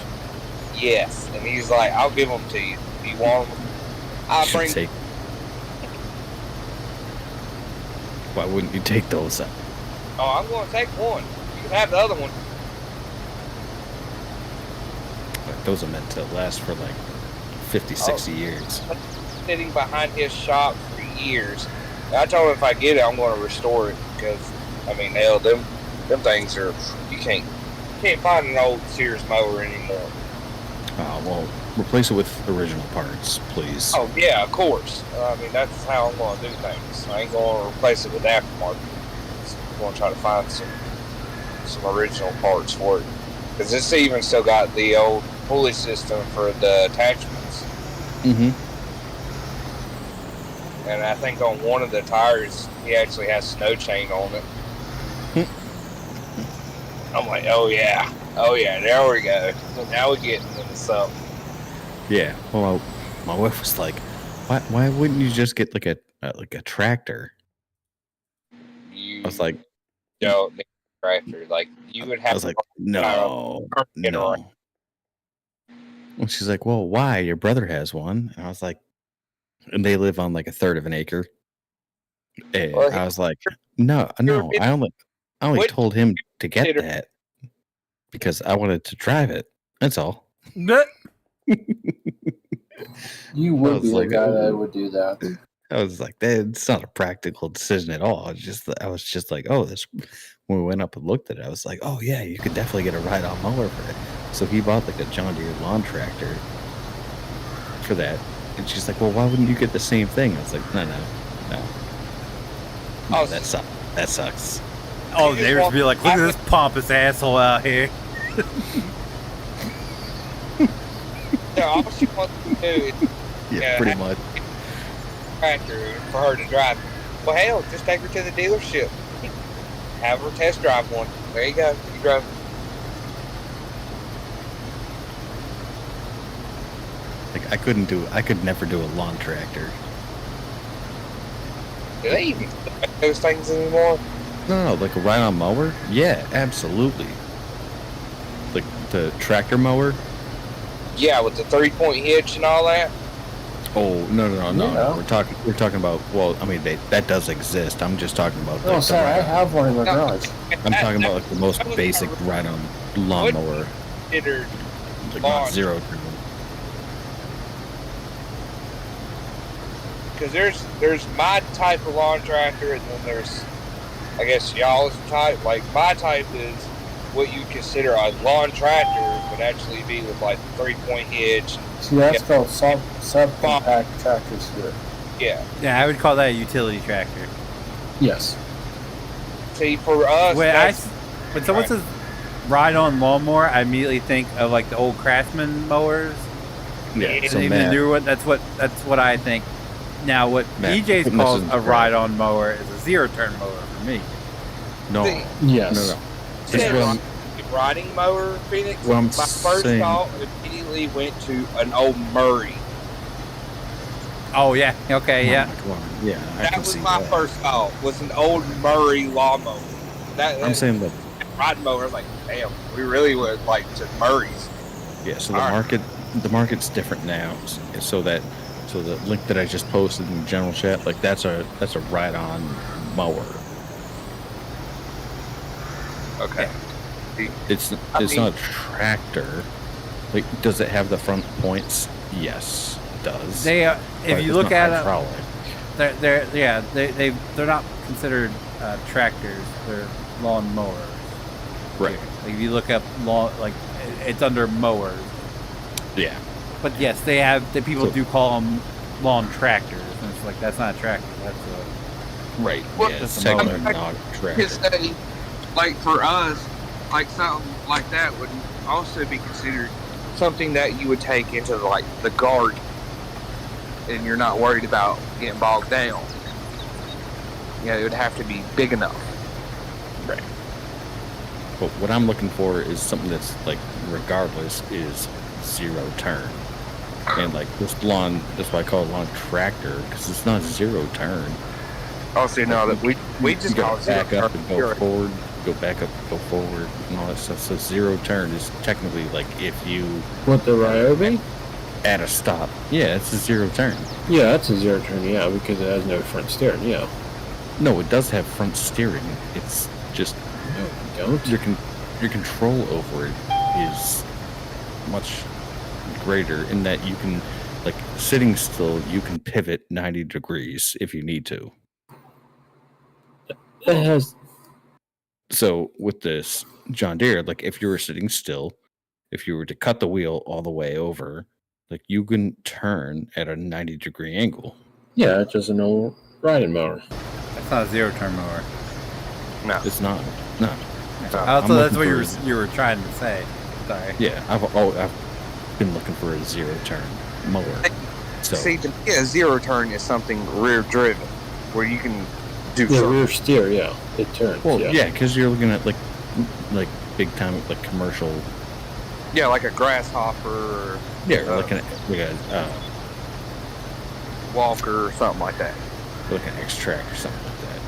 Yes, and he's like, I'll give them to you. If you want them, I'll Should bring take. Why wouldn't you take those? Oh, I'm going to take one. You can have the other one. Like, those are meant to last for like 50, 60 years. Sitting behind his shop for years. And I told him if I get it, I'm going to restore it because, I mean, hell, them things are, you can't find an old Sears mower anymore. Well, replace it with original parts, please. Oh, yeah, of course. I mean, that's how I'm going to do things. I ain't going to replace it with aftermarket. I'm going to try to find some original parts for it. Because this even still got the old pulley system for the attachments. Mm-hmm. And I think on one of the tires, he actually has snow chain on it. I'm like, oh yeah, there we go. Now we're getting into something. Yeah. Well, my wife was like, "Why wouldn't you just get like a tractor?" You I was like, don't need a tractor. Like you would have. I was like, no. And she's like, "Well, why? Your brother has one." And I was like, and they live on like a third of an acre. And Well, I was like, no. I only told him to get that because I wanted to drive it. That's all. you would be like, the guy that would do that. I was like, it's not a practical decision at all. I was just like, oh, this. When we went up and looked at it, I was like, oh yeah, you could definitely get a ride-on mower for it. So he bought like a John Deere lawn tractor for that. And she's like, well, why wouldn't you get the same thing? I was like, no. Oh, that sucks. That sucks. Oh, they just be like, look at this pompous asshole out here. Yeah, all she wants to do is Yeah, pretty much. tractor for her to drive. Well, hell, just take her to the dealership. Have her test drive one. There you go. You drive. Like I could never do a lawn tractor. Do they even make those things anymore? No, like a ride-on mower? Yeah, absolutely. the tractor mower. Yeah, with the 3-point hitch and all that. Oh no. Yeah. We're talking about. Well, I mean that does exist. I'm just talking about. Oh, Like, sorry, I have one in my No. garage. I'm talking about like the most That was basic my- ride-on lawnmower, Considered like lawn. not zero turn. Because there's my type of lawn tractor, and then there's, I guess, y'all's type. Like, my type is what you consider a lawn tractor, would actually be with like the 3-point hitch. See, that's called subcompact tractors here. Yeah. Yeah, I would call that a utility tractor. Yes. See, for us, When someone says ride-on lawnmower, I immediately think of like the old Craftsman mowers. Yeah. And So even the Matt, newer one, that's what I think. Now, what Matt, PJ's this calls isn't a correct. ride-on mower is a zero-turn mower for me. no, See, Yes. no. said It's what riding mower, Phoenix. What I'm my first saying- thought immediately went to an old Murray. Oh yeah, okay, yeah. Come on. Yeah, I That can was see my that. first thought. Was an old Murray lawnmower. I'm saying that. riding mower. I was like, damn, we really would like to Murray's. Yeah, so the All right. market's different now. So the link that I just posted in the general chat, like that's a ride-on mower. Okay. It's I mean- not a tractor. Like, does it have the front points? Yes, it does. They, if But you it's look not at hydraulic. they're not considered tractors. They're lawn mowers. Right. Like if you look up lawn, like it's under mowers. Yeah. But yes, they have. The people So- do call them lawn tractors, and it's like that's not a tractor. That's a Right. Well, yeah, it's just a mower. technically not a tractor. Could say, like for us, like something like that would also be considered something that you would take into like the garden, and you're not worried about getting bogged down. You know, it would have to be big enough. Right. But what I'm looking for is something that's like, regardless, is zero turn. And like this lawn, that's why I call it lawn tractor, because it's not zero turn. Oh, see, no, that we You just gotta call it zero back up turn. and go You're- forward, go back up, go forward, and all that stuff. So zero turn is technically like if you What, the Ryobi? at a stop. Yeah, it's a zero turn. Yeah, that's a zero turn, yeah, because it has no front steering, yeah. No, it does have front steering. It's just No, you don't. your control over it is much greater in that you can, like, sitting still, you can pivot 90 degrees if you need to. It has, So with this John Deere, like if you were sitting still, if you were to cut the wheel all the way over, like you can turn at a 90-degree angle. yeah, it's just an old riding mower. that's not a zero-turn mower. No. It's not. No. Also, I'm that's looking what for- you were trying to say. Sorry. Yeah, I've been looking for a zero-turn mower. So See, to me, a zero turn is something rear driven, where you can do Yeah, something. rear steer, yeah. It turns, well, yeah. yeah, because you're looking at like big time like commercial. Yeah, like a grasshopper or Yeah, Uh, like a walker or something like that. like an X-Track or something like that.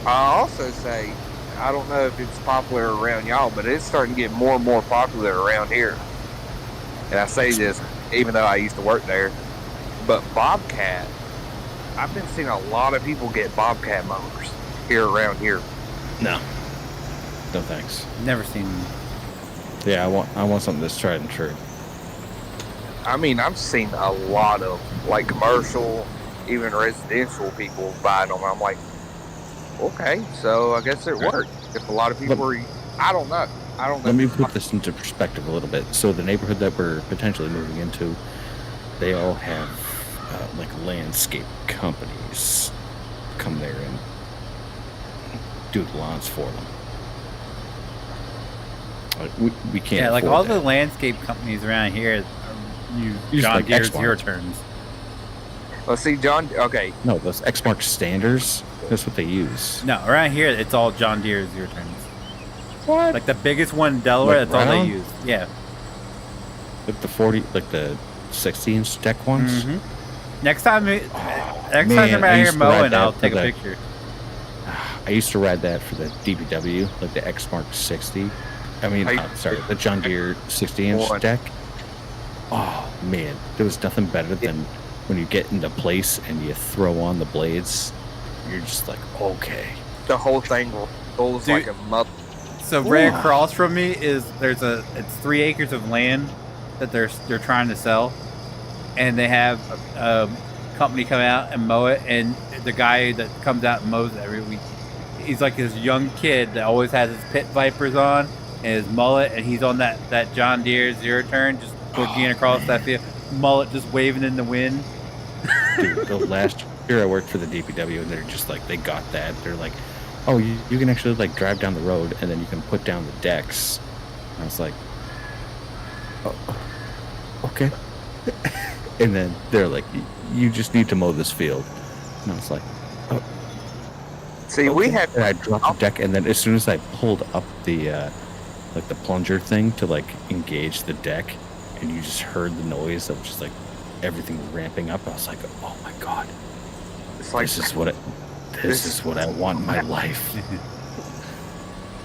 I also say, I don't know if it's popular around y'all, but it's starting to get more and more popular around here. And I say this even though I used to work there. But Bobcat, I've been seeing a lot of people get Bobcat mowers here around here. No thanks. Never seen. Yeah, I want something that's tried and true. I mean, I've seen a lot of like commercial, even residential people buying them. I'm like, okay, so I guess it worked. If a lot of people are, I don't know. Let me put this into perspective a little bit. So the neighborhood that we're potentially moving into, they all have like landscape companies come there and do the lawns for them. We can't. Yeah, like afford all that. the landscape companies around here use Use John like Deere X-Mark. zero turns. Let's see, John. Okay, No, those X-Mark standards. That's what they use. No, around here it's all John Deere zero turns. What? Like the biggest one in Delaware, Like that's all they round? use. Yeah. Like the 40, like the 16-inch deck ones. Mhm. Next time, Oh, next time man, I'm I out here used to ride mowing, that I'll for take a the- picture. I used to ride that for the DBW, like the X-Mark 60. I mean, Hey. sorry, the John Deere 60-inch One. deck. Oh man, there was nothing better than when you get into place and you throw on the blades. You're just like, okay. The whole thing rolls Dude. like a mother. So right across from me is it's 3 acres of land that they're trying to sell, and they have a company come out and mow it, and the guy that comes out and mows it every week, he's like this young kid that always has his pit vipers on and his mullet, and he's on that John Deere zero turn, just boogieing across that field, mullet just waving in the wind. Dude, the last year I worked for the DPW, and they're just like, they got that. They're like, oh, you can actually like drive down the road, and then you can put down the decks. And I was like, oh, okay. And then they're like, you just need to mow this field. And I was like, oh. See, we okay. had. And I dropped the deck, and then as soon as I pulled up the like the plunger thing to like engage the deck, and you just heard the noise of just like everything ramping up, I was like, oh my god, It's like this is what I want in my life.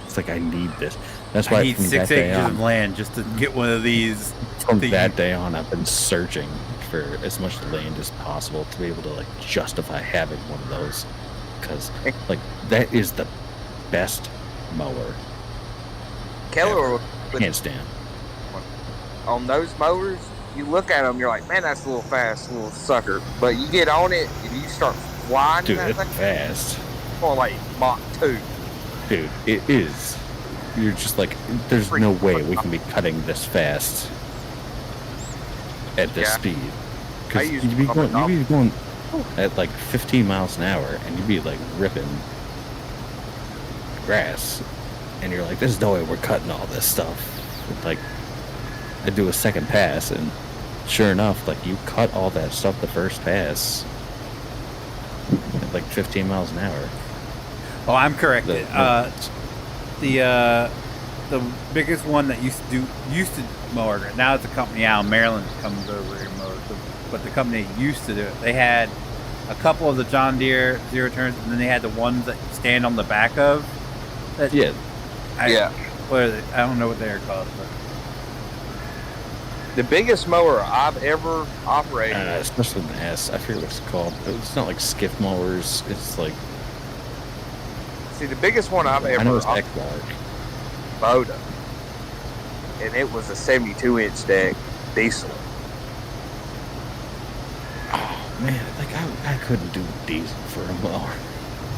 It's like I need this. That's why I need from 6 that day acres on, of land just to get one of these. from to that use. day on, I've been searching for as much land as possible to be able to like justify having one of those, because like that is the best mower. Keller Hands down. on those mowers. You look at them, you're like, man, that's a little fast, little sucker. But you get on it, and you start flying. Dude, that it's thing, fast. going like Mach 2. Dude, it is. You're just like, there's no way we can be cutting this fast at this Yeah. speed. I Because use you'd be pump going at like 15 miles an hour, and you'd be like ripping grass, and you're like, there's no way we're cutting all this stuff. And, like, I do a second pass, and sure enough, like, you cut all that stuff the first pass at like 15 miles an hour. Oh, I'm corrected. The- The biggest one that used to mow our grass. Now it's a company out in Maryland that comes over here and mows. But the company that used to do it, they had a couple of the John Deere zero turns, and then they had the ones that you stand on the back of. That, Yeah, What are they? I don't know what they're called. But The biggest mower I've ever operated. especially an S. I forget what it's called. It's not like skiff mowers. It's like, See, the biggest one I've I know ever it's X-Mark. mowed, and it was a 72-inch deck diesel. Oh man, like I couldn't do diesel for a mower.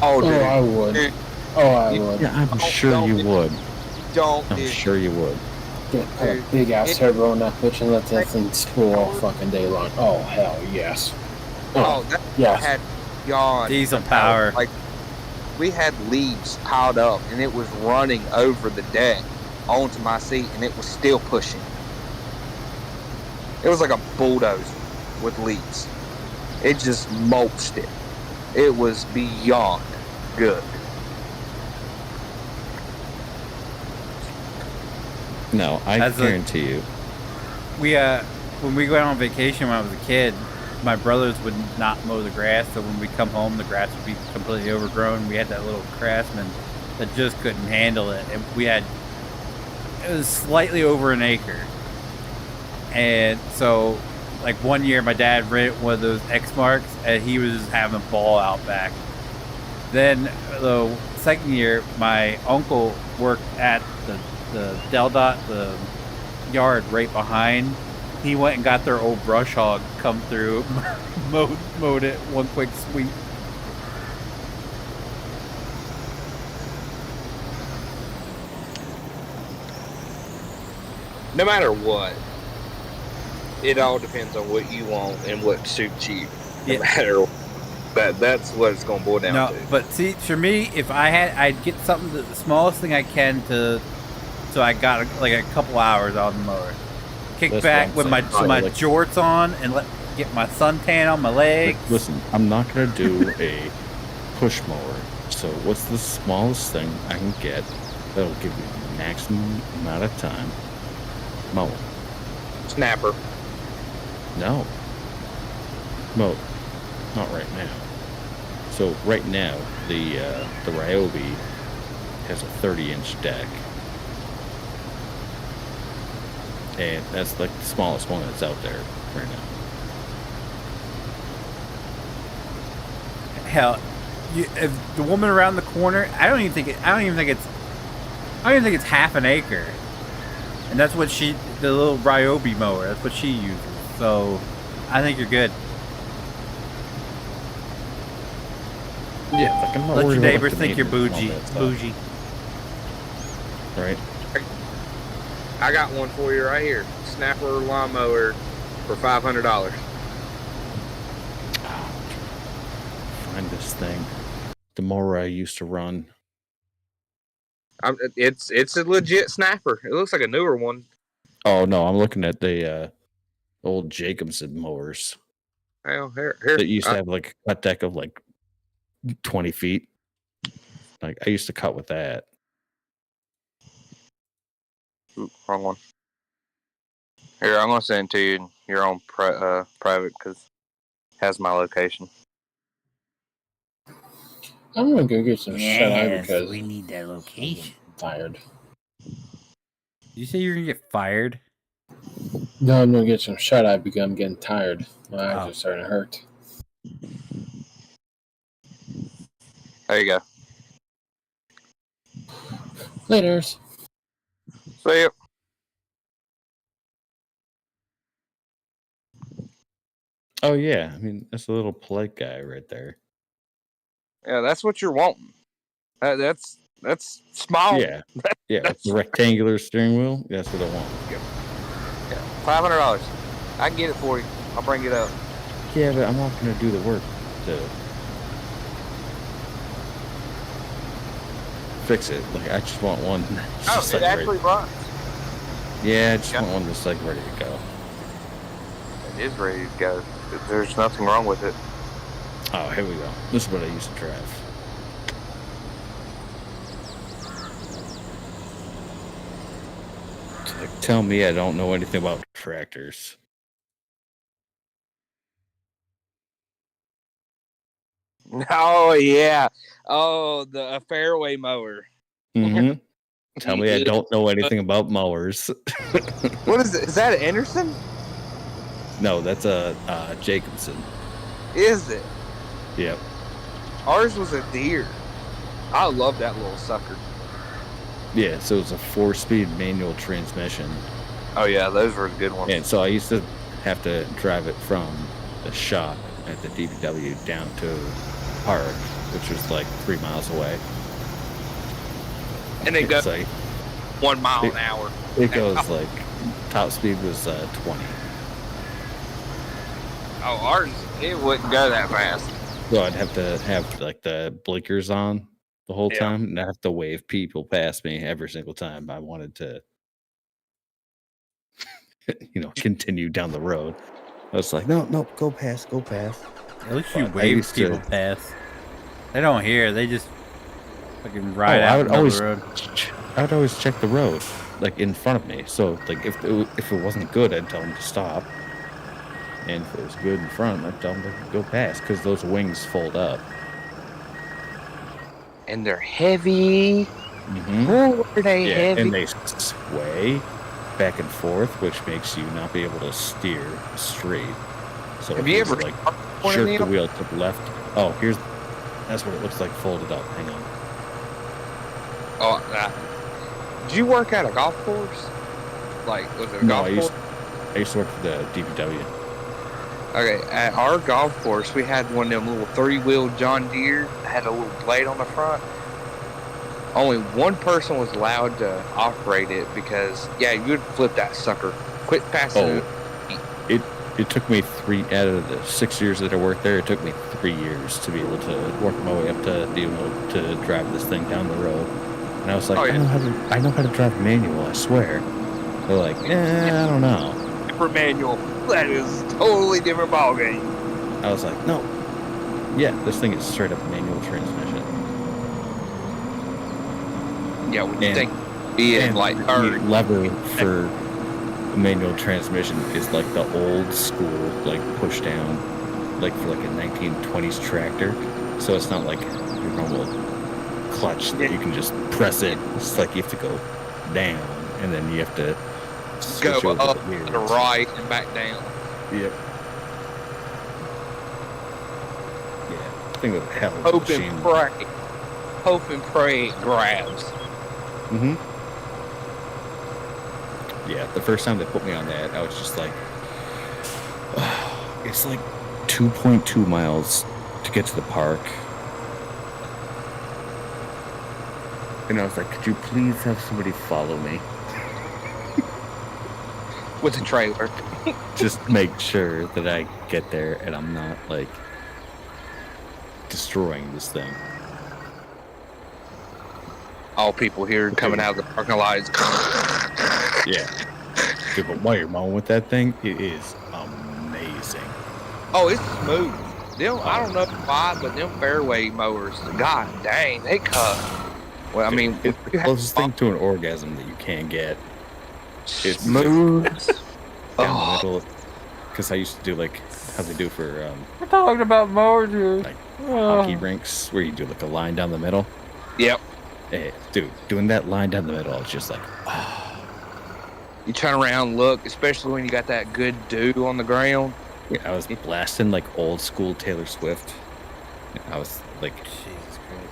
Oh, Oh, dude. I would. Dude, Oh, I would. Yeah, I'm Don't- sure don't you do- would. Don't, I'm dude. sure you would. Get put a Dude, big ass it- turbo on that bitch and let that thing spool all fucking day long. Oh, hell yes. Oh, that yes. had yawn. diesel power. Like, we had leaves piled up, and it was running over the deck onto my seat, and it was still pushing. It was like a bulldozer with leaves. It just mulched it. It was beyond good. No, I As a- guarantee you. we when we went on vacation when I was a kid, my brothers would not mow the grass, so when we come home, the grass would be completely overgrown. We had that little craftsman that just couldn't handle it, and it was slightly over an acre. And so, like one year, my dad rented one of those X marks, and he was just having a ball out back. Then the second year, my uncle worked at the Del Dot, the yard right behind. He went and got their old brush hog, come through, mowed it one quick sweep. No matter what, it all depends on what you want and what suits you. No Yeah. matter that's what it's gonna boil down No, to. but see, for me, if I'd get something, the smallest thing I can so I got like a couple hours on the mower. Kick That's back what with I'm saying. my Like- jorts on and get my suntan on my legs. Like, listen, I'm not gonna do a push mower. So what's the smallest thing I can get that'll give me the maximum amount of time? Mow. Snapper. No. Mow. Not right now. So right now, the Ryobi has a 30-inch deck. And that's like the smallest one that's out there right now. Hell, if the woman around the corner, I don't even think it's half an acre. And that's what the little Ryobi mower, that's what she uses. So, I think you're good. Yeah, like I'm not Let worried your about, neighbors the think you're maintenance and all bougie. that stuff, Right? I got one for you right here. Snapper lawnmower for $500. Find this thing. The mower I used to run. It's a legit snapper. It looks like a newer one. Oh no, I'm looking at the old Jacobson mowers Well, here. that used to have like a cut deck of like 20 feet. Like I used to cut with that. Ooh, wrong one. Here, I'm gonna send it to you your own private because it has my location. I'm gonna go get some shut eye because we need that location. I'm tired. You say you're gonna get fired? No, I'm gonna get some shut eye because I'm getting tired. My eyes Oh. are starting to hurt. There you go. Laters. See ya. Oh yeah, I mean that's a little polite guy right there. Yeah, that's what you're wanting. That's small. Yeah, with the rectangular steering wheel. That's what I want. Yeah, $500. I can get it for you. I'll bring it up. Yeah, but I'm not gonna do the work to fix it. Like I just want one. Just It actually runs. Yeah, I just want one that's like ready to go. It is ready to go. There's nothing wrong with it. Oh, here we go. This is what I used to drive. It's like, tell me I don't know anything about tractors. Oh yeah. Oh, the fairway mower. Mm-hmm. Tell me I don't know anything about mowers. What is it? Is that an Anderson? No, that's a Jacobson. Is it? Yep. Ours was a deer. I love that little sucker. Yeah, so it's a 4-speed manual transmission. Oh yeah, those were the good ones. And so I used to have to drive it from the shop at the DPW down to Park, which was like 3 miles away. And it goes like 1 mile an hour. It goes like top speed was 20. Oh, ours, it wouldn't go that fast. So I'd have to have like the blinkers on the whole Yeah. time, and I have to wave people past me every single time I wanted to, continue down the road. I was like, no, go past. At least you But I wave used to- people past. They don't hear. They just fucking ride I out would the always, road. I would always check the road, like in front of me. So like if it wasn't good, I'd tell them to stop. And if it was good in front, I'd tell them to go past because those wings fold up. And they're heavy. Mm-hmm. Oh, are they heavy? And they sway back and forth, which makes you not be able to steer straight. So Have if you it's ever like one of jerk the them? wheel to the left? Oh, that's what it looks like folded up. Hang on. Oh, did you work at a golf course? Like, was it a golf course? I used to work for the DPW. Okay, at our golf course, we had one of them little 3-wheel John Deere that had a little blade on the front. Only one person was allowed to operate it because, yeah, you would flip that sucker. Quit passing it. It took me out of the 6 years that I worked there, it took me 3 years to be able to work my way up to be able to drive this thing down the road. And I was like, Oh, yeah. I know how to drive manual, I swear. They're like, I don't know. For manual, that is a totally different ballgame. I was like, no. Yeah, this thing is straight up manual transmission. Yeah, when you And- think being like the her, lever for a manual transmission is like the old school, like push down, like for like a 1920s tractor. So it's not like your normal clutch that you can just press it. It's like you have to go down and then you have to switch Go over up the gears. to the right and back down. Yep. Yeah, I think it was a hell of a Hope machine. and pray. Hope and pray it grabs. Mm-hmm. Yeah, the first time they put me on that, I was just like, it's like 2.2 miles to get to the park. And I was like, could you please have somebody follow me? With a trailer. Just make sure that I get there and I'm not, like, destroying this thing. All people here coming out of the parking lot is Yeah. Dude, but while you're mowing with that thing, it is amazing. oh, it's smooth. Them, I don't know why, but them fairway mowers, god dang, they cut. Well, I mean, It's the closest thing to an orgasm that you can get. It's smooth. down the Oh, middle. Because I used to do, like, how they do for We're talking about mowers here. Like, hockey rinks, where you do, like, a line down the middle. yep. Hey, dude, doing that line down the middle, it's just like, You turn around, look, especially when you got that good dew on the ground. yeah, I was blasting, like, old school Taylor Swift. I was, like, Jesus Christ.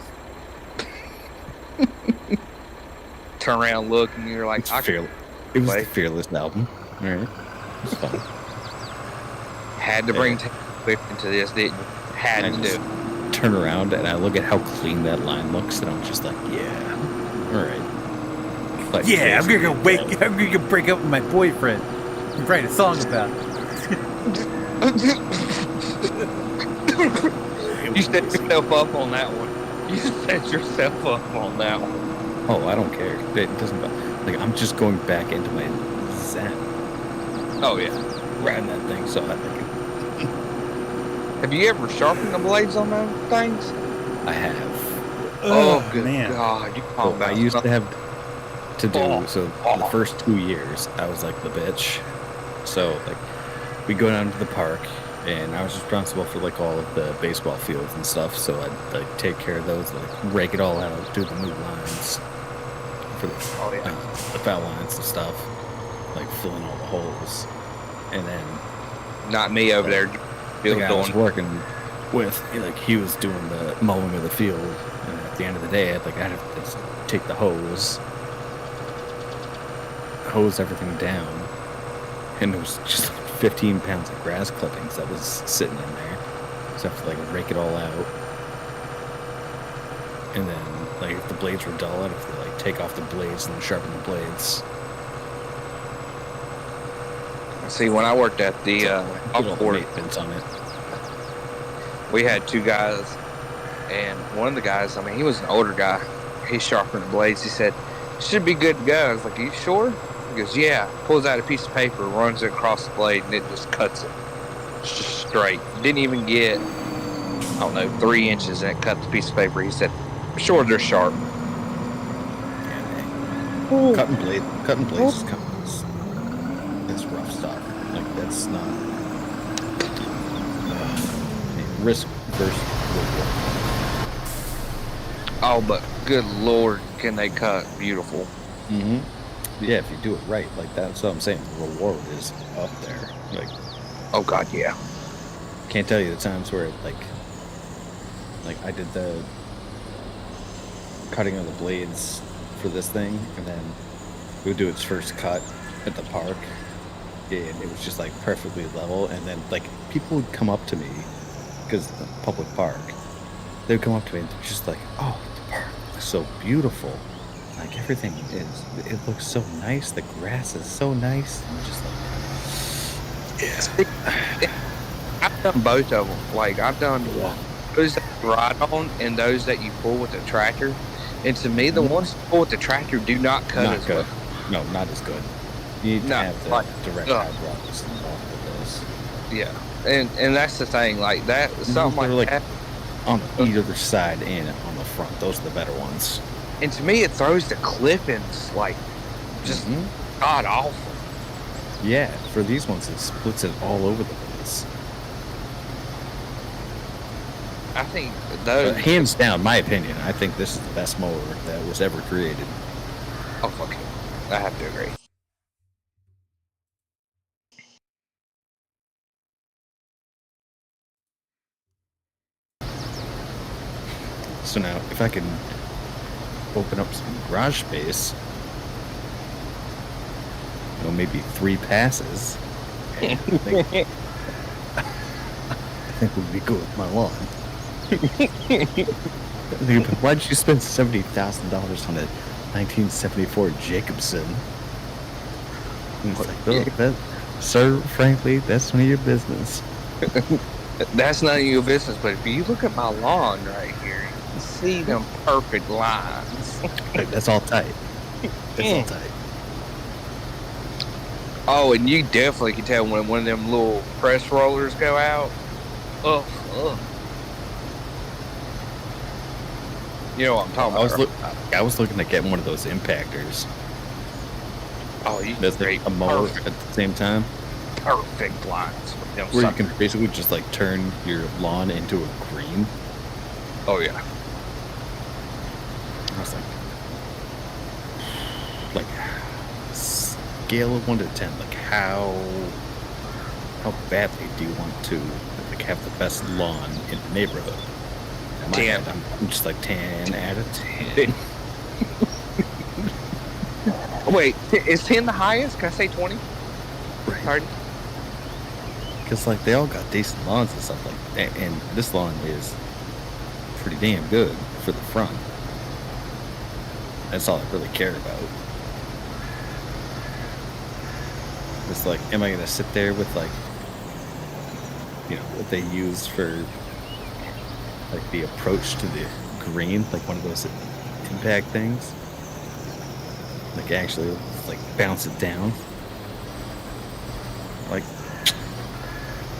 Turn around, look, and you're like, it's I it was play. the Fearless album. All right. It's fun. had to bring Taylor Swift into this, didn't you? Had And to I do. just turn around and I look at how clean that line looks, and I'm just like, yeah, all right. Like, Yeah, I'm gonna basically, I'm gonna go break up with my boyfriend and write a song about it. You set yourself up on that one. You set yourself up on that one. Oh, I don't care. It doesn't. Like, I'm just going back into my zen, Oh yeah. riding that thing. So I think Have you ever sharpened the blades on those things? I have. Oh, good man. God! You Well, talking I about used to have to do Oh. so. The first 2 years, I was like the bitch. So like, we go down to the park, and I was responsible for like all of the baseball fields and stuff. So I'd like take care of those, like rake it all out, do the new lines for the, Oh yeah. the foul lines and stuff, like filling all the holes, and then Not me over there. the guy I was Doing. working with, like he was doing the mowing of the field, and at the end of the day, I'd have to just take the hose everything down, and there was just like 15 pounds of grass clippings that was sitting in there, so I have to like rake it all out, and then like if the blades were dull, I'd have to like take off the blades and then sharpen the blades. See, when I worked at the Motherboard, maintenance on it. we had two guys, and one of the guys, I mean, he was an older guy. He sharpened the blades. He said, "Should be good to go." I was like, "Are you sure?" He goes, "Yeah." Pulls out a piece of paper, runs it across the blade, and it just cuts it. It's just straight. Didn't even get, I don't know, 3 inches, and it cut the piece of paper. He said, "Sure, they're sharp." Cutting blades is rough stuff. Like that's not risk versus reward. Oh, but good Lord, can they cut beautiful. Mm-hmm. Yeah, if you do it right, like that's what I'm saying. The reward is up there. Like, Oh, God, yeah. can't tell you the times where like I did the cutting of the blades for this thing, and then we would do its first cut at the park, and it was just like perfectly level, and then like people would come up to me because the public park, they would come up to me and they're just like, "Oh, the park looks so beautiful, like everything it looks so nice, the grass is so nice." And I'm just like, I've done both of them. Like, I've done those that you ride on and those that you pull with a tractor. And to me, the ones you pull with the tractor do not cut not as good. well. No, not as good. You need to No, have the like, direct hydraulics involved with those. Yeah. And that's the thing. Like, that, something They're like like- that. On either side and on the front, those are the better ones. And to me, it throws the clippings, like, just Mhm. god awful. Yeah, for these ones, it splits it all over the place. I think those. Hands down, my opinion, I think this is the best mower that was ever created. Oh, fuck it. I have to agree. So now, if I can open up some garage space, you know, maybe 3 passes, I think we'd be good with my lawn. Why'd you spend $70,000 on a 1974 Jacobson? And it's like, oh, that, sir, frankly, that's none of your business. That's none of your business, but if you look at my lawn right here, you can see them perfect lines. Like, that's all tight. That's all tight. Oh, and you definitely can tell when one of them little press rollers go out. Ugh. You know what I'm talking about. I was looking to get one of those impactors. Oh, you That's like a mower at the same time. Perfect lines. Where you can basically just like turn your lawn into a green. Oh yeah. I was like scale of 1 to 10, like how badly do you want to like have the best lawn in the neighborhood? 10. I'm just like 10 out of 10. Wait, is 10 the highest? Can I say 20? Right. Pardon? Because like they all got decent lawns and stuff like that, and this lawn is pretty damn good for the front. That's all I really care about. It's like, am I gonna sit there with like, you know, what they use for like the approach to the green, like one of those impact things? Like actually like bounce it down. Like,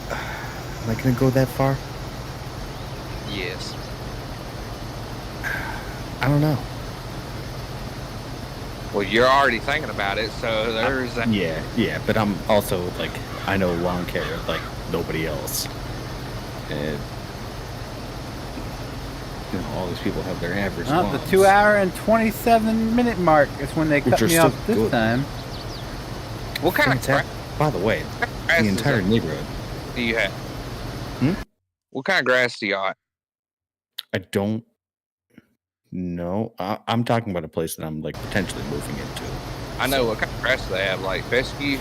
am I gonna go that far? Yes. I don't know. Well, you're already thinking about it, so there's that. Yeah, but I'm also like, I know lawn care like nobody else, and you know all these people have their average Well, lawns. the 2 hour and 27-minute mark is when they cut are me off still this good. time. What kind of Fantastic. By the way, grass the entire neighborhood. do you have? Hmm? What kind of grass do you got? I don't know. I'm talking about a place that I'm like potentially moving into. I know what kind of grass they have, like fescue.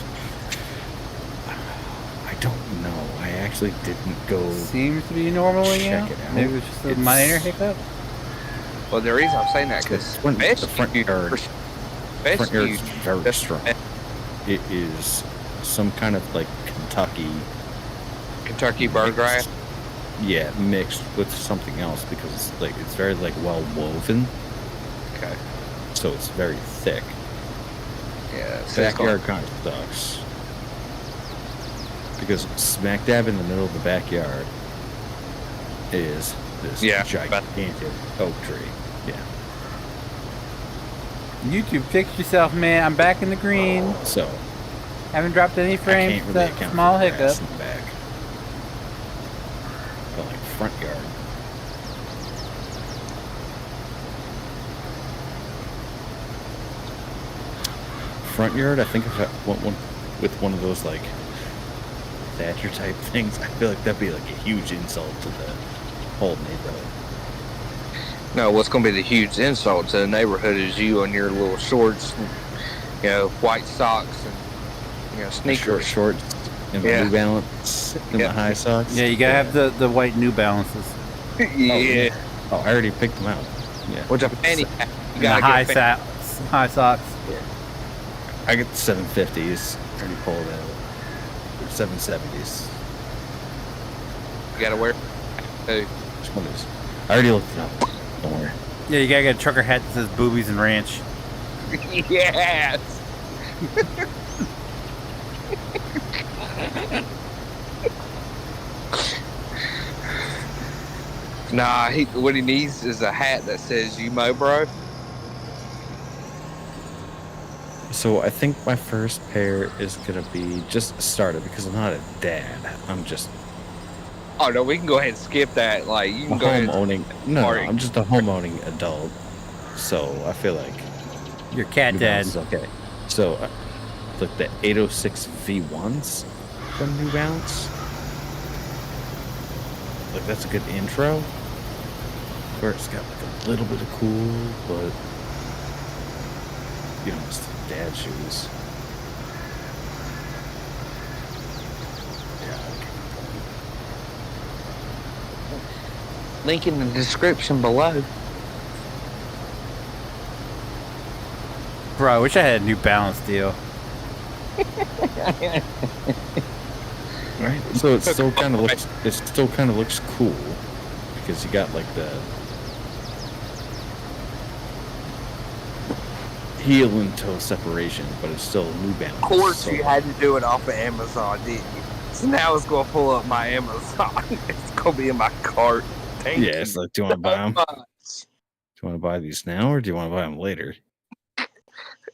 I don't know. I actually didn't go. Seems to be normal Check again. it out. Maybe it was just a It's- minor hiccup. Well, the reason I'm saying that because The front yard is very strong. It is some kind of like Kentucky bird grass. Yeah, mixed with something else because it's like it's very like well woven, Okay. so it's very thick. Yeah. So it's Backyard kind of sucks because smack dab in the middle of the backyard is this gigantic oak tree. Yeah. YouTube, fix yourself, man. I'm back in the green. So Haven't dropped any I frames can't for really that account small for grass hiccup. in the back. But like front yard. Front yard, I think if I want one with one of those like Thatcher type things, I feel like that'd be like a huge insult to the whole neighborhood. No, what's going to be the huge insult to the neighborhood is you and your little shorts, and, you know, white socks and, you know, sneakers. Shorts and my New Balance and my high socks. Yeah, you gotta have the white New Balances. Yeah. Oh, I already picked them out. Yeah. Which a penny. You And the gotta high get high socks. I get the 750s. Already pulled out. Or 770s. You gotta wear. Too. Which one is? I already looked it up. Don't worry. Yeah, you gotta get a trucker hat that says boobies and ranch. Yes. Nah, what he needs is a hat that says "You Mo Bro." So I think my first pair is gonna be just a starter because I'm not a dad. I'm just Oh no, we can go ahead and skip that. Like you a can go ahead. home owning. No, Sorry. I'm just a home owning adult. So I feel like Your cat New dad. Balance is okay. So like the 806 V1s from New Balance. Like that's a good intro. where it's got like a little bit of cool, but you know, it's the dad shoes. Yeah. Link in the description below. Bro, I wish I had a New Balance deal. Right. So it still kind of looks cool because you got like the heel and toe separation, but it's still a New Balance. Of course, so, you had to do it off of Amazon, didn't you? So now it's gonna pull up my Amazon. It's gonna be in my cart. Thank yeah, you it's like, do you want to buy them? so Do much. you want to buy these now, or do you want to buy them later?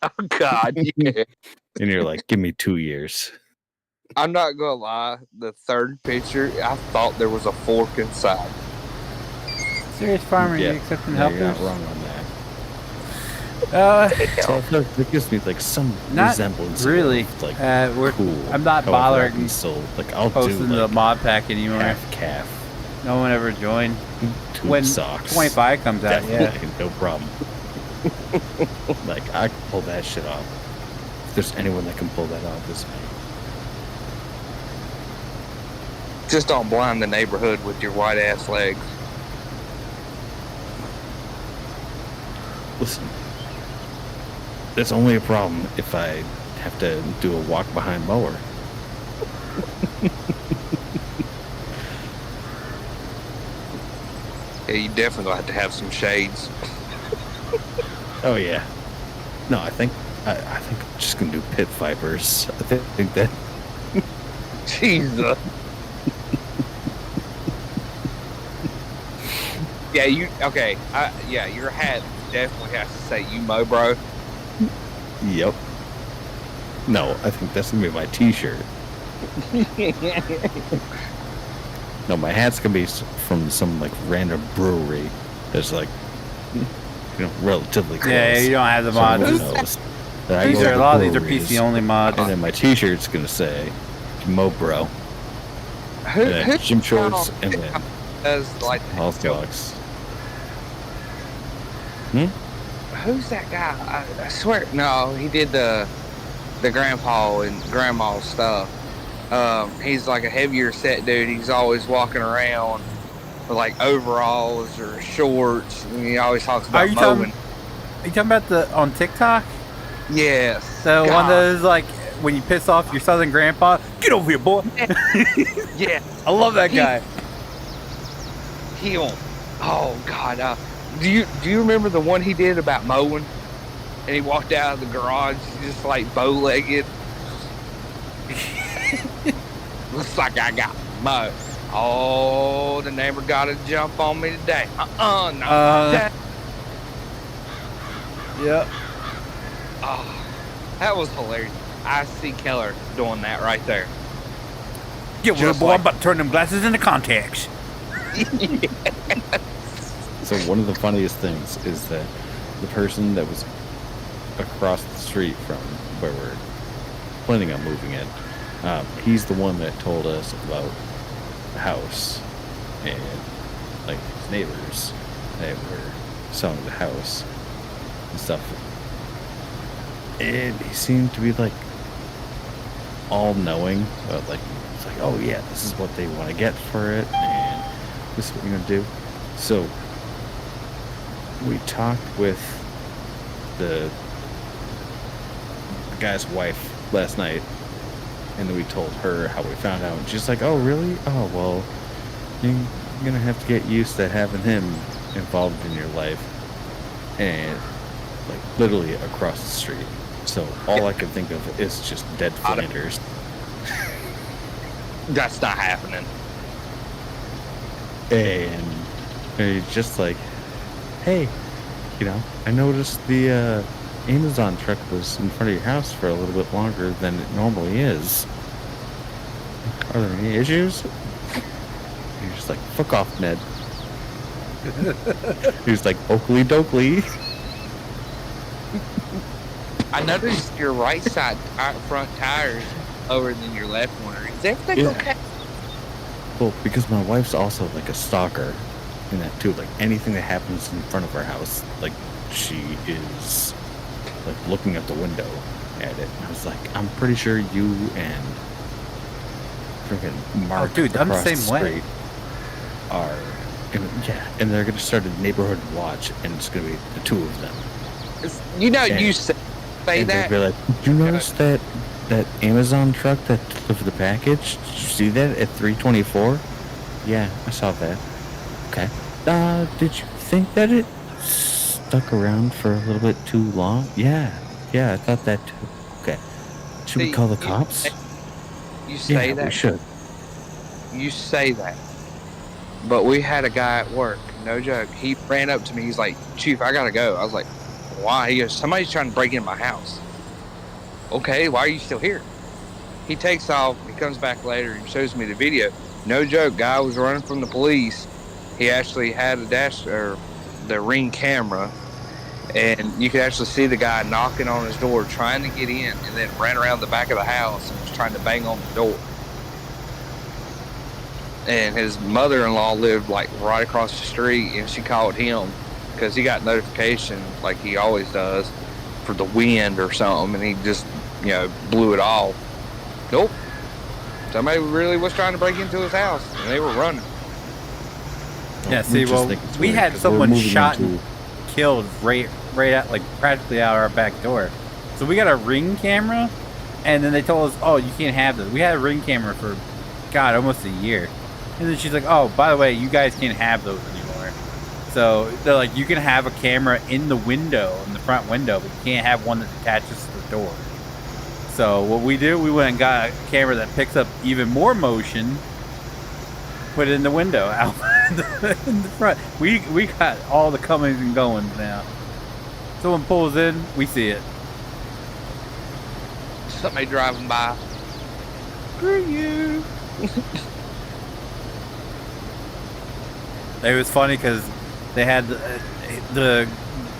Oh God, yeah. And you're like, give me 2 years. I'm not gonna lie. The third picture, I thought there was a fork inside. Serious farmer, Yeah. you accepting No, you're helpers? not wrong on that. Hell, So it gives me like some Not resemblance. really. Of, like We're, cool. I'm not However, I bothering can still like I'll do posting the like mod pack anymore. half calf, No one ever joined. tube When socks. 25 comes out, yeah. Definitely, no problem. Like I can pull that shit off. If there's anyone that can pull that off, it's me. just don't blind the neighborhood with your white ass legs. Listen, it's only a problem if I have to do a walk behind mower. Yeah, you definitely gonna have to have some shades. Oh yeah. No, I think I'm just gonna do pit vipers. I think that Jesus. Yeah, you okay? Yeah, your hat definitely has to say "you mo, bro." Yep. No, I think that's gonna be my T-shirt. No, my hat's gonna be from some like random brewery that's like, you know, relatively close. Yeah, you don't have the Someone mods. knows that I These go are to a lot of these are breweries, PC only mods. and then my T-shirt's gonna say "Mo Bro," Who, and then who gym shorts, and then does like health box. Who's that guy? I swear, no, he did the grandpa and grandma's stuff. He's like a heavier set dude. He's always walking around with like overalls or shorts, and he always talks Are about you mowing. Are you talking about the on TikTok? Yes. So one of God. those like when you piss off your southern grandpa, get over here, boy. Yeah. I love that guy. He'll. Oh God. Do you remember the one he did about mowing? And he walked out of the garage just like bow-legged. Looks like I got mowed. Oh, the neighbor got to jump on me today. No. Yep. Oh, that was hilarious. I see Keller doing that right there. Get over here, Just boy. like- I'm about to turn them glasses into contacts. So one of the funniest things is that the person that was across the street from where we're planning on moving in, he's the one that told us about the house and like his neighbors that were selling the house and stuff. And he seemed to be like all knowing about like, it's like, oh yeah, this is what they want to get for it, and this is what you're gonna do. So we talked with the guy's wife last night, and then we told her how we found out, and she's like, oh really? Oh well, you're gonna have to get used to having him involved in your life, and like literally across the street. So all I can think of is just dead Flanders. That's not happening. And he's just like, hey, you know, I noticed the Amazon truck was in front of your house for a little bit longer than it normally is. Are there any issues? And you're just like, fuck off, Ned. He's like, Oakley dokley. I noticed your right side front tires lower than your left one. Is everything Yeah. okay? Well, because my wife's also like a stalker. in that too. Like anything that happens in front of our house, like she is like looking out the window at it. And I was like, I'm pretty sure you and freaking Mark, dude, I'm the across same way. street are, and they're gonna start a neighborhood watch, and it's gonna be the two of them. You know, And- you say And that. they'd be like, did you notice that Amazon truck that delivered the package? Did you see that at 3:24? Yeah, I saw that. Okay. Did you think that it stuck around for a little bit too long? Yeah, I thought that too. Okay. Should we See, call the cops? You say Yeah, that. we should. You say that. But we had a guy at work, no joke. He ran up to me. He's like, Chief, I gotta go. I was like, why? He goes, somebody's trying to break into my house. Okay, why are you still here? He takes off. He comes back later and shows me the video. No joke, guy was running from the police. He actually had the Ring camera, and you could actually see the guy knocking on his door, trying to get in, and then ran around the back of the house and was trying to bang on the door. And his mother-in-law lived like right across the street, and she called him because he got notification like he always does for the wind or something, and he just, blew it off. Nope. Somebody really was trying to break into his house, and they were running. Yeah, see, well, we had someone shot and killed right at, like, practically out our back door. So we got a Ring camera, and then they told us, oh, you can't have this. We had a Ring camera for, God, almost a year. And then she's like, oh, by the way, you guys can't have those anymore. So they're like, you can have a camera in the window, in the front window, but you can't have one that attaches to the door. So what we do, we went and got a camera that picks up even more motion, put it in the window out in the front. We got all the comings and goings now. Someone pulls in, we see it. Somebody driving by. Screw you. It was funny because they had the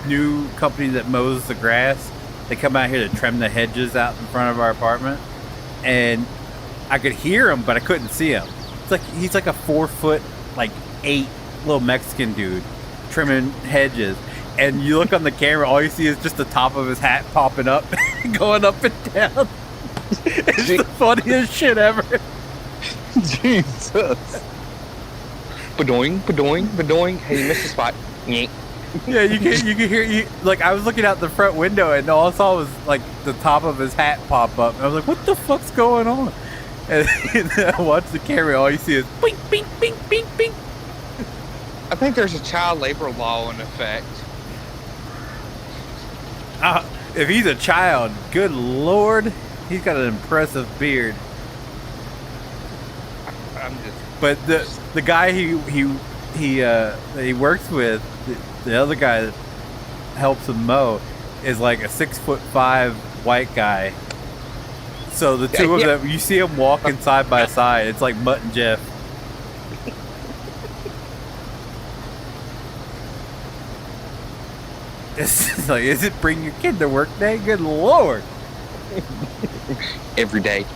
new company that mows the grass. They come out here to trim the hedges out in front of our apartment, and I could hear him, but I couldn't see him. It's like he's like a 4'8" little Mexican dude trimming hedges, and you look on the camera, all you see is just the top of his hat popping up, going up and down. It's the funniest shit ever. Jesus. Badoing, badoing, badoing. Hey, you missed the spot. Yeet. Yeah, you can hear like I was looking out the front window and all I saw was like the top of his hat pop up. And I was like, what the fuck's going on? And then I watched the camera, all you see is bing, bing, bing, bing, bing. I think there's a child labor law in effect. If he's a child, good lord, he's got an impressive beard. I'm just. But the guy that he works with, the other guy that helps him mow, is like a 6'5" white guy. So the two of them, you see them walking side by side. It's like Mutt and Jeff. It's just like, is it bring your kid to work day? Good lord. Every day.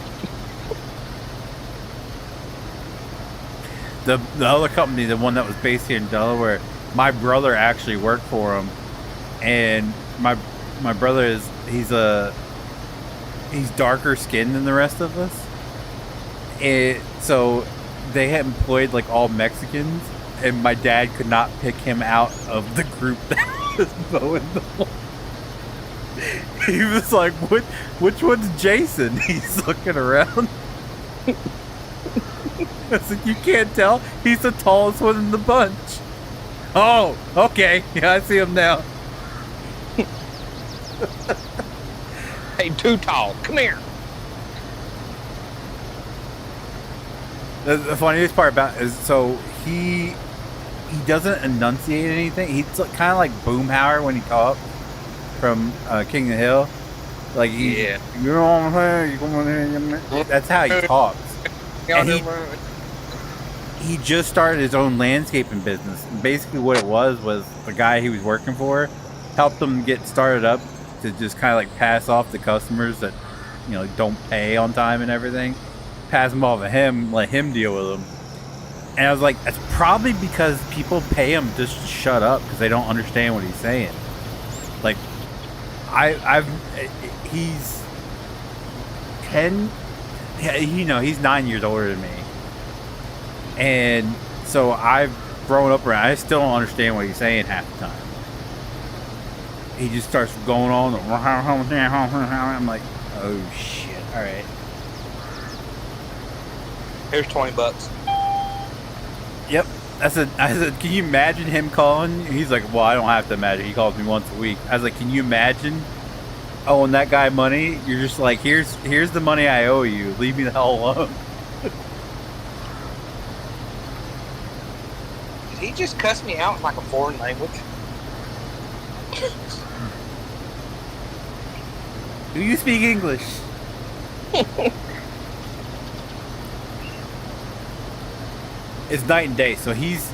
The other company, the one that was based here in Delaware, my brother actually worked for him, and my brother he's darker skinned than the rest of us. So they had employed like all Mexicans, and my dad could not pick him out of the group that was mowing the lawn. He was like, which one's Jason? He's looking around. I said, you can't tell? He's the tallest one in the bunch. Oh, okay. Yeah, I see him now. Hey, too tall. Come here. The funniest part about it is, so he doesn't enunciate anything. He's kind of like Boomhauer when he talks from King of the Hill. Like, you know what I'm saying? You come on here. That's how he talks. And he just started his own landscaping business. And basically what it was the guy he was working for helped him get started up to just kind of like pass off the customers that, don't pay on time and everything. Pass them off to him, let him deal with them. And I was like, that's probably because people pay him to shut up because they don't understand what he's saying. Like, he's 10, he's 9 years older than me. And so I've grown up around, I still don't understand what he's saying half the time. He just starts going on, I'm like, oh shit, alright. Here's $20. Yep. I said, can you imagine him calling? He's like, well, I don't have to imagine. He calls me once a week. I was like, can you imagine owing that guy money? You're just like, here's the money I owe you. Leave me the hell alone. Did he just cuss me out in like a foreign language? Do you speak English? It's night and day. So he's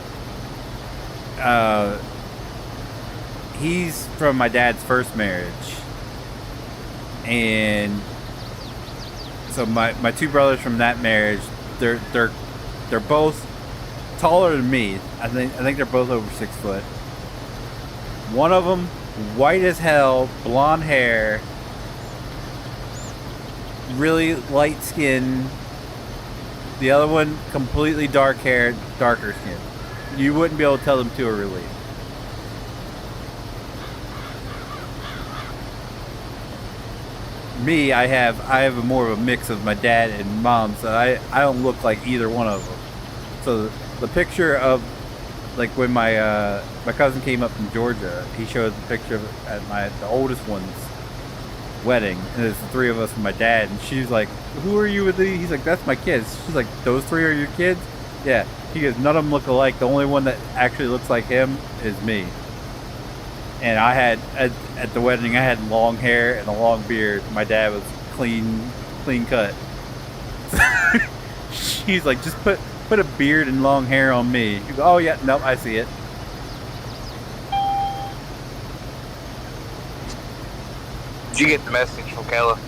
from my dad's first marriage, and so my two brothers from that marriage, they're both taller than me. I think they're both over 6 foot. One of them white as hell, blonde hair, really light skin. The other one, completely dark hair, darker skin. You wouldn't be able to tell them two are related. Me, I have more of a mix of my dad and mom, so I don't look like either one of them. So the picture of, like when my cousin came up from Georgia, he showed the picture of at the oldest one's wedding, and there's the three of us and my dad, and she's like, who are you with these? He's like, that's my kids. She's like, those three are your kids? Yeah. He goes, none of them look alike. The only one that actually looks like him is me. And I had at the wedding, I had long hair and a long beard. My dad was clean cut. She's like, just put a beard and long hair on me. You go, oh yeah, nope, I see it. Did you get the message from Kayla?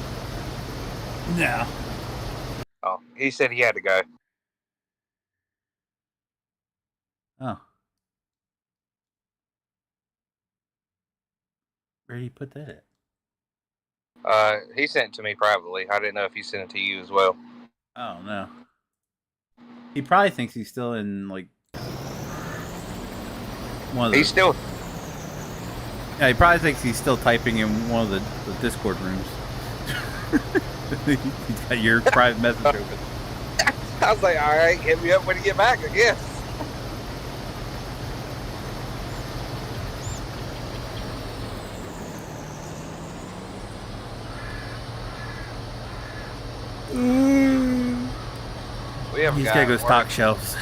No. Oh, he said he had to go. Oh. Where did he put that at? He sent it to me privately. I didn't know if he sent it to you as well. Oh no. He probably thinks he's still in like one of the. He's still. Yeah, he probably thinks he's still typing in one of the Discord rooms. He's got your private message open. I was like, all right, hit me up when you get back, I guess. He's gotta go stock shelves.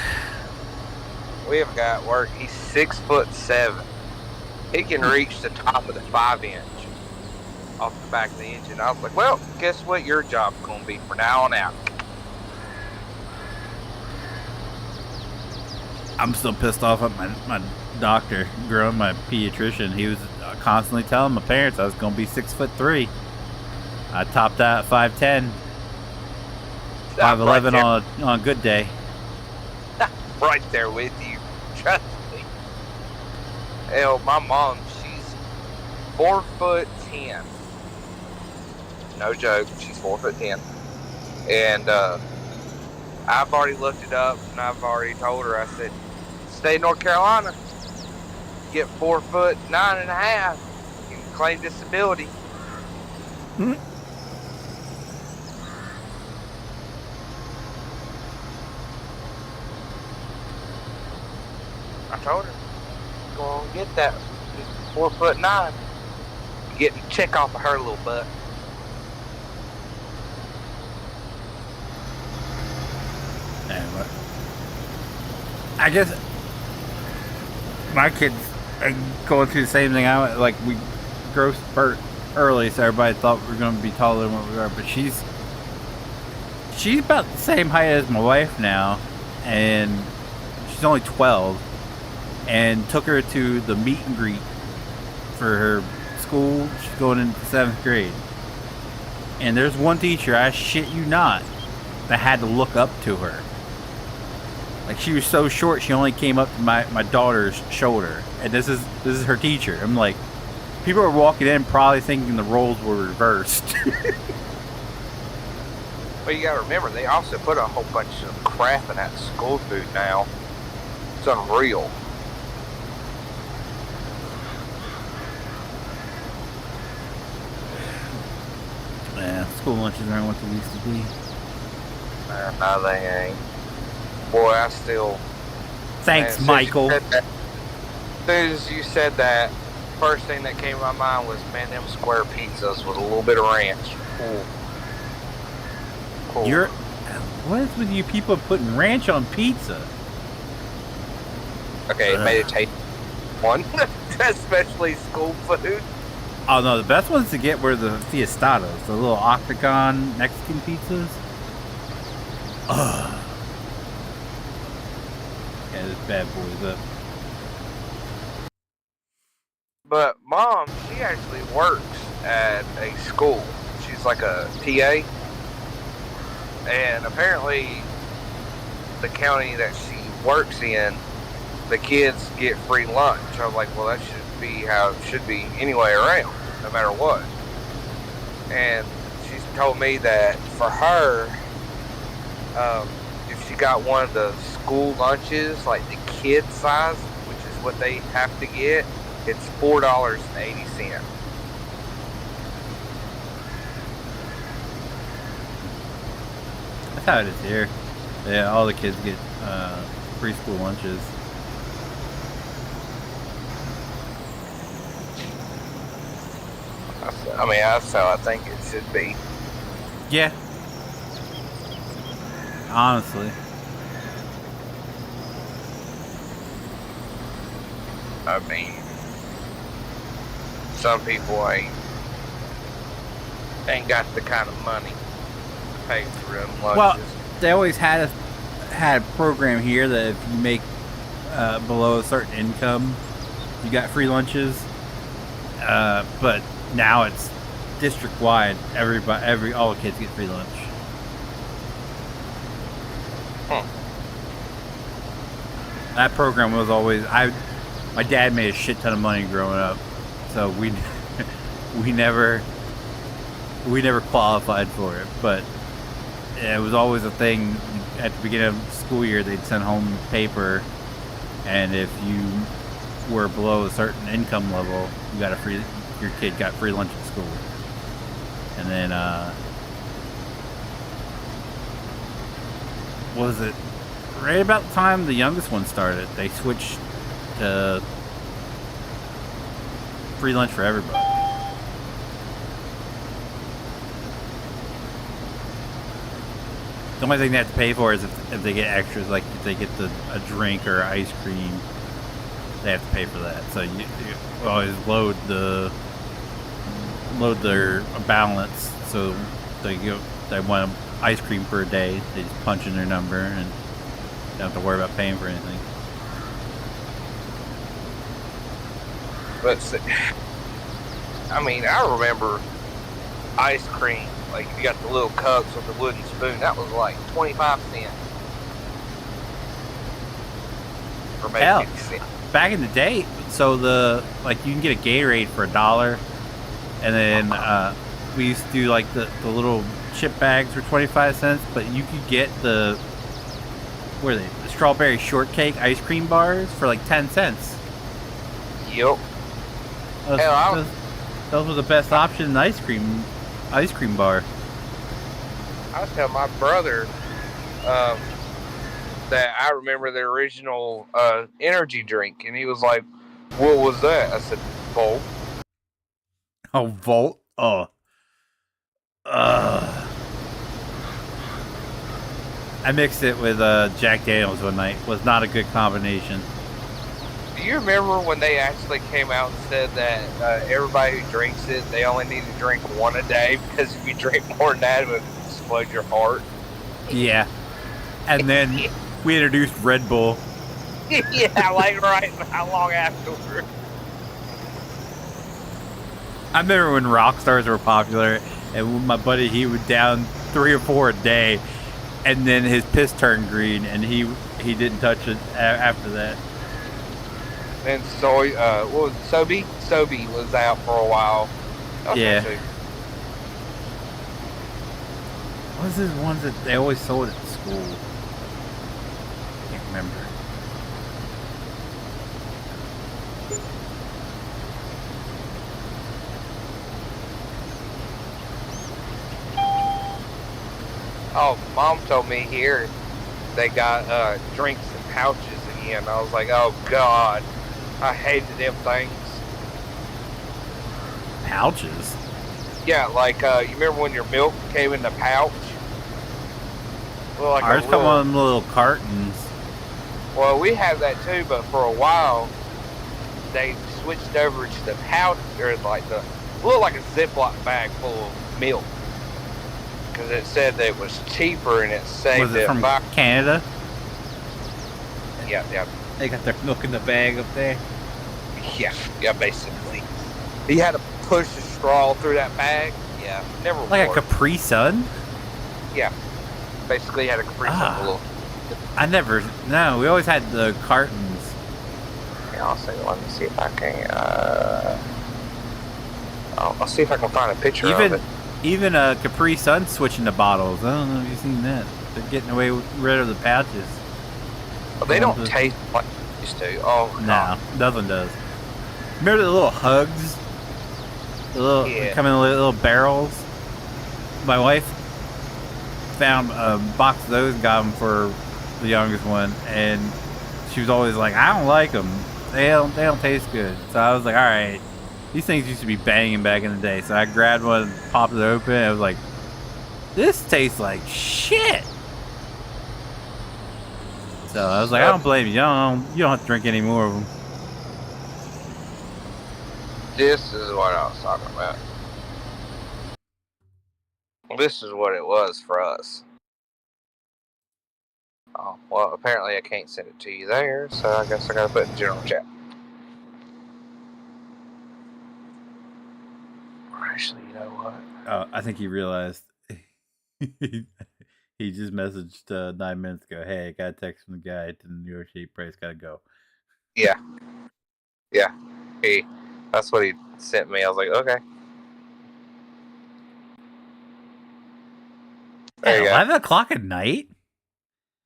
We have a guy at work. He's 6'7". He can reach the top of the 5-inch off the back of the engine. I was like, well, guess what your job's gonna be from now on out. I'm still pissed off at my doctor, my pediatrician. He was constantly telling my parents I was gonna be 6'3". I topped out at 5'10". 5'11" right on a good day. Right there with you. Trust me. Hell, my mom, she's 4'10". No joke, she's 4'10". And I've already looked it up, and I've already told her, I said, stay in North Carolina, get 4'9.5", you can claim disability. Hmm? I told her, go on and get that 4'9". Get a check off of her little butt. Anyway, I guess my kids are going through the same thing. We grow spurt early, so everybody thought we were going to be taller than what we are. But she's about the same height as my wife now, and she's only 12. And took her to the meet and greet for her school. She's going into 7th grade. And there's one teacher, I shit you not, that had to look up to her. Like, she was so short, she only came up to my daughter's shoulder. And this is her teacher. I'm like, people are walking in probably thinking the roles were reversed. But you gotta remember, they also put a whole bunch of crap in that school food now. It's unreal. Yeah, school lunches aren't what they used to be. No, they ain't. Boy, I still... Thanks, man, Michael. As soon as you said that, first thing that came to my mind was, man, them square pizzas with a little bit of ranch. Cool. Cool. What is with you people putting ranch on pizza? Okay, it made it taste one, especially school food. Oh no, the best ones to get were the Fiestados, the little octagon Mexican pizzas. Ugh. Yeah, this bad boy's up. But Mom, she actually works at a school. She's like a TA. And apparently, the county that she works in, the kids get free lunch. I was like, well, that should be how it should be anyway around, no matter what. And she's told me that for her, if she got one of the school lunches, like the kid size, which is what they have to get, it's $4.80. That's how it is here. Yeah, all the kids get free school lunches. I mean, that's how I think it should be. Yeah. Honestly. I mean, some people ain't got the kind of money to pay for them lunches. Well, they always had a program here that if you make below a certain income, you got free lunches. But now it's district wide. All the kids get free lunch. That program was always my dad made a shit ton of money growing up, so we never qualified for it. But it was always a thing. At the beginning of the school year, they'd send home paper, and if you were below a certain income level, your kid got free lunch at school. And then was it right about the time the youngest one started, they switched to free lunch for everybody. The only thing they have to pay for is if they get extras, like if they get a drink or ice cream, they have to pay for that. So you always load their balance, so they want ice cream for a day. They just punch in their number and don't have to worry about paying for anything. But I mean, I remember ice cream. Like, you got the little cups with the wooden spoon. That was like 25 cents. Or maybe Hell, 50 cents. back in the day, so you can get a Gatorade for $1, and then we used to do like the little chip bags for 25 cents, but you could get the strawberry shortcake ice cream bars for like 10 cents. Yep. Those were the best option in ice cream bar. I was telling my brother that I remember the original energy drink, and he was like, "What was that?" I said, "Volt." Oh, Volt? Oh. I mixed it with Jack Daniels one night. Was not a good combination. Do you remember when they actually came out and said that everybody who drinks it, they only need to drink one a day, because if you drink more than that, it would explode your heart? Yeah. And then we introduced Red Bull. Yeah, like right, how long afterward? I remember when Rockstars were popular, and my buddy, he would down 3 or 4 a day, and then his piss turned green, and he didn't touch it after that. And Soy, what was it, Sobe? Sobe was out for a while. Okay, Yeah. so What was the ones that they always sold at school? Can't remember. Oh, Mom told me here they got drinks in pouches again. I was like, oh God, I hated them things. Pouches? Yeah, like you remember when your milk came in the pouch? Well, like Ours come on little cartons. Well, we have that too, but for a while they switched over to the pouch, or like the looked like a Ziploc bag full of milk. Because it said that it was cheaper and it saved Was it from back. Canada? Yeah, They got their milk in the bag up there. yeah, basically. You had to push the straw through that bag. Yeah, never Like worked. a Capri Sun? Yeah, basically had a Capri Sun little. I never. No, we always had the cartons. Yeah, let me see if I can. I'll see if I can find a picture of it. Even Capri Sun switching to bottles. I don't know if you've seen that. They're getting rid of the pouches. Well, they don't taste like they used to. Oh, no, nothing does. Remember the little hugs? The little come in little barrels. My wife found a box of those, got them for the youngest one, and she was always like, "I don't like them. They don't taste good." So I was like, "All right." These things used to be banging back in the day, so I grabbed one, popped it open, and I was like, "This tastes like shit." So I was like, "I don't blame you. You don't have to drink any more of them." This is what I was talking about. This is what it was for us. Oh, well, apparently I can't send it to you there, so I guess I gotta put it in general chat. Actually, you know what? Oh, I think he realized. He just messaged 9 minutes ago. "Hey, I got a text from the guy to negotiate price. Gotta go." Yeah. That's what he sent me. I was like, okay. There you go. 11 o'clock at night?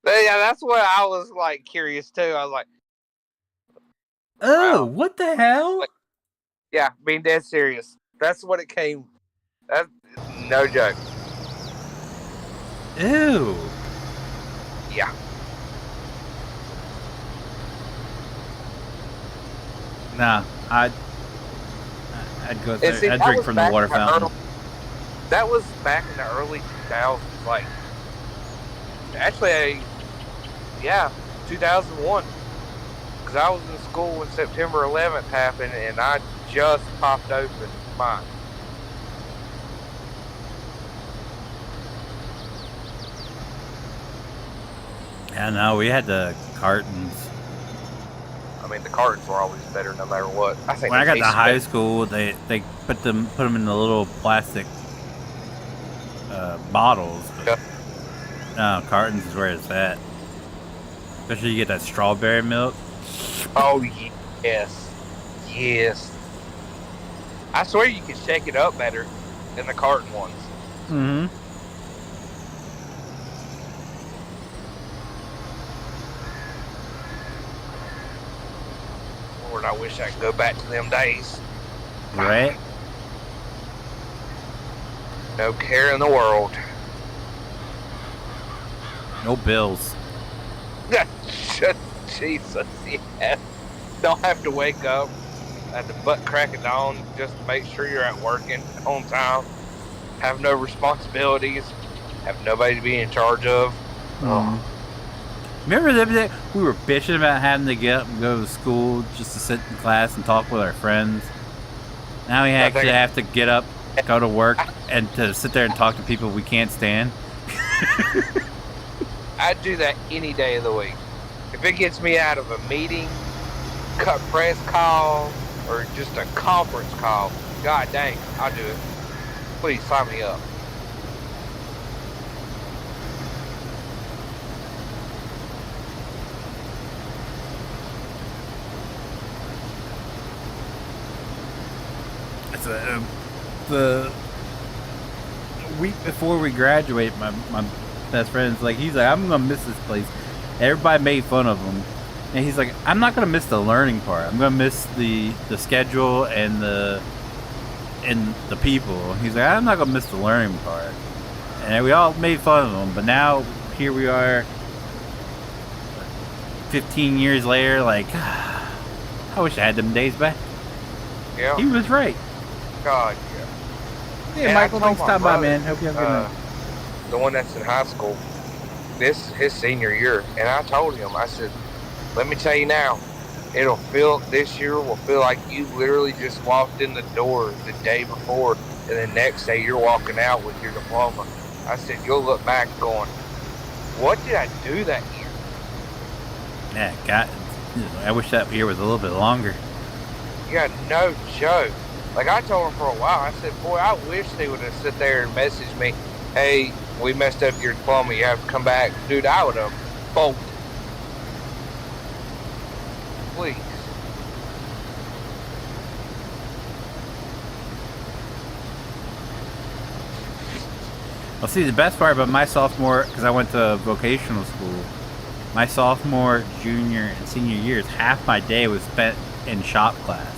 Yeah, that's what I was like curious too. I was like, oh, wow. What the hell? Like, yeah, being dead serious. That's what it came. That's no joke. Ew. Yeah. Nah, I'd go there. I'd drink from the water fountain. That was back in the early 2000s. Like, actually, 2001. Because I was in school when September 11th happened, and I just popped open mine. Yeah, no, we had the cartons. I mean, the cartons were always better no matter what. I think when I got to high better. school, they put them in the little plastic bottles. But no, cartons is where it's at. Especially you get that strawberry milk. Oh yes. I swear you can shake it up better than the carton ones. Mm-hmm. Lord, I wish I could go back to them days. Right? No care in the world. No bills. Jesus, yeah. Don't have to wake up at the butt crack of dawn just to make sure you're at working on time. Have no responsibilities. Have nobody to be in charge of. Oh. Remember the other day we were bitching about having to get up and go to school just to sit in class and talk with our friends? Now we actually have to get up, go to work, and to sit there and talk to people we can't stand. I'd do that any day of the week. If it gets me out of a meeting, cut press call, or just a conference call, god dang, I'll do it. Please sign me up. the week before we graduate, my best friend's like, he's like, I'm gonna miss this place. Everybody made fun of him, and he's like, I'm not gonna miss the learning part. I'm gonna miss the schedule and the people. He's like, I'm not gonna miss the learning part. And we all made fun of him, but now here we are, 15 years later. Like, I wish I had them days back. Yeah. He was right. God, yeah. Yeah, And Michael, I told thanks for my stopping by, brother, man. Hope you have a good night. The one that's in high school, this is his senior year, and I told him, I said, let me tell you now, this year will feel like you literally just walked in the door the day before, and the next day you're walking out with your diploma. I said, you'll look back going, what did I do that year? Yeah, God, I wish that year was a little bit longer. Yeah, no joke. Like, I told him for a while, I said, boy, I wish they would have sit there and messaged me, hey, we messed up your diploma, you have to come back. Dude, I would have bolted. Please. Well, see, the best part about my sophomore, because I went to vocational school, my sophomore, junior, and senior years, half my day was spent in shop class.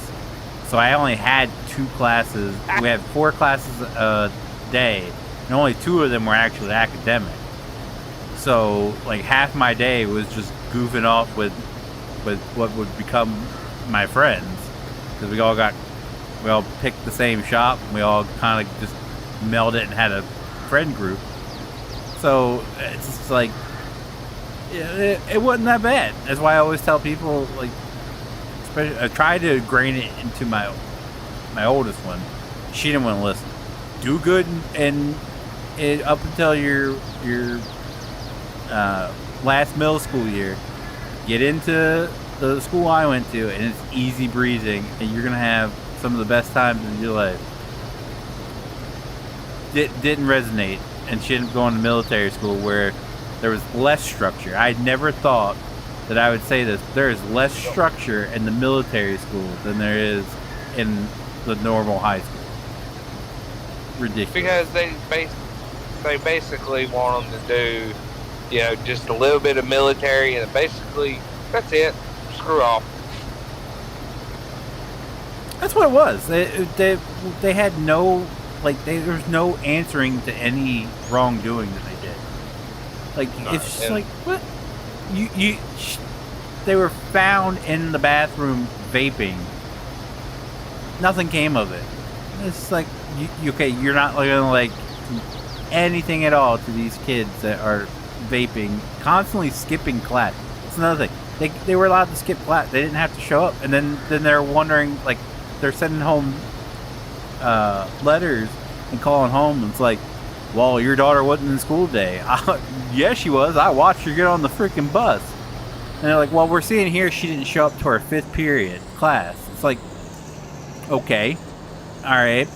So I only had 2 classes. We had 4 classes a day, and only 2 of them were actually academic. So, like, half my day was just goofing off with what would become my friends, because we all picked the same shop, and we all kind of just melded and had a friend group. So it's just like, it wasn't that bad. That's why I always tell people, like, especially, I try to ingrain it into my oldest one. She didn't want to listen. Do good and up until your last middle school year. Get into the school I went to, and it's easy breezing, and you're gonna have some of the best times in your life. Didn't resonate, and she ended up going to military school where there was less structure. I never thought that I would say this. There is less structure in the military school than there is in the normal high school. Ridiculous. Because they basically want them to do, just a little bit of military, and basically that's it. Screw off. That's what it was. They had no, like, there was no answering to any wrongdoing that they did. Like, no, it's just like, what? They were found in the bathroom vaping. Nothing came of it. It's like, you're not gonna, like, anything at all to these kids that are vaping, constantly skipping class. It's another thing. They were allowed to skip class. They didn't have to show up, and then they're wondering, like, they're sending home letters and calling home, and it's like, well, your daughter wasn't in school today. Yeah, she was. I watched her get on the freaking bus. And they're like, well, we're seeing here she didn't show up to our 5th period class. It's like, okay, all right.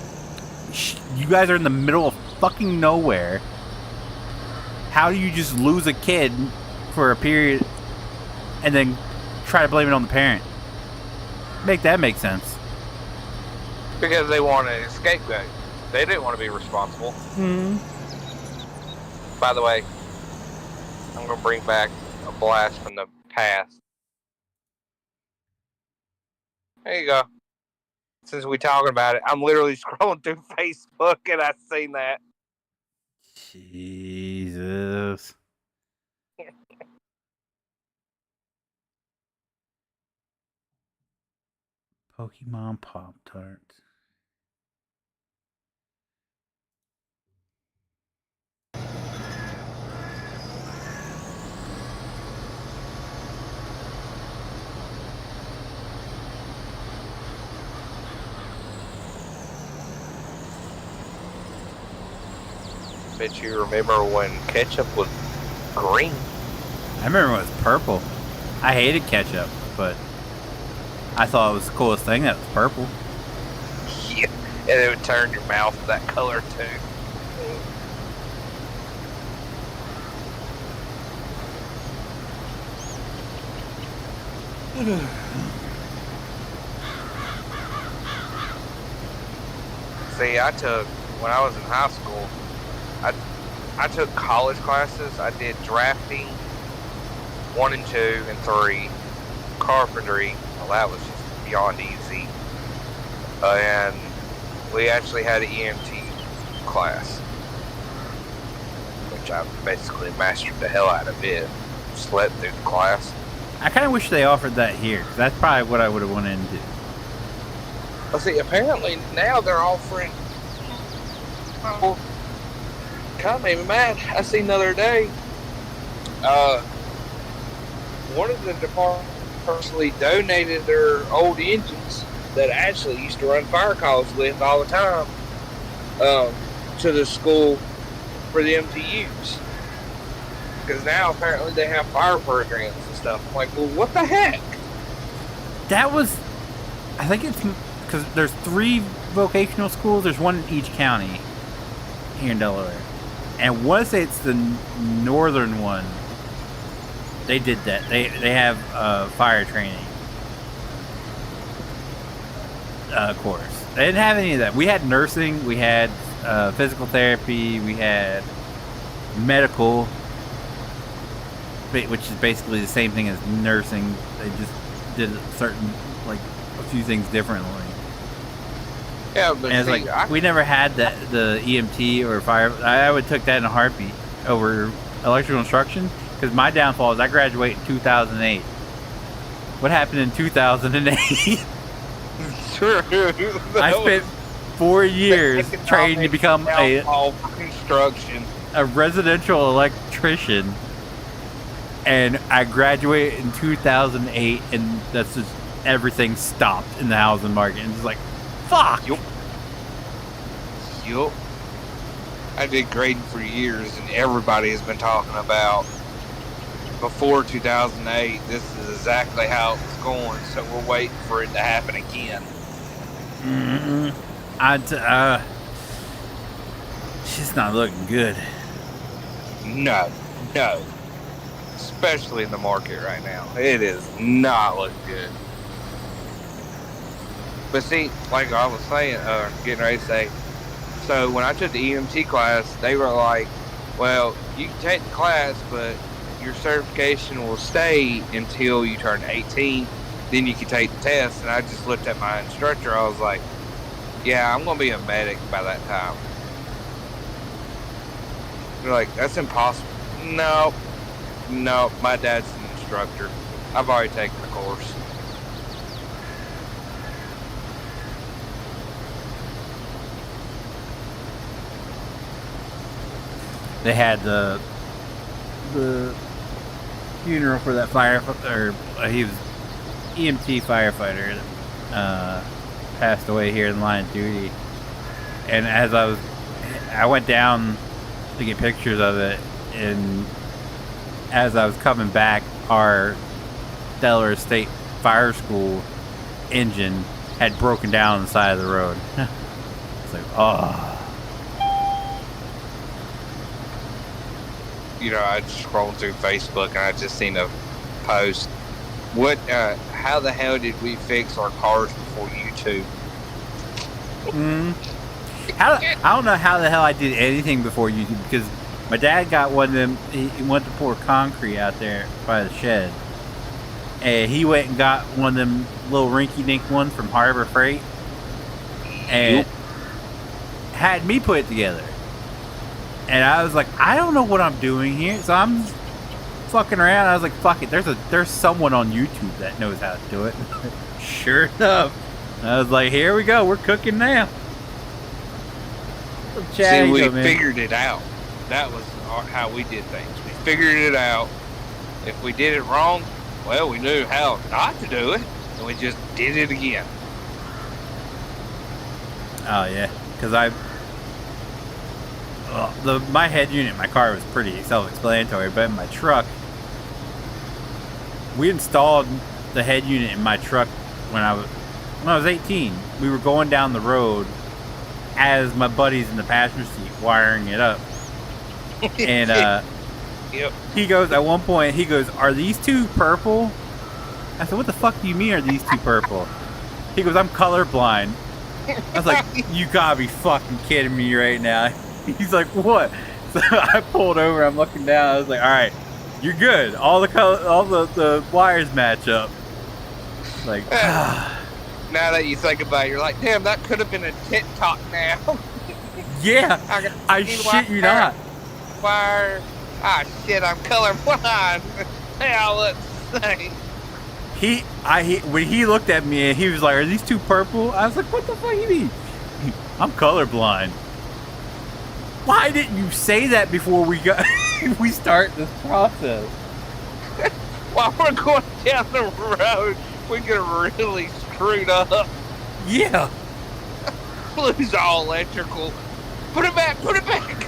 You guys are in the middle of fucking nowhere. How do you just lose a kid for a period and then try to blame it on the parent? Make that make sense. Because they want to scapegoat. They didn't want to be responsible. Mm-hmm. By the way, I'm going to bring back a blast from the past. There you go. Since we're talking about it, I'm literally scrolling through Facebook and I seen that. Jesus. Pokemon Pop-Tarts. Bet you remember when ketchup was green. I remember when it was purple. I hated ketchup, but I thought it was the coolest thing that it was purple. Yeah, and it would turn your mouth that color too. See, when I was in high school, I took college classes. I did drafting 1 and 2 and 3, carpentry. Well, that was just beyond easy. And we actually had an EMT class, which I basically mastered the hell out of it. Slept through the class. I kind of wish they offered that here, 'cause that's probably what I would have wanted to do. Well, see, apparently now they're offering. Oh, God made me mad. I seen the other day. One of the departments personally donated their old engines that I actually used to run fire calls with all the time to the school for them to use. Because now apparently they have fire programs and stuff. I'm like, well, what the heck? That was, I think it's because there's 3 vocational schools. There's one in each county here in Delaware, and I want to say it's the northern one. They did that. They have fire training course. They didn't have any of that. We had nursing. We had physical therapy. We had medical, which is basically the same thing as nursing. They just did a few things differently. Yeah, but and it's like we never had the EMT or fire. I would took that in a heartbeat over electrical instruction, because my downfall is I graduated in 2008. What happened in 2008? True. I spent 4 years training to become a residential electrician, and I graduated in 2008, and that's just everything stopped in the housing market. And it's like, fuck. Yup. I did grading for years, and everybody has been talking about before 2008. This is exactly how it was going, so we're waiting for it to happen again. It's just not looking good. No. Especially in the market right now. It is not looking good. But see, like I was saying, getting ready to say, so when I took the EMT class, they were like, well, you can take the class, but your certification will stay until you turn 18. Then you can take the test. And I just looked at my instructor. I was like, yeah, I'm going to be a medic by that time. They're like, that's impossible. No, my dad's an instructor. I've already taken the course. They had the funeral for that firefighter, he was EMT firefighter that passed away here in line of duty. And as I went down to get pictures of it, and as I was coming back, our Delaware State Fire School engine had broken down on the side of the road. It's like, oh. I just scrolled through Facebook and I just seen a post. How the hell did we fix our cars before YouTube? I don't know how the hell I did anything before YouTube, because my dad got one of them. He went to pour concrete out there by the shed, and he went and got one of them little rinky-dink ones from Harbor Freight, and had me put it together. And I was like, I don't know what I'm doing here, so I'm fucking around. I was like, fuck it. There's someone on YouTube that knows how to do it. Sure enough, I was like, here we go. We're cooking now. See, we figured it out. That was how we did things. We figured it out. If we did it wrong, well, we knew how not to do it, and we just did it again. Oh yeah, because my head unit in my car was pretty self-explanatory, but in my truck, we installed the head unit in my truck when I was 18. We were going down the road as my buddy's in the passenger seat wiring it up, and yep. He goes, at one point, are these two purple? I said, what the fuck do you mean are these two purple? He goes, I'm colorblind. I was like, you gotta be fucking kidding me right now. He's like, what? So I pulled over, I'm looking down, I was like, all right, you're good. All the wires match up. Like, Now that you think about it, you're like, damn, that could have been a TikTok now. yeah, I see shit you not. Wire. Ah, shit, I'm colorblind. Hell, let's say. When he looked at me and he was like, are these two purple? I was like, what the fuck you mean? I'm colorblind. Why didn't you say that before we start this process? While we're going down the road, we get really screwed up. Yeah. Blue's all electrical. Put it back, put it back.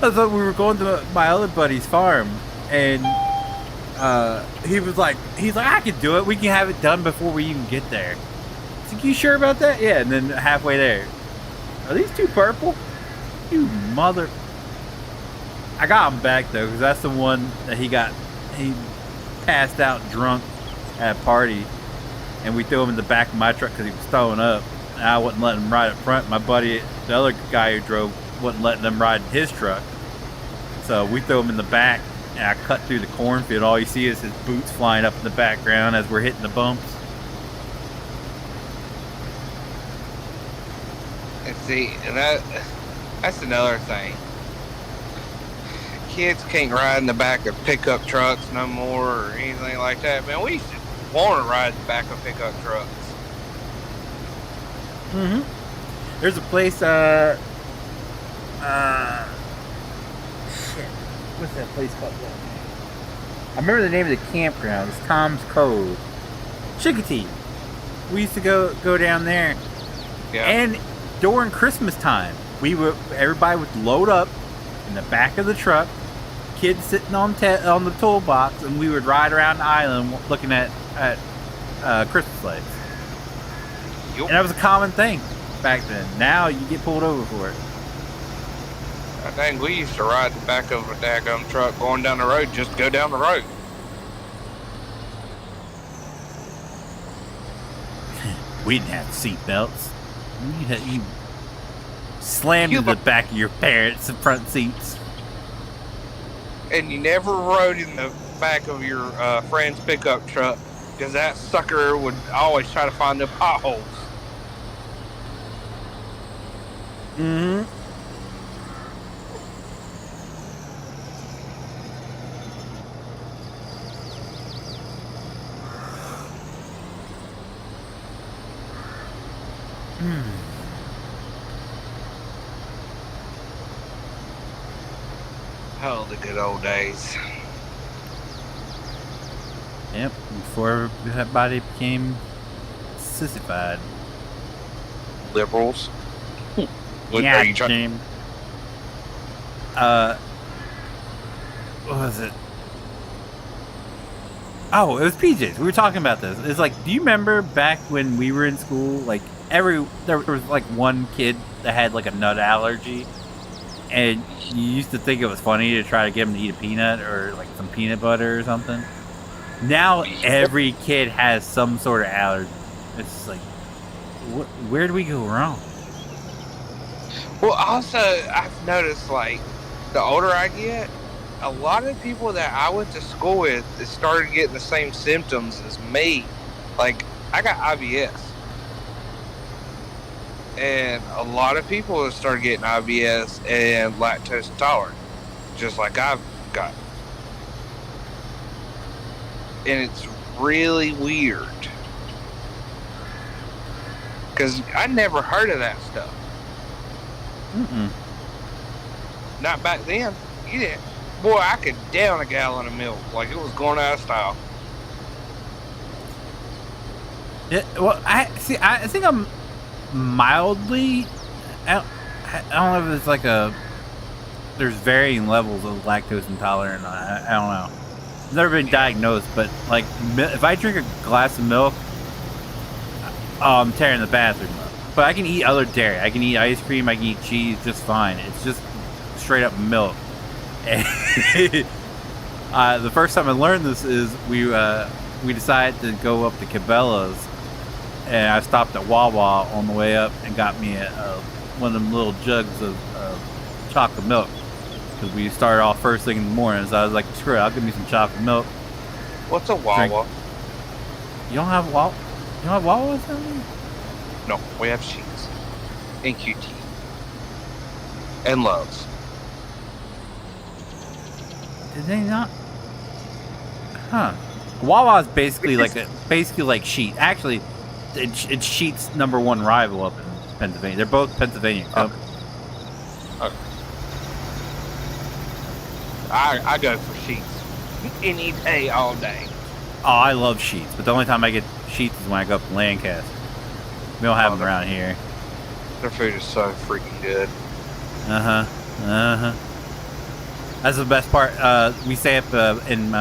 I thought we were going to my other buddy's farm, and he's like, I can do it. We can have it done before we even get there. I was like, you sure about that? Yeah. And then halfway there, are these two purple? You mother! I got him back though, because that's the one that he passed out drunk at a party, and we threw him in the back of my truck because he was throwing up. And I wouldn't let him ride up front. My buddy, the other guy who drove, wasn't letting them ride in his truck. So we threw him in the back, and I cut through the cornfield. All you see is his boots flying up in the background as we're hitting the bumps. And see, that's another thing. Kids can't ride in the back of pickup trucks no more or anything like that. Man, we used to want to ride in the back of pickup trucks. Mm-hmm. There's a place, shit. What's that place called? I remember the name of the campground. It's Tom's Cove. Chicotee. We used to go down there. Yeah. And during Christmas time, everybody would load up in the back of the truck, kids sitting on the toolbox, and we would ride around the island looking at Christmas lights. Yep. And that was a common thing back then. Now you get pulled over for it. I think we used to ride the back of a daggum truck going down the road, just go down the road. We didn't have seat belts. You slammed into the back of your parents' front seats. And you never rode in the back of your friend's pickup truck because that sucker would always try to find the potholes. Mm-hmm. Oh, the good old days. Yep, before everybody became sissified. Liberals. What Yeah, are you trying? What was it? Oh, it was PJs. We were talking about this. It's like, do you remember back when we were in school? Like there was like one kid that had like a nut allergy, and you used to think it was funny to try to get him to eat a peanut or like some peanut butter or something. Now every kid has some sort of allergy. It's like, where do we go wrong? Well, also, I've noticed, like, the older I get, a lot of people that I went to school with started getting the same symptoms as me. Like, I got IBS. And a lot of people have started getting IBS and lactose intolerant, just like I've got. And it's really weird. Because I never heard of that stuff. Mm-mm. Not back then. You didn't. Boy, I could down a gallon of milk like it was going out of style. Yeah, well, I think I'm mildly. I don't know if it's like there's varying levels of lactose intolerant. I don't know. I've never been diagnosed, but like if I drink a glass of milk, I'm tearing the bathroom up. But I can eat other dairy. I can eat ice cream. I can eat cheese just fine. It's just straight up milk. The first time I learned this is we decided to go up to Cabela's, and I stopped at Wawa on the way up and got me one of them little jugs of chocolate milk. Because we started off first thing in the morning, so I was like, screw it, I'll give me some chocolate milk. What's a Wawa? You don't have Wawa? You don't have Wawa something? No, we have Sheets and QT and Loves. Did they not? Huh. Wawa is basically like Sheet. Actually, it's Sheet's #1 rival up in Pennsylvania. They're both Pennsylvania. Okay. I go for Sheets any day, all day. Oh, I love Sheets, but the only time I get Sheets is when I go up to Lancaster. We don't have them around here. Their food is so freaking good. That's the best part. We stay up in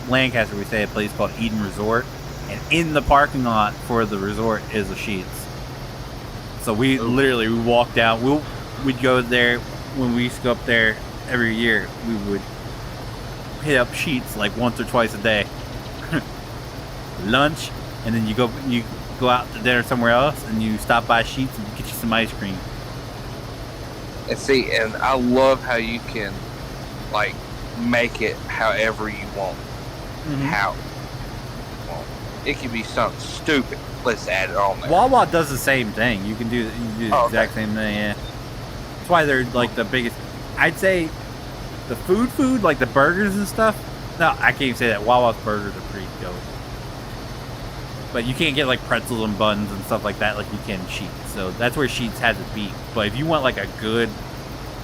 Lancaster. We stay at a place called Eden Resort, and in the parking lot for the resort is a Sheets. So we literally walk down. We'd go there when we used to go up there every year. We would hit up Sheets like once or twice a day. Lunch, and then you go out to dinner somewhere else, and you stop by Sheets and get you some ice cream. And see, and I love how you can like make it however you want. How you want. It can be something stupid. Let's add it on there. Wawa does the same thing. You do the exact same thing. Yeah, that's why they're like the biggest. I'd say the food like the burgers and stuff. No, I can't even say that. Wawa's burgers are pretty dope. But you can't get like pretzels and buns and stuff like that like you can Sheets. So that's where Sheets has it beat. But if you want like a good,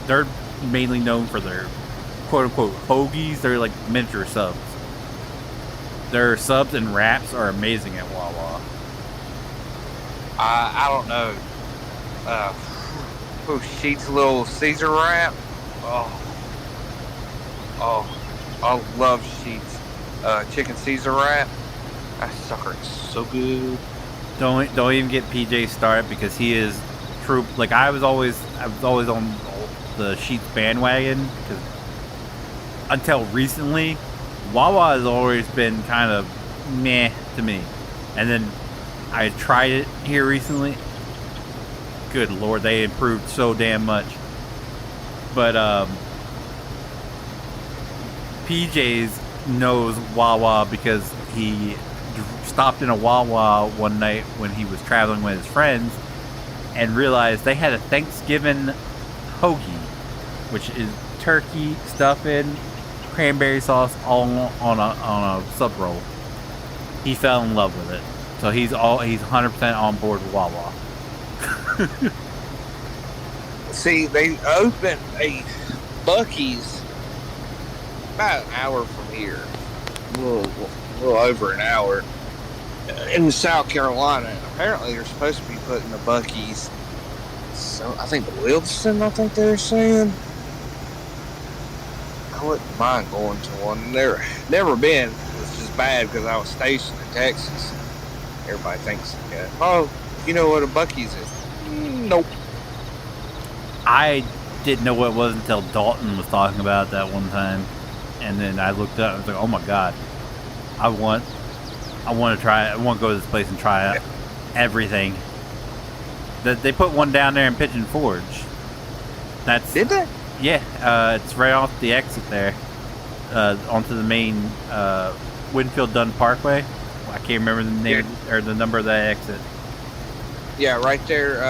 they're mainly known for their quote unquote hoagies. They're like miniature subs. Their subs and wraps are amazing at Wawa. I don't know. Sheets little Caesar wrap. Oh, I love Sheets chicken Caesar wrap. That sucker is so good. Don't even get PJ started because he is true. Like I was always on the Sheets bandwagon because until recently, Wawa has always been kind of meh to me, and then I tried it here recently. Good Lord, they improved so damn much. But PJ's knows Wawa because he stopped in a Wawa one night when he was traveling with his friends and realized they had a Thanksgiving hoagie, which is turkey, stuffing, cranberry sauce all on a sub roll. He fell in love with it, so he's 100% on board with Wawa. See, they opened a Buc-ee's about an hour from here, a little over an hour, in South Carolina. And apparently, they're supposed to be putting the Buc-ee's. So I think the Wilson. I think they're saying. I wouldn't mind going to one. Never been. It's just bad because I was stationed in Texas. Everybody thinks, oh, you know what a Buc-ee's is? Nope. I didn't know what it was until Dalton was talking about it that one time, and then I looked up and was like, oh my god, I want to try it. I want to go to this place and try out everything. They put one down there in Pigeon Forge. Did they? Yeah, it's right off the exit there, onto the main Winfield Dunn Parkway. I can't remember the name or the number of that exit. Yeah, right there.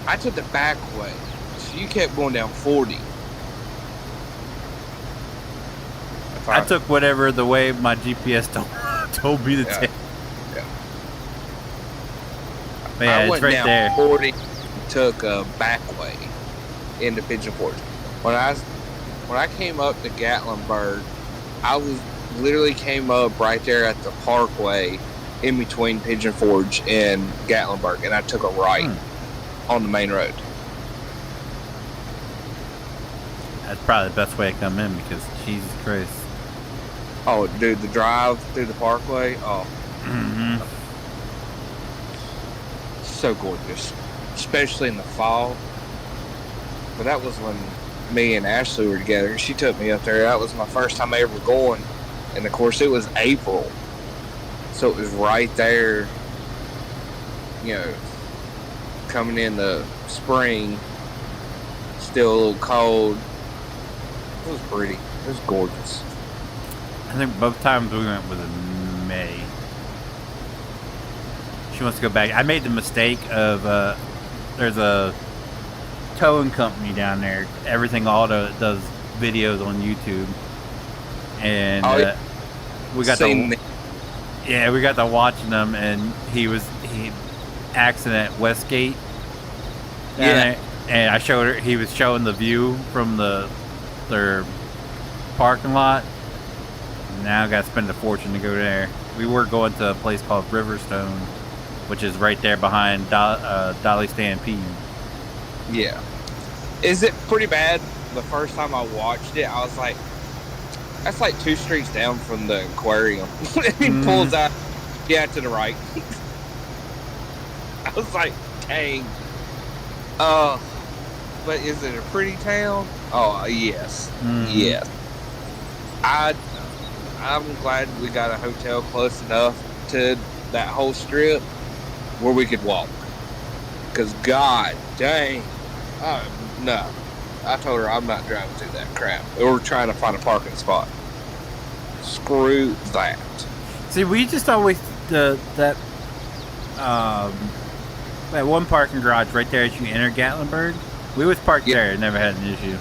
I took the back way, so you kept going down 40. I took whatever the way my GPS told me to take. Yeah. But yeah, I it's went right down there. 40, took a back way into Pigeon Forge. When I came up to Gatlinburg, I literally came up right there at the parkway in between Pigeon Forge and Gatlinburg, and I took a right on the main road. That's probably the best way to come in because Jesus Christ. Oh, dude, the drive through the parkway, so gorgeous, especially in the fall. But that was when me and Ashley were together. She took me up there. That was my first time ever going, and of course it was April, so it was right there you know, coming in the spring, still a little cold. It was pretty. It was gorgeous. I think both times we went was in May. She wants to go back. I made the mistake of there's a towing company down there. Everything Auto does videos on YouTube, and we got we got to watching them, and he accident at Westgate down there, and I showed her. He was showing the view from their parking lot. Now I got to spend a fortune to go there. We were going to a place called Riverstone, which is right there behind Dolly Stampede. Yeah. Is it pretty bad? The first time I watched it, I was like, that's like 2 streets down from the aquarium. He pulls out, to the right. I was like, dang. But is it a pretty town? Oh, yes. Yes. I'm glad we got a hotel close enough to that whole strip where we could walk. Because god dang. No. I told her I'm not driving through that crap. Or trying to find a parking spot. Screw that. See, we just always that one parking garage right there as you enter Gatlinburg. We was parked there. It never had an issue.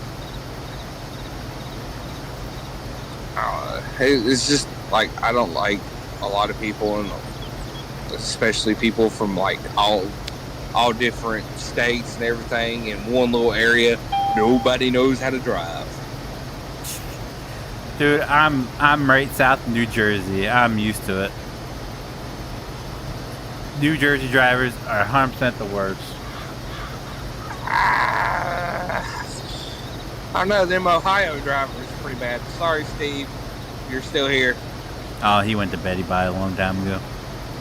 It's just like I don't like a lot of people, and especially people from like all different states and everything in one little area. Nobody knows how to drive. Dude, I'm right south of New Jersey. I'm used to it. New Jersey drivers are 100% the worst. I don't know, them Ohio drivers are pretty bad. Sorry, Steve, you're still here. Oh, he went to bed. He died a long time ago.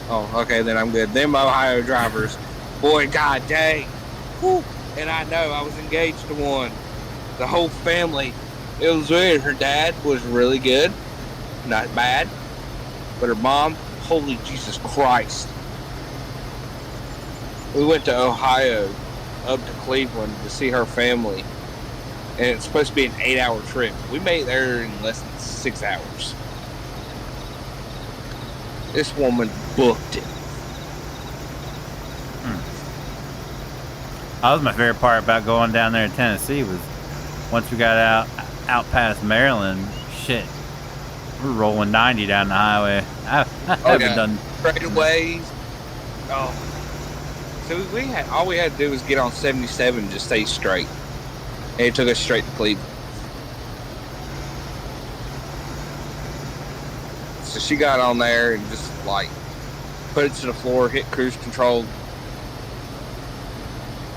Oh, okay, then I'm good. Them Ohio drivers, boy, god dang. Whew. And I know, I was engaged to one. The whole family, it was weird. Her dad was really good, not bad. But her mom, holy Jesus Christ. We went to Ohio, up to Cleveland to see her family. And it's supposed to be an 8-hour trip. We made it there in less than 6 hours. This woman booked it. That was my favorite part about going down there in Tennessee was once we got out past Maryland, shit, we're rolling 90 down the highway. I haven't done straightaways. Oh, so all we had to do was get on 77 and just stay straight, and it took us straight to Cleveland. So she got on there and just like put it to the floor, hit cruise control.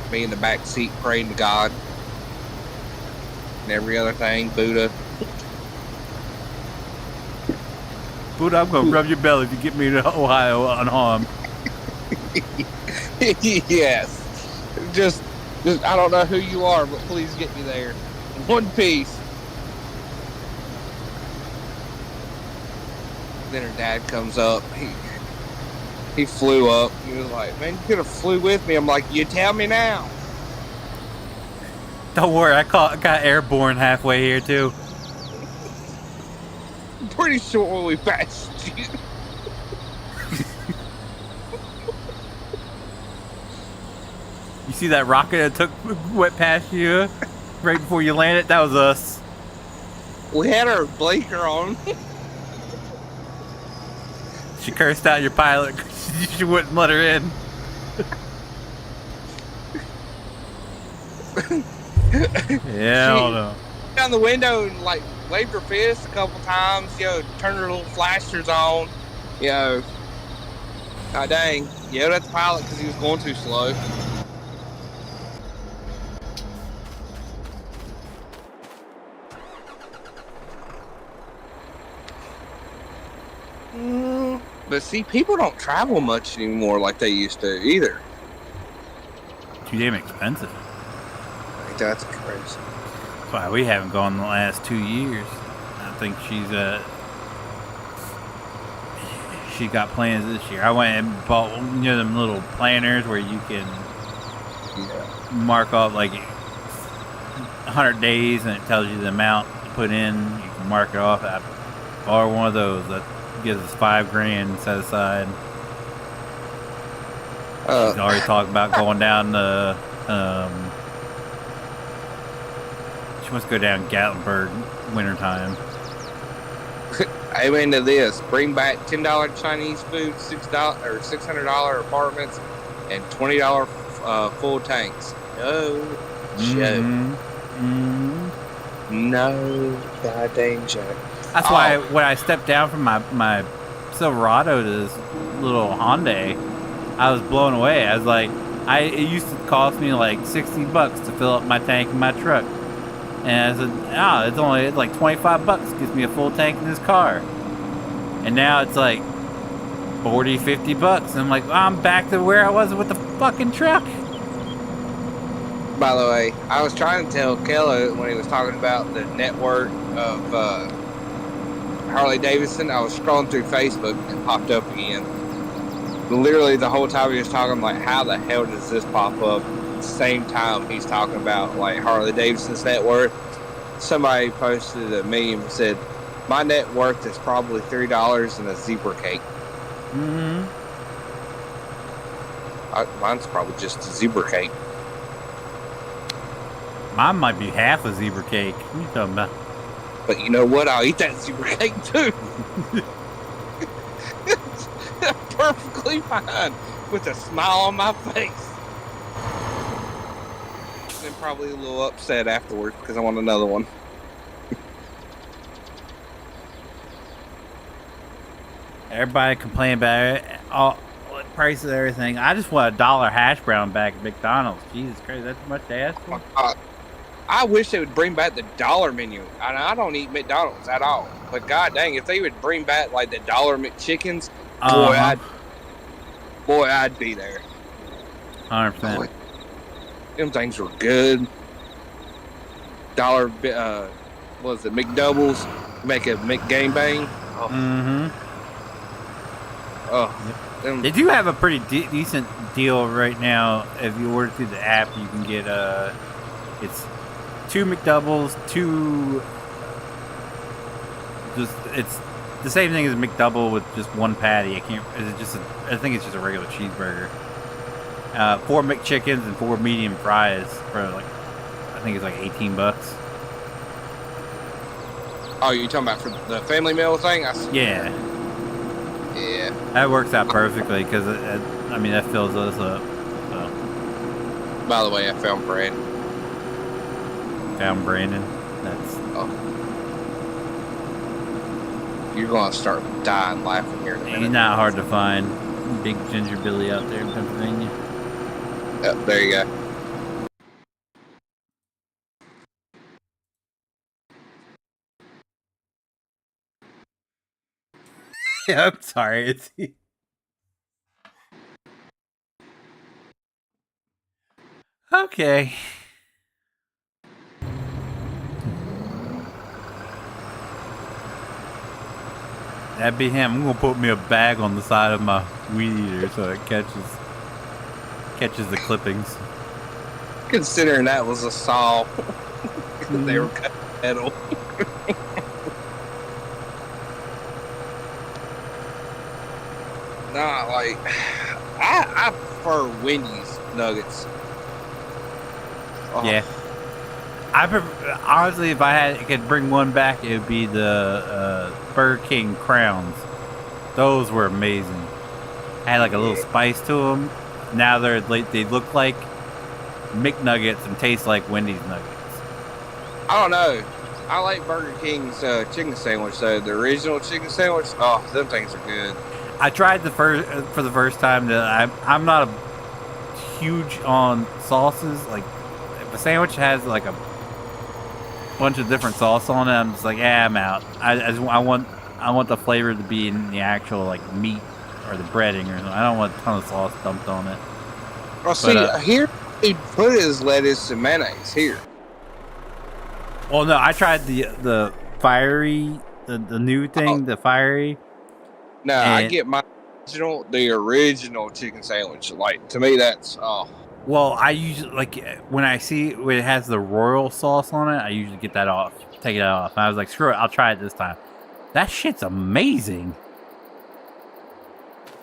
Me in the back seat praying to God and every other thing, Buddha. Buddha, I'm gonna rub your belly if you get me to Ohio unharmed. Yes. Just I don't know who you are, but please get me there. In one piece. Then her dad comes up. He flew up. He was like, man, you could have flew with me. I'm like, you tell me now. Don't worry, I got airborne halfway here too. I'm pretty sure when we passed you. You see that rocket that went past you right before you landed? That was us. We had our blinker on. She cursed out your pilot. She wouldn't let her in. Yeah, I don't know. Down the window and like waved her fist a couple times, turned her little flashers on, God dang, yelled at the pilot because he was going too slow. But see, people don't travel much anymore like they used to either. Too damn expensive. That's crazy. That's why we haven't gone in the last 2 years. I think she got plans this year. I went and bought them little planners where you can mark off like 100 days and it tells you the amount to put in. You can mark it off. I bought one of those that gives us $5,000 set aside. She's already talked about going down the. She wants to go down Gatlinburg wintertime. Amen to this. Bring back $10 Chinese food, $6 or $600 apartments, and $20 full tanks. No joke. No goddamn joke. That's why when I stepped down from my Silverado to this little Hyundai, I was blown away. I was like, it used to cost me like $60 to fill up my tank in my truck. And I said, it's only like $25 gets me a full tank in this car. And now it's like $40, $50. And I'm like, I'm back to where I was with the fucking truck. By the way, I was trying to tell Kello when he was talking about the network of Harley Davidson. I was scrolling through Facebook and it popped up again. Literally the whole time he was talking, I'm like, how the hell does this pop up? At the same time he's talking about like Harley Davidson's net worth. Somebody posted a meme and said, my net worth is probably $3 and a zebra cake. Mine's probably just a zebra cake. Mine might be half a zebra cake. What are you talking about? But you know what? I'll eat that zebra cake too. Perfectly fine with a smile on my face. And probably a little upset afterwards because I want another one. Everybody complain about it. All price of everything. I just want $1 hash brown back at McDonald's. Jesus Christ, that's too much to ask for. I wish they would bring back the dollar menu. I don't eat McDonald's at all. But god dang, if they would bring back like the dollar McChickens, I'd be there. 100%. Them things were good. Dollar, what was it, McDoubles? Make a McGangbang. They do have a pretty decent deal right now. If you order through the app, you can get it's 2 McDoubles, it's the same thing as a McDouble with just one patty. I think it's just a regular cheeseburger. 4 McChickens and 4 medium fries for like, I think it's like $18. Oh, you talking about for the family meal thing? Yeah. Yeah. That works out perfectly because that fills us up. So. By the way, I found Brandon. Found Brandon. That's. You're gonna start dying laughing here in a minute. He's not hard to find. Big Ginger Billy out there in Pennsylvania. Yep, there you go. Yeah, I'm sorry. It's. Okay. That'd be him. I'm gonna put me a bag on the side of my weed eater so it catches the clippings. Considering that was a saw, they were cutting metal. Nah, like I prefer Wendy's nuggets. Yeah. Honestly, if I could bring one back, it would be the Burger King Crowns. Those were amazing. Had like a little spice to them. Now they look like McNuggets and taste like Wendy's nuggets. I don't know. I like Burger King's chicken sandwich though. The original chicken sandwich. Oh, them things are good. I tried for the first time. I'm not a huge on sauces. Like if a sandwich has like a bunch of different sauce on it, I'm just like, I'm out. I want the flavor to be in the actual like meat or the breading or something. I don't want a ton of sauce dumped on it. Well, see, here he put his lettuce and mayonnaise here. Well, no, I tried the fiery, the new thing, the fiery. No, I And- get my the original chicken sandwich. Like to me, that's Well, I usually when I see when it has the royal sauce on it, I usually get that off, take it off. And I was like, screw it, I'll try it this time. That shit's amazing.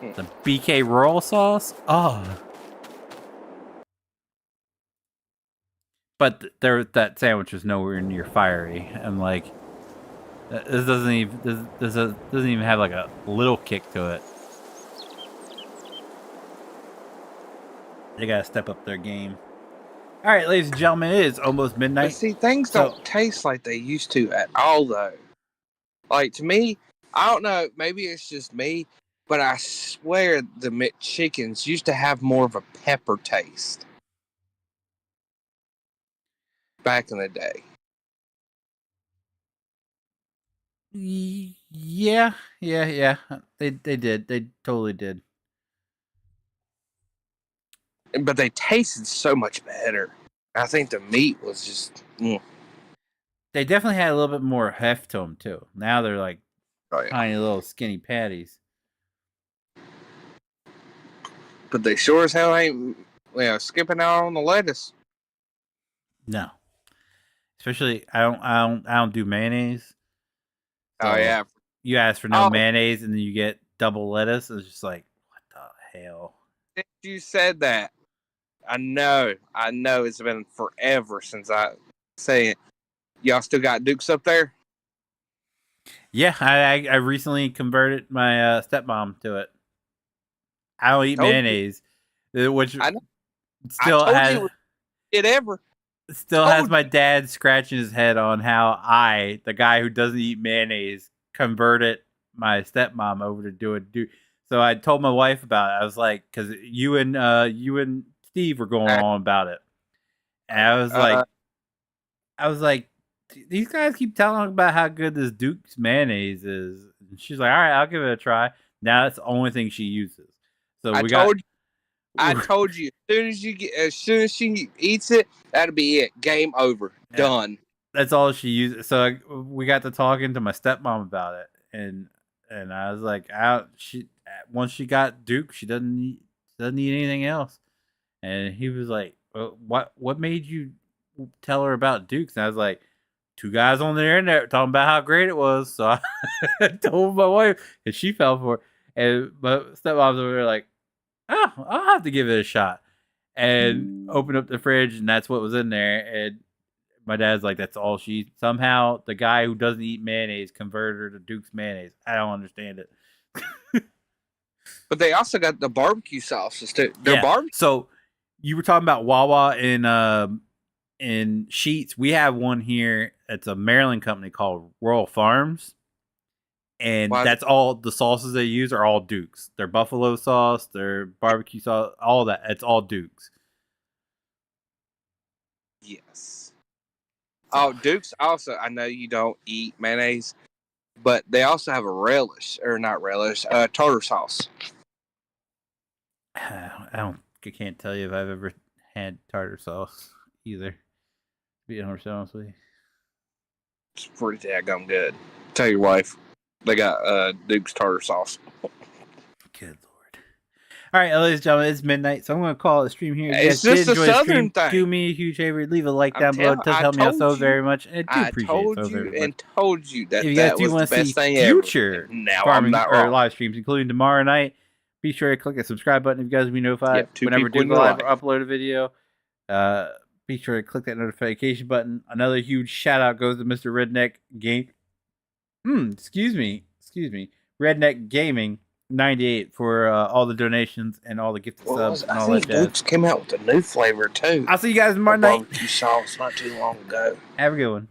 The BK royal sauce, oh. But that sandwich is nowhere near fiery. I'm like, this doesn't even have like a little kick to it. They gotta step up their game. All right, ladies and gentlemen, it is almost midnight. But see, things don't taste like they used to at all, though. Like, to me, I don't know, maybe it's just me, but I swear the McChickens used to have more of a pepper taste back in the day. Yeah. They did. They totally did. But they tasted so much better. I think the meat was just... They definitely had a little bit more heft to them, too. Now they're like yeah. tiny little skinny patties. But they sure as hell ain't skipping out on the lettuce. No. Especially, I don't do mayonnaise. So Oh, yeah. You ask for no mayonnaise and then you get double lettuce. It's just like, what the hell? Since you said that, I know it's been forever since I say it. Y'all still got Dukes up there? Yeah, I recently converted my stepmom to it. I don't eat mayonnaise, which I know. still has it ever. Still has my dad scratching his head on how I, the guy who doesn't eat mayonnaise, converted my stepmom over to do it. So I told my wife about it. I was like, because you and Steve were going on about it, and I was like, these guys keep telling about how good this Duke's mayonnaise is. And she's like, all right, I'll give it a try. Now that's the only thing she uses. So I told you, as soon as she eats it, that'll be it. Game over. Yeah. Done. That's all she uses. So we got to talking to my stepmom about it, and I was like, once she got Duke, she doesn't eat anything else. And he was like, what made you tell her about Dukes? And I was like, 2 guys on the internet talking about how great it was. So I told my wife, and she fell for it. And my stepmom's over there like, oh, I'll have to give it a shot. And open up the fridge, and that's what was in there. And my dad's like, that's all she... Somehow, the guy who doesn't eat mayonnaise converted her to Duke's mayonnaise. I don't understand it. But they also got the barbecue sauces, too. They're barbecue. So, you were talking about Wawa in Sheets. We have one here. It's a Maryland company called Royal Farms. And that's all the sauces they use are all Dukes. Their buffalo sauce, their barbecue sauce, all that. It's all Dukes. Yes. Oh, Dukes also, I know you don't eat mayonnaise, but they also have a tartar sauce. I can't tell you if I've ever had tartar sauce either. To be honest with you. It's pretty daggum good. Tell your wife. They got Duke's tartar sauce. Good Lord. All right, ladies and gentlemen, it's midnight, so I'm going to call it a stream here. It's just a southern thing. Do me a huge favor. Leave a like down below. It does help me out so very much. And I do appreciate it so very much. Told you that if you guys do want to see future farming or live streams, including tomorrow night, be sure to click the subscribe button if you guys will be notified whenever we do live or upload a video. Be sure to click that notification button. Another huge shout out goes to Mr. Redneck Game. Excuse me. Redneck Gaming 98 for all the donations and all the gifted subs and all that jazz. Dukes came out with a new flavor too. I'll see you guys tomorrow night. Barbecue sauce not too long ago. Have a good one.